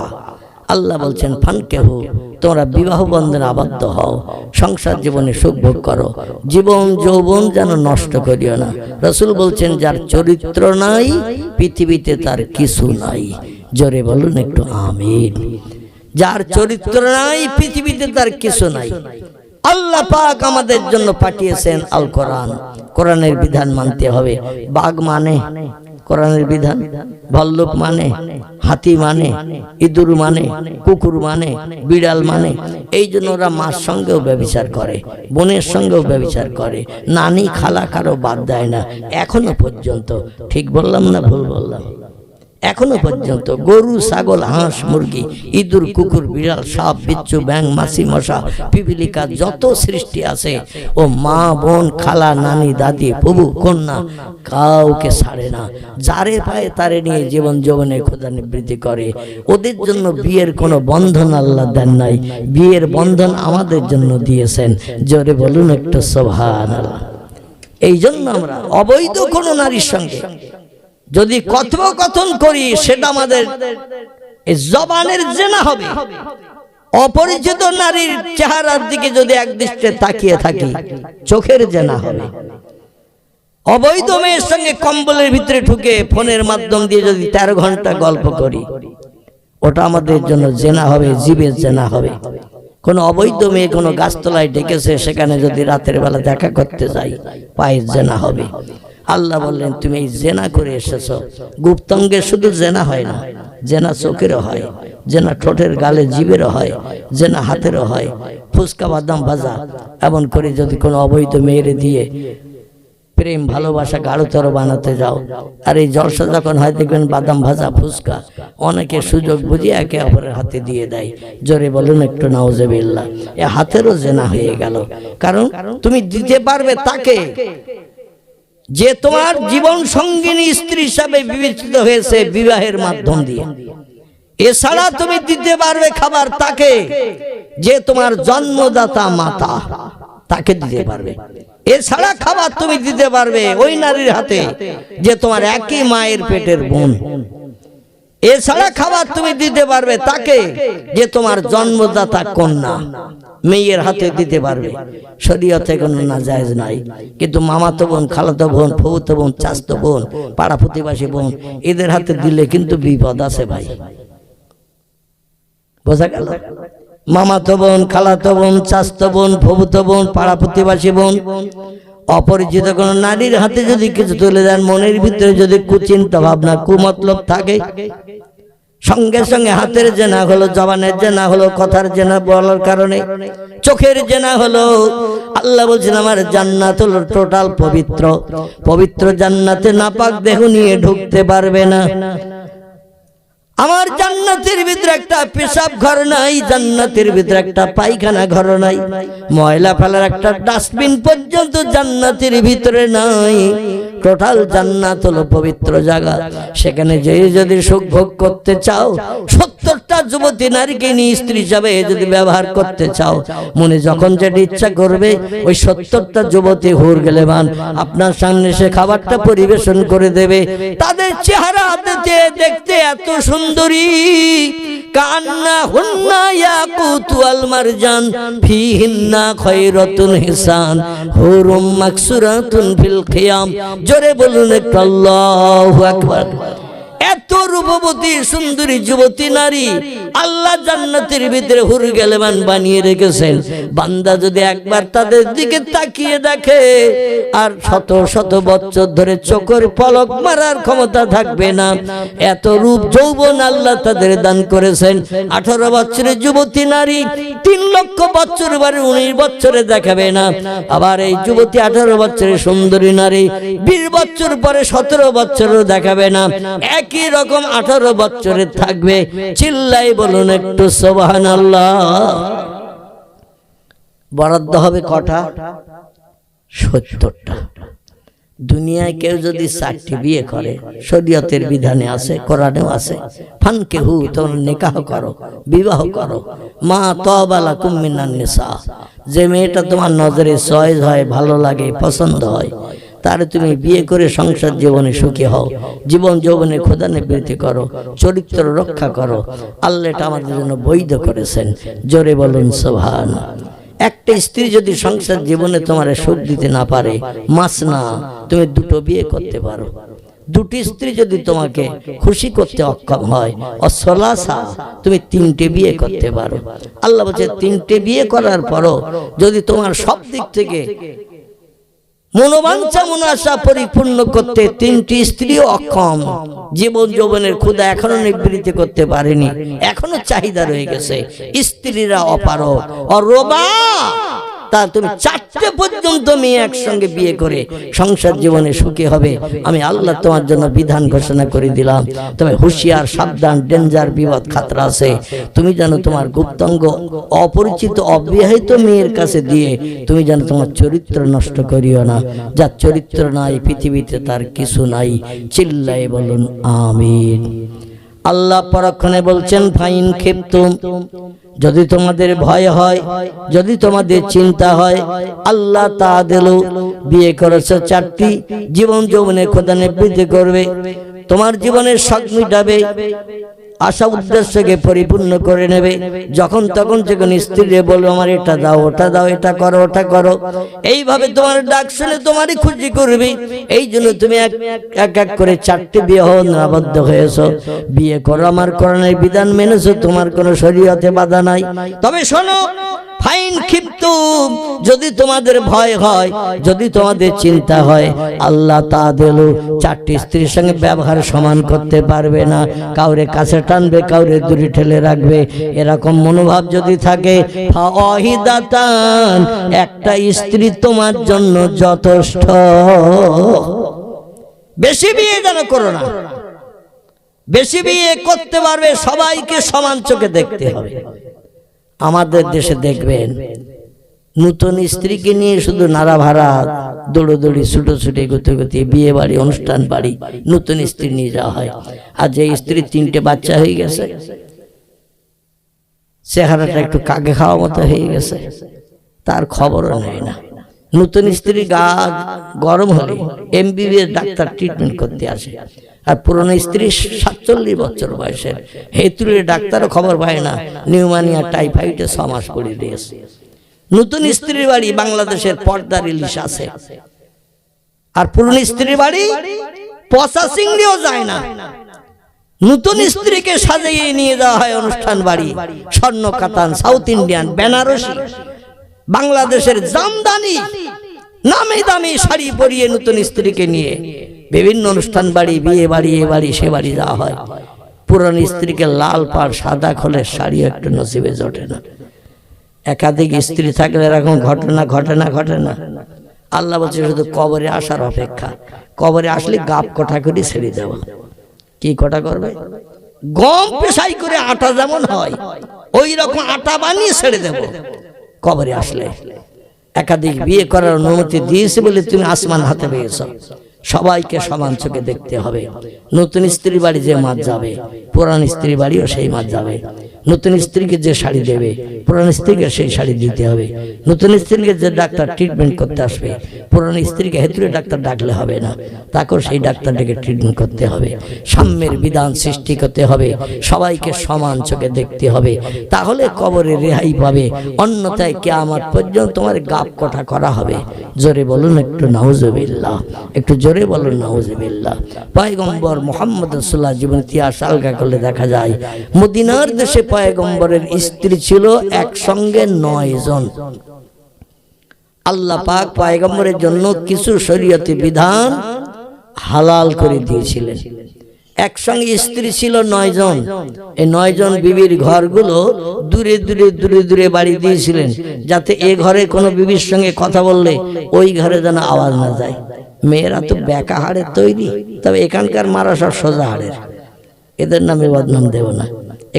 আল্লাহ বলছেন ফানকিহু, তোমরা বিবাহ বন্ধনে আবদ্ধ হও, সংসার জীবনে সুখ ভোগ করো, জীবন যৌবন যেন নষ্ট করিও না। রাসূল বলছেন যার চরিত্র নাই পৃথিবীতে তার কিছু নাই। জোরে বলুন একটু আমিন। যার চরিত্র নাই পৃথিবীতে তার কিছু নাই। আল্লাহ পাক আমাদের জন্য পাঠিয়েছেন আল কোরআন, কোরআনের বিধান মানতে হবে। বাঘ মানে কোরআনের বিধান, ভাল্লুক মানে, হাতি মানে, ইঁদুর মানে, কুকুর মানে, বিড়াল মানে। এই জন্য ওরা মার সঙ্গেও ব্যভিচার করে, বোনের সঙ্গেও ব্যভিচার করে, নানি খালা কারো বাদ দেয় না এখনো পর্যন্ত। ঠিক বললাম না ভুল বললাম? এখনো পর্যন্ত গরু ছাগল হাঁস মুরগি ইঁদুর কুকুর বিড়াল সাপ বিচ্ছু ব্যাং মাছি মশা পিপিলিকা যত সৃষ্টি আছে ও মা বোন খালা নানি দাদি প্রভু কন্যা কাউকে ছাড়ে না। যারে পায় তারে নিয়ে জীবন যৌবনে খোদা নিবৃত্তি করে। ওদের জন্য বিয়ের কোনো বন্ধন আল্লাহ দেন নাই, বিয়ের বন্ধন আমাদের জন্য দিয়েছেন। জোরে বলুন একটু সুবহানাল্লাহ। এই জন্য আমরা অবৈধ কোনো নারীর সঙ্গে যদি কথোপকথন করি সেটা আমাদের জবানের জেনা হবে। অপরিচিত নারীর চেহারার দিকে যদি একদৃষ্টে তাকিয়ে থাকি চোখের জেনা হবে। অবৈধ মেয়ের সঙ্গে কম্বলের ভিতরে ঢুকে ফোনের মাধ্যম দিয়ে যদি 13 ঘন্টা গল্প করি ওটা আমাদের জন্য জেনা হবে, জীবের জেনা হবে। কোন অবৈধ মেয়ে কোনো গাছতলায় ডেকেছে, সেখানে যদি রাতের বেলা দেখা করতে যাই পায়ের জেনা হবে। আল্লাহ বললেন তুমি এই জেনা করে এসেছো। গুপ্তাঙ্গে শুধু জেনা হয় না, জেনা চোখেরও হয়, জেনা ঠোঁটের গালে জিভেরও হয়, জেনা হাতেরও হয়। ফুচকা বাদাম ভাজা এমন করে যদি কোনো অবৈধ মেয়েরে দিয়ে প্রেম ভালোবাসা গাঢ়তর বানাতে যাও, আর এই জলসা যখন হয় দেখবেন বাদাম ভাজা ফুচকা অনেকে সুযোগ বুঝিয়ে একে অপরের হাতে দিয়ে দেয়। জোরে বলুন একটু নাউজুবিল্লাহ। এ হাতেরও জেনা হয়ে গেল। কারণ তুমি দিতে পারবে তাকে যে তোমার জীবন সঙ্গিনী স্ত্রী হিসাবে বিবেচিত হয়েছে বিবাহের মাধ্যম দিয়ে। এছাড়া তুমি দিতে পারবে খাবার তাকে যে তোমার জন্মদাতা মাতা, তাকে দিতে পারবে। এছাড়া খাবার তুমি দিতে পারবে ওই নারীর হাতে যে তোমার একই মায়ের পেটের বোন। এছাড়া খাবার তুমি দিতে পারবে তাকে যে তোমার জন্মদাতা কন্যা, মেয়ের হাতে দিতে পারবে। শরীয়তে কোনো নাজায়েজ নাই, কিন্তু মামাতো বোন, খালাতো বোন, ফুফুতো বোন, চাচতো বোন, পাড়া প্রতিবেশী বোন এদের হাতে দিলে কিন্তু বিপদ আছে ভাই। বোঝা গেল? মামাতো বোন, খালাতো বোন, চাচতো বোন, ফুফুতো বোন, পাড়া প্রতিবেশী বোন, অপরিচিত কোন নারীর হাতে যদি কিছু তুলে দেন, মনের ভিতরে যদি কুচিন্তা ভাবনা কুমতলব থাকে, সঙ্গে সঙ্গে হাতের জেনা হলো, জবানের জেনা হলো, কথার জেনা বলার কারণে, চোখের জেনা হলো। আল্লাহ বলছেন আমার জান্নাত হলো টোটাল পবিত্র। পবিত্র জান্নাতে নাপাক দেহ নিয়ে ঢুকতে পারবে না। আমার জান্নাতের ভিতরে একটা পেশাব ঘর নাই, জান্নাতের ভিতরে একটা পায়খানা ঘর নাই, ময়লা ফেলার একটা ডাস্টবিন পর্যন্ত জান্নাতের ভিতরে নাই। টোটাল জান্নাত হলো পবিত্র জায়গা। সেখানে যে যদি সুখ ভোগ করতে চাও, 70টা যুবতী নারীকে নিয়ে স্ত্রী হিসাবে যদি ব্যবহার করতে চাও, মনে যখন যেটা ইচ্ছা করবে ওই 70টা যুবতী হুর গেলেবান আপনার সামনে সে খাবারটা পরিবেশন করে দেবে। তাদের চেহারা দেখতে এত সুন্দরী, কান্না হুন্না ইয়াকুত ওয়াল মারজান ফিহিন্না খায়রাতুন হিসান হুরুম মাকসুরাতুন ফিল খিয়াম। জোরে বলুন একটু আল্লাহু আকবার। এত রূপবতী সুন্দরী যুবতী নারী আল্লাহ জান্নাতের ভিতরে হুর গেলেবান বানিয়ে রেখেছেন। বান্দা যদি একবার তাদের দিকে তাকিয়ে দেখে আর শত শত বছর ধরে চোখের পলক মারার ক্ষমতা থাকবে না। এত রূপ যৌবন আল্লাহ তাদের দান করেছেন। 18 বছরের যুবতী নারী 3 লক্ষ বছর বারে 19 বছরে দেখাবে না। আবার এই যুবতী 18 বছরের সুন্দরী নারী 20 বছর পরে 17 বছরও দেখাবে না। একই রকম 18 বছরের থাকবে। চিল্লাই বলুন একটু সুবহানাল্লাহ। বরাদ্দ হবে কটা? 70টা। দুনিয়ায় কেউ যদি 4টি বিয়ে করে, শরীয়তের বিধানে আছে, কোরআনেও আছে, ফানকিহু তোমরা নিকাহ করো, বিবাহ করো, মা তাবা লাকুম মিনান নিসা। যে মেয়েটা তোমার নজরে চয়েস হয়, ভালো লাগে, পছন্দ হয়, তারে তুমি বিয়ে করে সংসার জীবনে সুখী হও, জীবন যৌবনে খোদা নিবৃত্তি করো, চরিত্র রক্ষা করো। আল্লাহ এটা আমাদের জন্য বৈধ করেছেন। জোরে বলুন সুবহানাল্লাহ। একটা স্ত্রী যদি সংসার জীবনে তোমার সুখ দিতে না পারে, মাসনা, তুমি 2টো বিয়ে করতে পারো। 2টি স্ত্রী যদি তোমাকে খুশি করতে অক্ষম হয়, অসলাসা, তুমি 3টে বিয়ে করতে পারো। আল্লাহ বলছে 3টে বিয়ে করার পরও যদি তোমার সব দিক থেকে মনোবাঞ্ছা মনাশা পরিপূর্ণ করতে 3টি স্ত্রীও অক্ষম, জীবন যৌবনের ক্ষুধা এখনো নিবৃত্তি করতে পারেনি, এখনো চাহিদা রয়ে গেছে, স্ত্রীরা অপারগ অরোবা, তা তুমি 4টে পর্যন্ত মেয়ে একসঙ্গে বিয়ে করে সংসার জীবনে সুখী হবে। আমি আল্লাহ তোমার জন্য বিধান ঘোষণা করে দিলাম। তবে হুঁশিয়ার, সাবধান, ডেঞ্জার, বিপদ খাতরা আছে। তুমি যেন তোমার গুপ্তাঙ্গ অপরিচিত অবিবাহিত মেয়ের কাছে দিয়ে তুমি যেন তোমার চরিত্র নষ্ট করিও না। যার চরিত্র নাই পৃথিবীতে তার কিছু নাই। চিল্লাই বলুন আমিন। আল্লাহ পরক্ষণে বলছেন ফাইন খিফতুম, যদি তোমাদের ভয় হয়, যদি তোমাদের চিন্তা হয়, আল্লাহ তাআলা বিয়ে করেছে 4টি, জীবন যৌবনে খোদা নিবৃত্তি করবে, তোমার জীবনের শখ মিটাবে, আশা উদ্দেশ্যকে পরিপূর্ণ করে নেবে। যখন তখন যখন স্ত্রীরে বলবো আমার এটা দাও, ওটা দাও, এটা করো, ওটা করো, এইভাবে তোমার ডাক শুনে তোমারই খুশি করবে। এই জন্য তুমি এক এক করে 4টি বিয়ে আবদ্ধ হয়েছো। বিয়ে করো, আমার কোরআনের বিধান মেনেছো, তোমার কোনো শরীয়তে বাধা নাই। তবে শোনো, ফাইন খিফতুম, যদি তোমাদের ভয় হয়, যদি তোমাদের চিন্তা হয়, আল্লাহ তাআলা 4টি স্ত্রীর সঙ্গে ব্যবহার সমান করতে পারবে না। কাউরে কাছে টানবে, কাউরে দূরে ঠেলে রাখবে। এরকম মনোভাব যদি থাকে, ফাওয়াহিদাতান, একটা স্ত্রী তোমার জন্য যথেষ্ট। বেশি বিয়ে যেন করো না। বেশি বিয়ে করতে পারবে, সবাইকে সমান চোখে দেখতে হবে। আমাদের দেশে দেখবেন নতুন স্ত্রীকে নিয়ে শুধু নাড়া ভাড়া, দৌড়োদৌড়ি, ছুটোছুটি, গতি, বিয়ে বাড়ি, অনুষ্ঠান বাড়ি, নতুন স্ত্রী নিয়ে যাওয়া হয়। আর যে স্ত্রী 3টে বাচ্চা হয়ে গেছে, চেহারাটা একটু কাকে খাওয়া মতো হয়ে গেছে, তার খবরও নেয় না। নতুন স্ত্রী গা গরম হলে MBBS ডাক্তার ট্রিটমেন্ট করতে আসে, আর পুরনো স্ত্রী 47 বছর বয়সের হেতুরে ডাক্তারও খবর পায় না, নিউমোনিয়া, টাইফয়েডে 6 মাস পড়ে দিয়েছে। নতুন স্ত্রীর বাড়ি বাংলাদেশের পর্দার ইলিশ আছে, আর পুরনো স্ত্রীর বাড়ি পচা চিংড়িও যায় না। নতুন স্ত্রীকে সাজিয়ে নিয়ে যাওয়া হয় অনুষ্ঠান বাড়ি, স্বর্ণ কাতান, সাউথ ইন্ডিয়ান, বেনারসি, বাংলাদেশের জামদানি নামি দামি শাড়ি পরিয়ে নতুন স্ত্রীকে নিয়ে বিভিন্ন অনুষ্ঠান বাড়ি, বিয়ে বাড়ি, এ বাড়ি সে বাড়ি যাওয়া হয়। পুরান স্ত্রীকে লাল পাড় সাদা খোলের শাড়ি একটু নসিবে জোটে না। একাধিক স্ত্রী থাকলে এরকম ঘটনা ঘটে না। আল্লাহ বলছে শুধু কবরে আসার অপেক্ষা, কবরে আসলে গাপ কটা করে ছেড়ে দেব। কি কটা করবে? গম পেশাই করে আটা যেমন হয় ওই রকম আটা বানিয়ে ছেড়ে দেব কবরে আসলে। একাধিক বিয়ে করার অনুমতি দিয়েছে বলে তুমি আসমান হাতে পেয়েছ। সবাইকে সমান চোখে দেখতে হবে। নতুন স্ত্রী বাড়ি যে মাছ যাবে, পুরান স্ত্রী বাড়িও সেই মাছ যাবে। নতুন স্ত্রীকে যে শাড়ি দেবে, পুরান স্ত্রীকে সেই শাড়ি দিতে হবে। নতুন স্ত্রীকে যে ডাক্তার ট্রিটমেন্ট করতে আসবে, পুরান স্ত্রীকে হেতুরে ডাক্তার ডাকলে হবে না, তাকেও সেই ডাক্তারটাকে ট্রিটমেন্ট করতে হবে। সাম্যের বিধান সৃষ্টি করতে হবে, সবাইকে সমান চোখে দেখতে হবে, তাহলে কবরে রেহাই পাবে। অন্যথায় কিয়ামত পর্যন্ত তোমার গাপ কটা করা হবে। জোরে বলুন একটু নাউজুবিল্লাহ, একটু জোরে বলুন নাউজুবিল্লাহ। পয়গম্বর মুহাম্মদ রাসূলুল্লাহ জীবন ইতিহাস আলগা করলে দেখা যায় মদিনার দেশে পয়গম্বরের স্ত্রী ছিল একসঙ্গে 9 জন। আল্লাহ পাক পয়গম্বরের জন্য কিছু শরীয়তি বিধান হালাল করে দিয়েছিলেন। একসঙ্গে স্ত্রী ছিল 9 জন। এই 9 জন বিবির ঘরগুলো দূরে বাড়ি দিয়েছিলেন, যাতে এ ঘরে কোনো বিবির সঙ্গে কথা বললে ওই ঘরে যেন আওয়াজ না যায়। মেয়েরা তো বেকা হাড়ের তৈরি, তবে এখানকার মারা সব সোজা হাড়ের, এদের নামে বদনাম দেব না।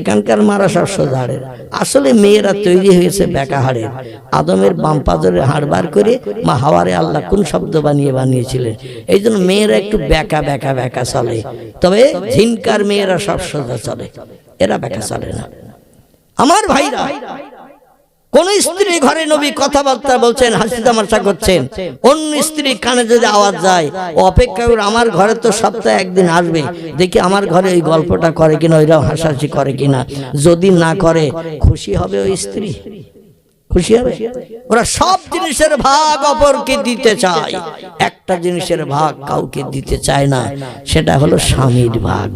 এখানকার মারা সব সোজা হাড়ের, আসলে মেয়েরা তৈরি হয়েছে বেকা হাড়ের। আদমের বাম পাজরের হাড় বার করে মা হাওয়ারে আল্লাহ কোন শব্দ বানিয়েছিলেন, এই জন্য মেয়েরা একটু বেকা চলে। তবে ঝিনকার মেয়েরা সব সোজা চলে, এরা বেকা চলে না। আমার ভাইরা, কোন স্ত্রী ঘরে নবী কথাবার্তা বলছেন, হাসি তামাশা করছেন, অন্য স্ত্রী কানে যদি আওয়াজ যায়, অপেক্ষা করে আমার ঘরে তো সপ্তাহে একদিন আসবে, দেখি আমার ঘরে ওই গল্পটা করে কিনা, ওইরাও হাসাহাসি করে কিনা। যদি না করে খুশি হবে ওই স্ত্রী, খুশি হবে। ওরা সব জিনিসের ভাগ অপরকে দিতে চায়, একটা জিনিসের ভাগ কাউকে দিতে চায় না, সেটা হলো স্বামীর ভাগ।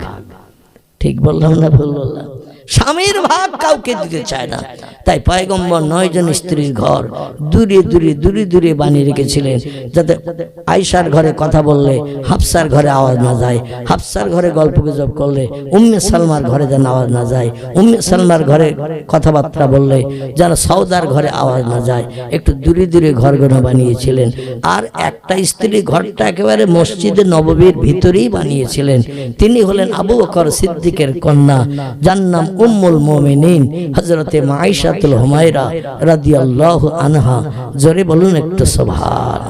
ঠিক বললাম না ভুল বললাম? স্বামীর ভাগ কাউকে দিতে চায় না। তাই পয়গম্বর 9 জন স্ত্রীর ঘর দূরে বানিয়ে রেখেছিলেন, যাতে আয়েশার ঘরে কথা বললে হাফসার ঘরে আওয়াজ না যায়, হাফসার ঘরে গল্প গুজব করলে উম্মে সালমার ঘরে যেন আওয়াজ না যায়, উম্মে সালমার ঘরে কথাবার্তা বললে যেন সওদার ঘরে আওয়াজ না যায়। একটু দূরে ঘরগুলো বানিয়েছিলেন। আর একটা স্ত্রী ঘরটা একেবারে মসজিদে নববীর ভিতরেই বানিয়েছিলেন। তিনি হলেন আবু বকর সিদ্দিকের কন্যা, যার নাম উম্মুল মুমিনিন হযরতে আয়েশাতুল হুমায়রা রাদিয়াল্লাহু আনহা। জোরে বলুন একটু সুবহান।